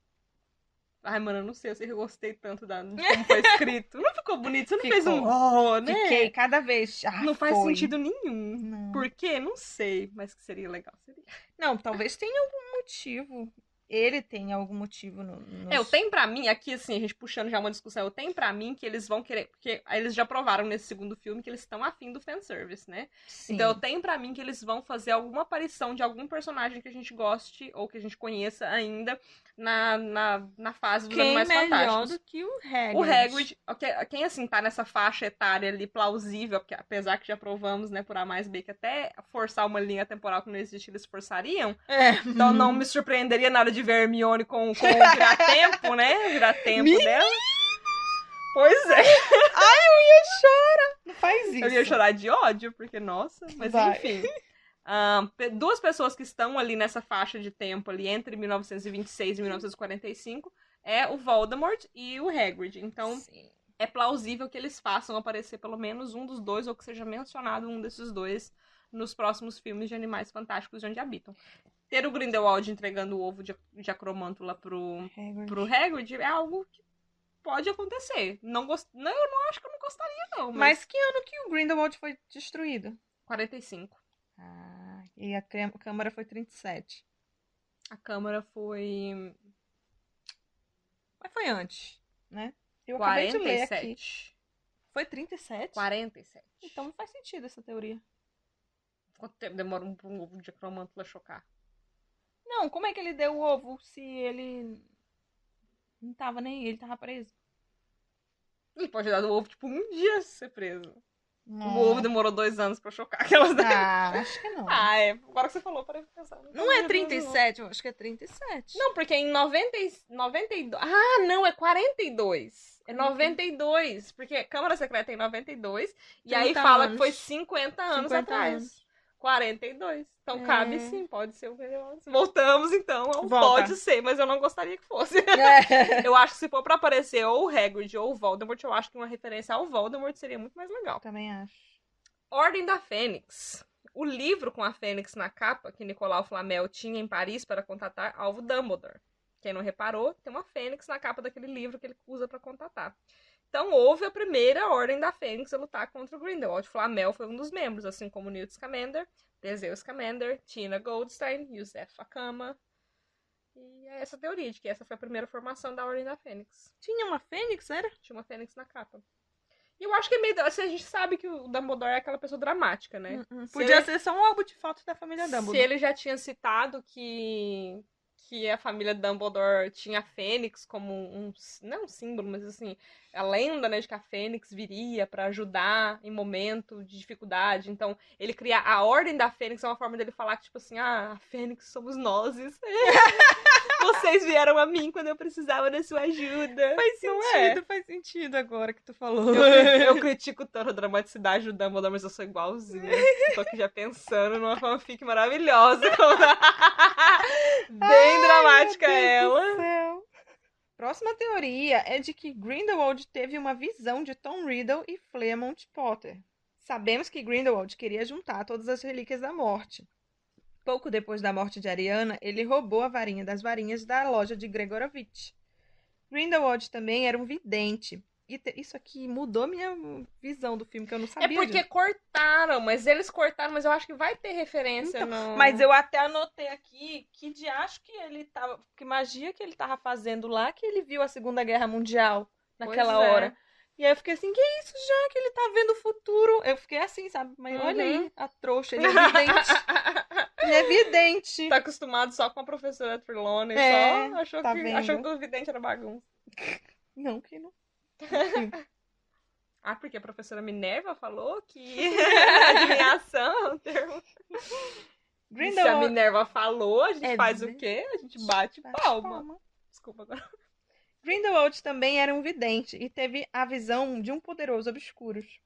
Ai, mano, eu não sei. Eu sei que eu gostei tanto de como foi escrito. Não ficou bonito? Você não fez um Ficou. né? Fiquei cada vez. Ah, Não faz foi. sentido nenhum. Não. Por quê? Não sei. Mas que seria legal. Seria. Não, talvez tenha algum motivo. Ele tem algum motivo nos... Eu tenho pra mim, aqui assim, a gente puxando já uma discussão, eu tenho pra mim que eles vão querer, porque eles já provaram nesse segundo filme que eles estão afim do fanservice, né? Sim. Então eu tenho pra mim que eles vão fazer alguma aparição de algum personagem que a gente goste ou que a gente conheça ainda na fase dos Animais melhor Fantásticos. do que o Hagrid? O Hagrid, quem assim tá nessa faixa etária ali plausível, porque apesar que já provamos, né, por A mais B, que até forçar uma linha temporal que não existe, eles forçariam. É. Então não me surpreenderia nada de ver Hermione com o vira-tempo, né? Vira-tempo dela. Pois é. Ai, eu ia chorar. Não faz isso. Eu ia chorar de ódio, porque, nossa. Mas Vai. enfim. Duas pessoas que estão ali nessa faixa de tempo ali entre 1926 e 1945 é o Voldemort e o Hagrid. Então, Sim. é plausível que eles façam aparecer pelo menos um dos dois ou que seja mencionado um desses dois nos próximos filmes de Animais Fantásticos de Onde Habitam. Ter o Grindelwald entregando o ovo de acromântula pro Hagrid é algo que pode acontecer. Não, eu não acho que eu não gostaria, não. Mas que ano que o Grindelwald foi destruído? 45. Ah, e a Câmara foi 37. A Câmara foi... Mas foi antes, né? Eu acabei de ler aqui. 47. Foi 37? 47. Então não faz sentido essa teoria. Quanto tempo demora um ovo de acromântula chocar? Não, como é que ele deu o ovo se ele não tava nem... Ele tava preso? Ele pode dar o ovo, tipo, um dia ser preso. Não. O ovo demorou 2 anos pra chocar. Aquelas Acho que não. Agora que você falou, parei de pensar. Não é 37, eu acho que é 37. Não, porque em 92... Ah, não, é 42. É 92. Porque Câmara Secreta é em 92. E aí fala que foi 50 anos atrás. 42. Então cabe sim, pode ser o melhor. Voltamos então ao pode ser, mas eu não gostaria que fosse. Eu acho que se for pra aparecer ou o Hagrid ou o Voldemort, eu acho que uma referência ao Voldemort seria muito mais legal. Também acho. Ordem da Fênix. O livro com a Fênix na capa que Nicolau Flamel tinha em Paris para contatar Alvo Dumbledore. Quem não reparou, tem uma Fênix na capa daquele livro que ele usa para contatar. Então houve a primeira Ordem da Fênix a lutar contra o Grindelwald. Flamel foi um dos membros, assim como Newt Scamander, Teseu Scamander, Tina Goldstein, Yusef Akama. E é essa teoria de que essa foi a primeira formação da Ordem da Fênix. Tinha uma Fênix, era? Tinha uma Fênix na capa. E eu acho que é meio... Assim, a gente sabe que o Dumbledore é aquela pessoa dramática, né? Podia ser só um álbum de fotos da família Dumbledore. Se ele já tinha citado que que a família Dumbledore tinha a Fênix como não um símbolo, mas assim, a lenda, né, de que a Fênix viria pra ajudar em momento de dificuldade. Então, ele cria a Ordem da Fênix, é uma forma dele falar que, tipo assim, a Fênix somos nós. Vocês vieram a mim quando eu precisava da sua ajuda. Faz sentido agora que tu falou. Eu critico tanto a dramaticidade do Dumbledore, mas eu sou igualzinha. Eu tô aqui já pensando numa fanfic maravilhosa. Bem dramática ela. Próxima teoria é de que Grindelwald teve uma visão de Tom Riddle e Fleamont Potter. Sabemos que Grindelwald queria juntar todas as relíquias da morte. Pouco depois da morte de Ariana, ele roubou a varinha das varinhas da loja de Gregorovitch. Grindelwald também era um vidente. E isso aqui mudou minha visão do filme, que eu não sabia É porque disso. cortaram, mas eles cortaram, mas eu acho que vai ter referência Então, no... Mas eu até anotei aqui que diacho que ele tava... Que magia que ele tava fazendo lá, que ele viu a Segunda Guerra Mundial naquela Pois é. hora. E aí eu fiquei assim, que isso já que ele tá vendo o futuro? Eu fiquei assim, sabe? Mas olha aí, a trouxa, ele é vidente. Ele é vidente. Tá acostumado só com a professora Trelawney, É, só achou, tá que, vendo? achou que o vidente era bagunça. Não, que não. Ah, porque a professora Minerva falou que adivinhação é um termo. E se a Minerva falou, a gente faz o quê? A gente bate palma. Desculpa agora. Grindelwald também era um vidente e teve a visão de um poderoso obscuros.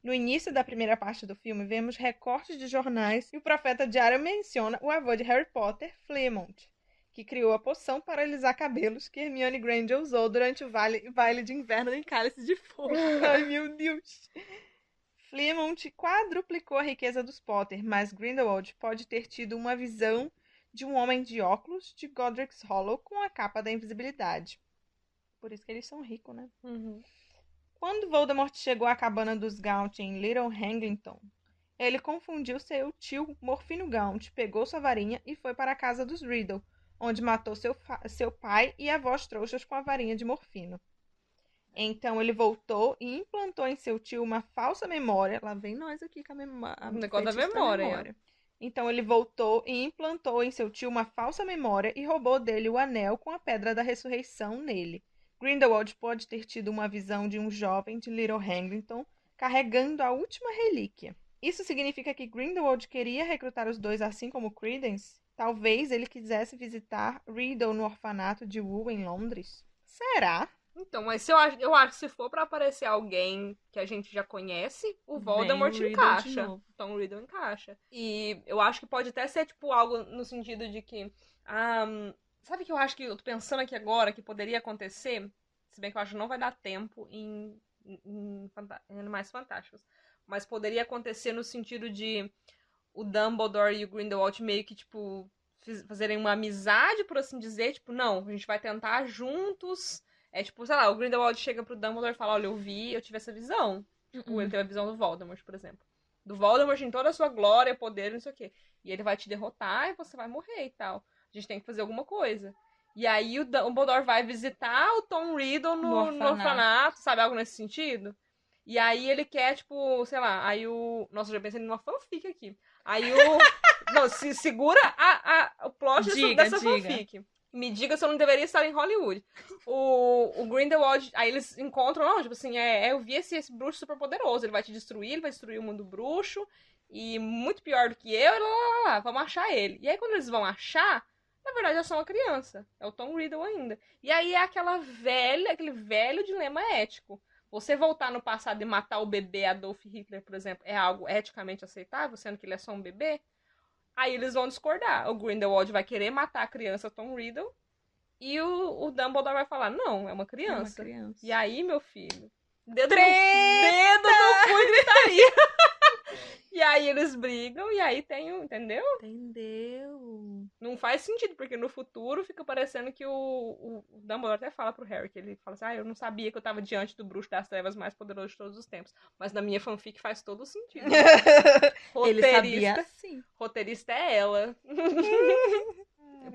No início da primeira parte do filme, vemos recortes de jornais e o profeta diário menciona o avô de Harry Potter, Fleamont, que criou a poção para alisar cabelos que Hermione Granger usou durante o baile de inverno em Cálice de Fogo. Ai, meu Deus! Fleamont quadruplicou a riqueza dos Potter, mas Grindelwald pode ter tido uma visão de um homem de óculos de Godric's Hollow com a capa da invisibilidade. Por isso que eles são ricos, né? Uhum. Quando Voldemort chegou à cabana dos Gaunt em Little Hangleton, ele confundiu seu tio Morfino Gaunt, pegou sua varinha e foi para a casa dos Riddle, onde matou seu pai e avós trouxas com a varinha de Morfino. Então ele voltou e implantou em seu tio uma falsa memória. Lá vem nós aqui com a memória. O negócio da memória. Então ele voltou e implantou em seu tio uma falsa memória e roubou dele o anel com a pedra da ressurreição nele. Grindelwald pode ter tido uma visão de um jovem de Little Hangleton carregando a última relíquia. Isso significa que Grindelwald queria recrutar os dois assim como Credence? Talvez ele quisesse visitar Riddle no orfanato de Wool em Londres? Será? Então, mas eu acho que se for pra aparecer alguém que a gente já conhece, o Voldemort encaixa. Então o Riddle encaixa. E eu acho que pode até ser, tipo, algo no sentido de que... sabe que eu acho que eu tô pensando aqui agora que poderia acontecer? Se bem que eu acho que não vai dar tempo em Animais Fantásticos. Mas poderia acontecer no sentido de o Dumbledore e o Grindelwald meio que, tipo, fazerem uma amizade, por assim dizer. Tipo, não, a gente vai tentar juntos... É tipo, sei lá, o Grindelwald chega pro Dumbledore e fala, olha, eu tive essa visão. Tipo, ele teve a visão do Voldemort, por exemplo. Do Voldemort em toda a sua glória, poder, não sei o quê. E ele vai te derrotar e você vai morrer e tal. A gente tem que fazer alguma coisa. E aí o Dumbledore vai visitar o Tom Riddle no orfanato, sabe? Algo nesse sentido. E aí ele quer, tipo, sei lá, aí o... Nossa, eu já pensei numa fanfic aqui. Aí o... Não, se segura o plot dessa fanfic. Me diga se eu não deveria estar em Hollywood. O Grindelwald, aí eles encontram, não, tipo assim, eu vi esse bruxo super poderoso, ele vai te destruir, ele vai destruir o mundo bruxo, e muito pior do que eu, e lá, vamos achar ele. E aí quando eles vão achar, na verdade é só uma criança, é o Tom Riddle ainda. E aí é aquele velho dilema ético. Você voltar no passado e matar o bebê Adolf Hitler, por exemplo, é algo eticamente aceitável, sendo que ele é só um bebê? Aí eles vão discordar. O Grindelwald vai querer matar a criança Tom Riddle. E o Dumbledore vai falar, não, é uma criança. É uma criança. E aí, meu filho, dedo no cu e gritaria. E aí eles brigam e aí tem o... Entendeu? Entendeu. Não faz sentido, porque no futuro fica parecendo que o Dumbledore até fala pro Harry, que ele fala assim, eu não sabia que eu tava diante do bruxo das trevas mais poderoso de todos os tempos. Mas na minha fanfic faz todo sentido. Ele sabia sim. Roteirista é ela.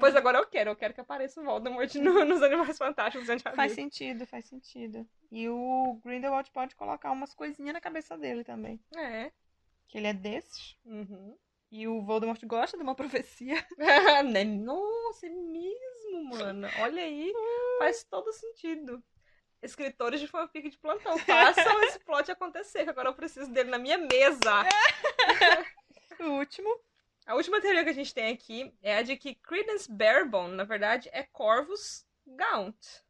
Pois agora eu quero que apareça o Voldemort nos Animais Fantásticos. Faz sentido. E o Grindelwald pode colocar umas coisinhas na cabeça dele também. É. Que ele é desses. Uhum. E o Voldemort gosta de uma profecia. Né? Nossa, é mesmo, mano. Olha aí, faz todo sentido. Escritores de fanfic de plantão, façam esse plot acontecer, que agora eu preciso dele na minha mesa. O último. A última teoria que a gente tem aqui é a de que Credence Barebone, na verdade, é Corvus Gaunt.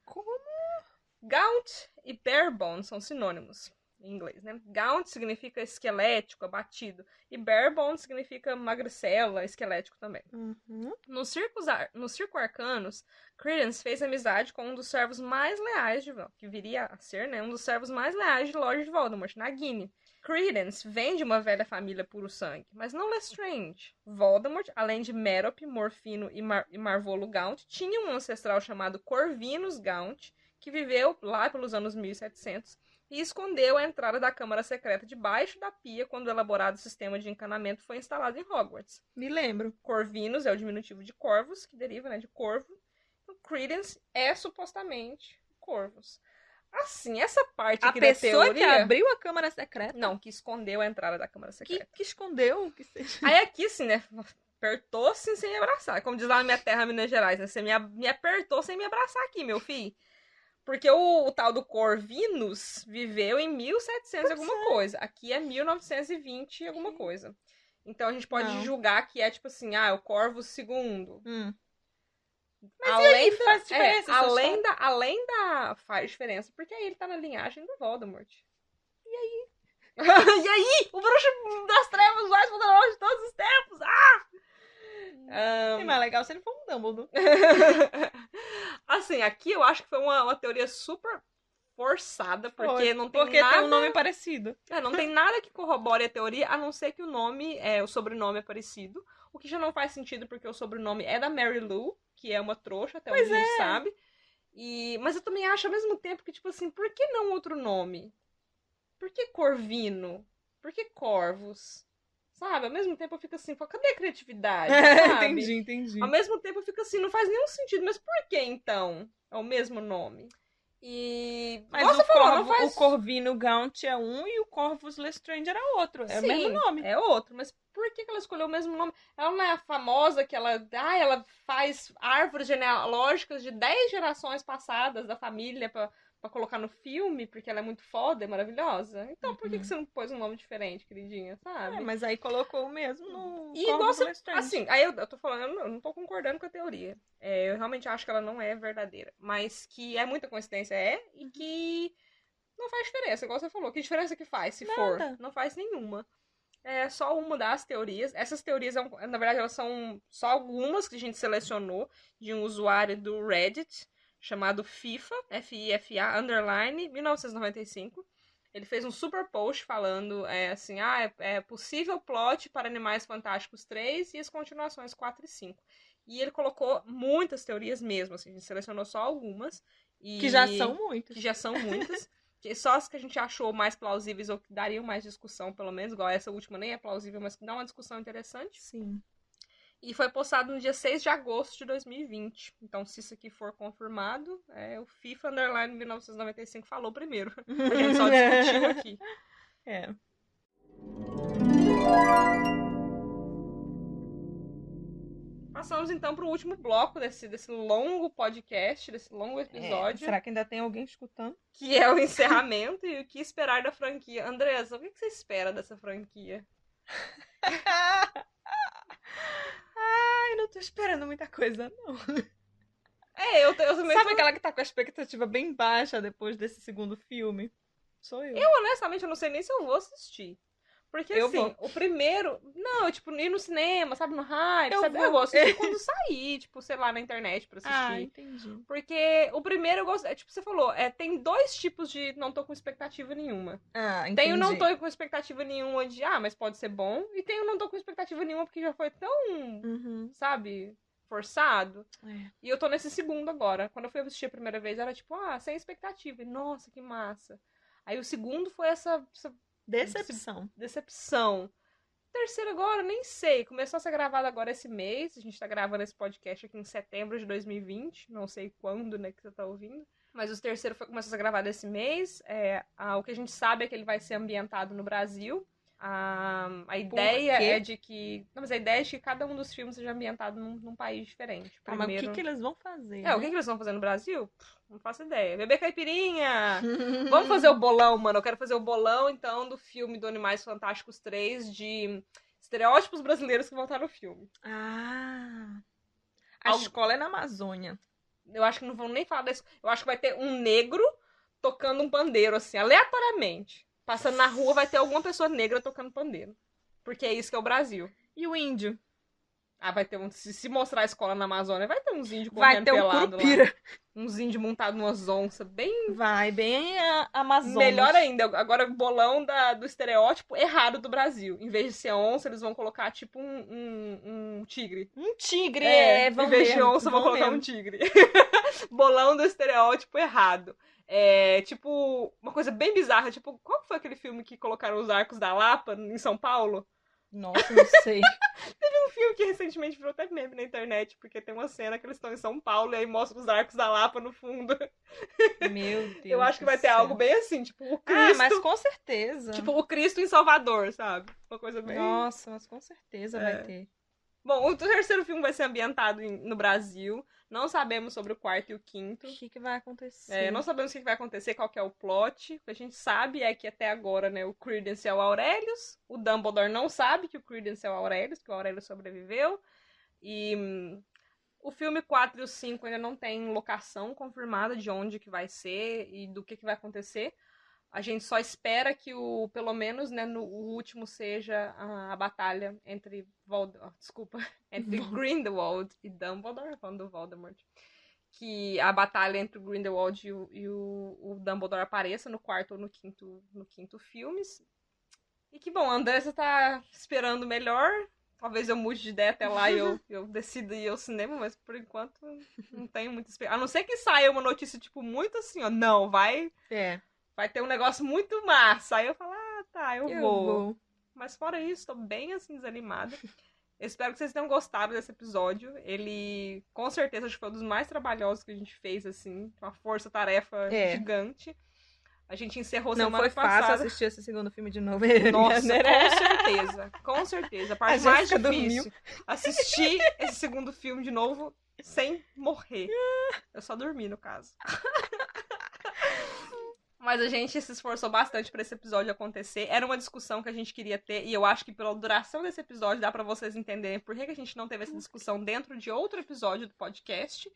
Como? Gaunt e Barebone são sinônimos em inglês, né? Gaunt significa esquelético, abatido. E Barebone significa magricela, esquelético também. Uhum. Nos Circo Arcanos, Credence fez amizade com um dos servos mais leais de que viria a ser, né, um dos servos mais leais de Lord Voldemort, Nagini. Credence vem de uma velha família puro sangue, mas não Lestrange. Voldemort, além de Merope, Morfino e Marvolo Gaunt, tinha um ancestral chamado Corvinus Gaunt, que viveu lá pelos anos 1700 e escondeu a entrada da Câmara Secreta debaixo da pia quando o elaborado sistema de encanamento foi instalado em Hogwarts. Me lembro. Corvinus é o diminutivo de Corvus, que deriva, né, de corvo. Então, Credence é supostamente Corvus. Assim, essa parte aqui da teoria... A pessoa que abriu a Câmara Secreta? Não, que escondeu a entrada da Câmara Secreta. Que escondeu? Que seja... Aí aqui, assim, né, apertou assim sem me abraçar. Como diz lá na minha terra, Minas Gerais, né, você me apertou sem me abraçar aqui, meu filho. Porque o tal do Corvinus viveu em 1700 e alguma coisa. Aqui é 1920 e alguma coisa. Então a gente pode julgar que é tipo assim, o Corvus II. Mas e aí faz diferença? Além da... Faz diferença, porque aí ele tá na linhagem do Voldemort. E aí? E aí? O bruxo das trevas mais poderoso de todos os tempos! É mais legal se ele for um Dumbledore. Assim, aqui eu acho que foi uma teoria super forçada, porque não tem porque nada... tem um nome parecido. Não tem nada que corrobore a teoria, a não ser que o sobrenome é parecido. O que já não faz sentido, porque o sobrenome é da Mary Lou, que é uma trouxa, até onde a gente sabe. Mas eu também acho, ao mesmo tempo, que, tipo assim, por que não outro nome? Por que Corvino? Por que Corvus? Sabe? Ao mesmo tempo eu fico assim, cadê a criatividade? Sabe? Entendi. Ao mesmo tempo eu fico assim, não faz nenhum sentido, mas por que então é o mesmo nome? Mas o Corvino Gaunt é um e o Corvus Lestrange era outro. É o mesmo nome. É outro, mas por que ela escolheu o mesmo nome? Ela não é a famosa que ela faz árvores genealógicas de 10 gerações passadas da família pra colocar no filme, porque ela é muito foda, é maravilhosa. Então por que você não pôs um nome diferente, queridinha, sabe? Mas aí colocou o mesmo no Corvus Lestrange. Assim, aí eu tô falando, eu não tô concordando com a teoria. Eu realmente acho que ela não é verdadeira. Mas que é muita coincidência, e que não faz diferença, igual você falou. Que diferença que faz, se for? Não faz nenhuma. É só uma das teorias. Essas teorias, na verdade, elas são só algumas que a gente selecionou de um usuário do Reddit chamado FIFA, FIFA, underline, 1995. Ele fez um super post falando assim, é possível plot para Animais Fantásticos 3 e as continuações 4 e 5. E ele colocou muitas teorias mesmo, assim, a gente selecionou só algumas. Que já são muitas. Só as que a gente achou mais plausíveis ou que dariam mais discussão, pelo menos, igual essa última nem é plausível, mas que dá uma discussão interessante. Sim. E foi postado no dia 6 de agosto de 2020. Então, se isso aqui for confirmado, o FIFA Underline 1995 falou primeiro. A gente só discutiu aqui. Passamos, então, para o último bloco desse longo podcast, desse longo episódio. Será que ainda tem alguém escutando? Que é o encerramento e o que esperar da franquia. Andressa, o que você espera dessa franquia? Não tô esperando muita coisa, não. Eu também. Sabe aquela que tá com a expectativa bem baixa depois desse segundo filme? Sou eu. Honestamente, eu não sei nem se eu vou assistir. Porque, assim, o primeiro... Não, ir no cinema, sabe, no hype, sabe? Eu vou assistir quando sair, sei lá, na internet pra assistir. Entendi. Porque o primeiro eu gosto... você falou, tem dois tipos de não tô com expectativa nenhuma. Entendi. Tem o não tô com expectativa nenhuma de, mas pode ser bom. E tem o não tô com expectativa nenhuma porque já foi tão, sabe, forçado. E eu tô nesse segundo agora. Quando eu fui assistir a primeira vez, era tipo, sem expectativa. E, nossa, que massa. Aí o segundo foi essa Decepção. Terceiro agora, nem sei. Começou a ser gravado agora esse mês. A gente tá gravando esse podcast aqui em setembro de 2020. Não sei quando, né, que você tá ouvindo. Mas o terceiro começou a ser gravado esse mês. O que a gente sabe é que ele vai ser ambientado no Brasil. A ideia é de que... Não, mas a ideia é de que cada um dos filmes seja ambientado num país diferente. Tá, mas o que eles vão fazer? O que eles vão fazer no Brasil? Não faço ideia. Beber caipirinha! Vamos fazer o bolão, mano. Eu quero fazer o bolão, então, do filme do Animais Fantásticos 3, de estereótipos brasileiros que vão estar no filme. A escola é na Amazônia. Eu acho que não vão nem falar disso. Eu acho que vai ter um negro tocando um pandeiro, assim, aleatoriamente. Passando na rua, vai ter alguma pessoa negra tocando pandeiro. Porque é isso que é o Brasil. E o índio? Vai ter se mostrar a escola na Amazônia, vai ter uns índios correndo pelado lá. Vai ter um curupira. Uns índios montados numas onças, bem... Vai, bem Amazonas. Melhor ainda, agora o bolão do estereótipo errado do Brasil. Em vez de ser onça, eles vão colocar, tipo, um tigre. Um tigre, Em vez de onça, vão colocar um tigre. Bolão do estereótipo errado. Tipo, uma coisa bem bizarra. Tipo, qual foi aquele filme que colocaram os Arcos da Lapa em São Paulo? Nossa, não sei. Teve um filme que recentemente virou até meme na internet, porque tem uma cena que eles estão em São Paulo e aí mostra os Arcos da Lapa no fundo. Meu Deus. Eu acho que vai ter algo bem assim, tipo, o Cristo. Mas com certeza. Tipo, o Cristo em Salvador, sabe? Uma coisa bem... Nossa, mas com certeza vai ter. Bom, o terceiro filme vai ser ambientado no Brasil. Não sabemos sobre o quarto e o quinto. O que vai acontecer? Não sabemos o que vai acontecer, qual que é o plot. O que a gente sabe é que até agora, né, o Credence é o Aurelius. O Dumbledore não sabe que o Credence é o Aurelius, que o Aurelius sobreviveu. E o filme 4 e o 5 ainda não tem locação confirmada de onde que vai ser e do que vai acontecer. A gente só espera que pelo menos, né, o último seja a batalha entre Grindelwald e Dumbledore, falando do Voldemort. Que a batalha entre o Grindelwald e o Dumbledore apareça no quarto ou no quinto filmes. E que, bom, a Andressa tá esperando melhor. Talvez eu mude de ideia até lá e eu decida ir ao cinema, mas por enquanto não tenho muita esperança. A não ser que saia uma notícia, tipo, muito assim, ó, não, vai... Vai ter um negócio muito massa. Aí eu falo, tá, eu vou. Mas fora isso, tô bem, assim, desanimada. Eu espero que vocês tenham gostado desse episódio. Ele, com certeza, acho que foi um dos mais trabalhosos que a gente fez, assim. Uma força-tarefa gigante. A gente encerrou semana passada. Não foi fácil assistir esse segundo filme de novo. Nossa, com certeza. Com certeza. A parte mais difícil. Assistir esse segundo filme de novo sem morrer. Eu só dormi, no caso. Mas a gente se esforçou bastante para esse episódio acontecer. Era uma discussão que a gente queria ter. E eu acho que pela duração desse episódio dá para vocês entenderem por que a gente não teve essa discussão dentro de outro episódio do podcast.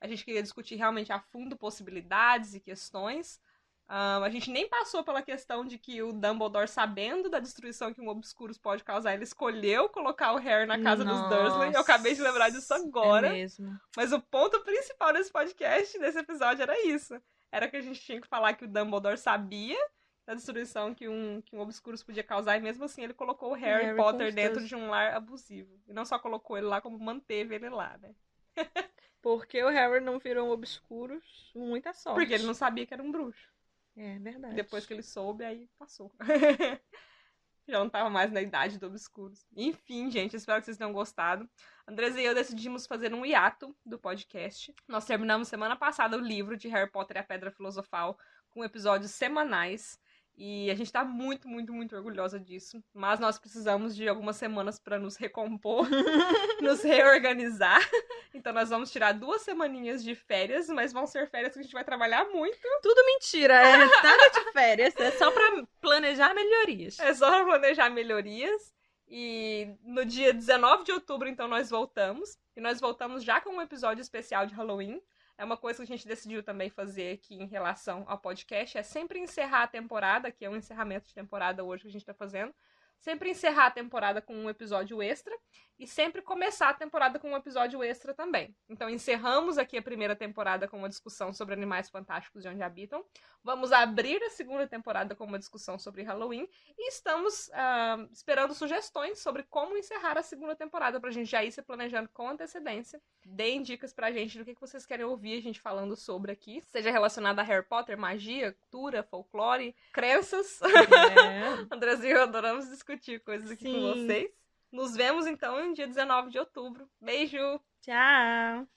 A gente queria discutir realmente a fundo possibilidades e questões. A gente nem passou pela questão de que o Dumbledore, sabendo da destruição que um Obscuros pode causar, ele escolheu colocar o Harry na casa dos Dursley. Eu acabei de lembrar disso agora. É mesmo. Mas o ponto principal desse podcast, desse episódio, era isso. Era que a gente tinha que falar que o Dumbledore sabia da destruição que um Obscuros podia causar, e mesmo assim ele colocou o Harry Potter dentro de um lar abusivo. E não só colocou ele lá, como manteve ele lá, né? Porque o Harry não virou um Obscuros, muita sorte. Porque ele não sabia que era um bruxo. É verdade. Depois que ele soube, aí passou. Já não tava mais na idade do Obscuros. Enfim, gente, espero que vocês tenham gostado. Andresa e eu decidimos fazer um hiato do podcast. Nós terminamos semana passada o livro de Harry Potter e a Pedra Filosofal com episódios semanais. E a gente tá muito, muito, muito orgulhosa disso. Mas nós precisamos de algumas semanas para nos recompor, nos reorganizar. Então nós vamos tirar 2 semaninhas de férias, mas vão ser férias que a gente vai trabalhar muito. Tudo mentira, nada de férias. É só pra planejar melhorias. É só pra planejar melhorias. E no dia 19 de outubro, então, nós voltamos. E nós voltamos já com um episódio especial de Halloween. É uma coisa que a gente decidiu também fazer aqui em relação ao podcast. É sempre encerrar a temporada, que é um encerramento de temporada hoje que a gente tá fazendo. Sempre encerrar a temporada com um episódio extra. E sempre começar a temporada com um episódio extra também. Então, encerramos aqui a primeira temporada com uma discussão sobre Animais Fantásticos e Onde Habitam. Vamos abrir a segunda temporada com uma discussão sobre Halloween. E estamos esperando sugestões sobre como encerrar a segunda temporada, pra gente já ir se planejando com antecedência. Deem dicas pra gente do que vocês querem ouvir a gente falando sobre aqui. Seja relacionado a Harry Potter, magia, cultura, folclore, crenças. Andresa e eu adoramos discutir coisas aqui com vocês. Nos vemos, então, no dia 19 de outubro. Beijo! Tchau!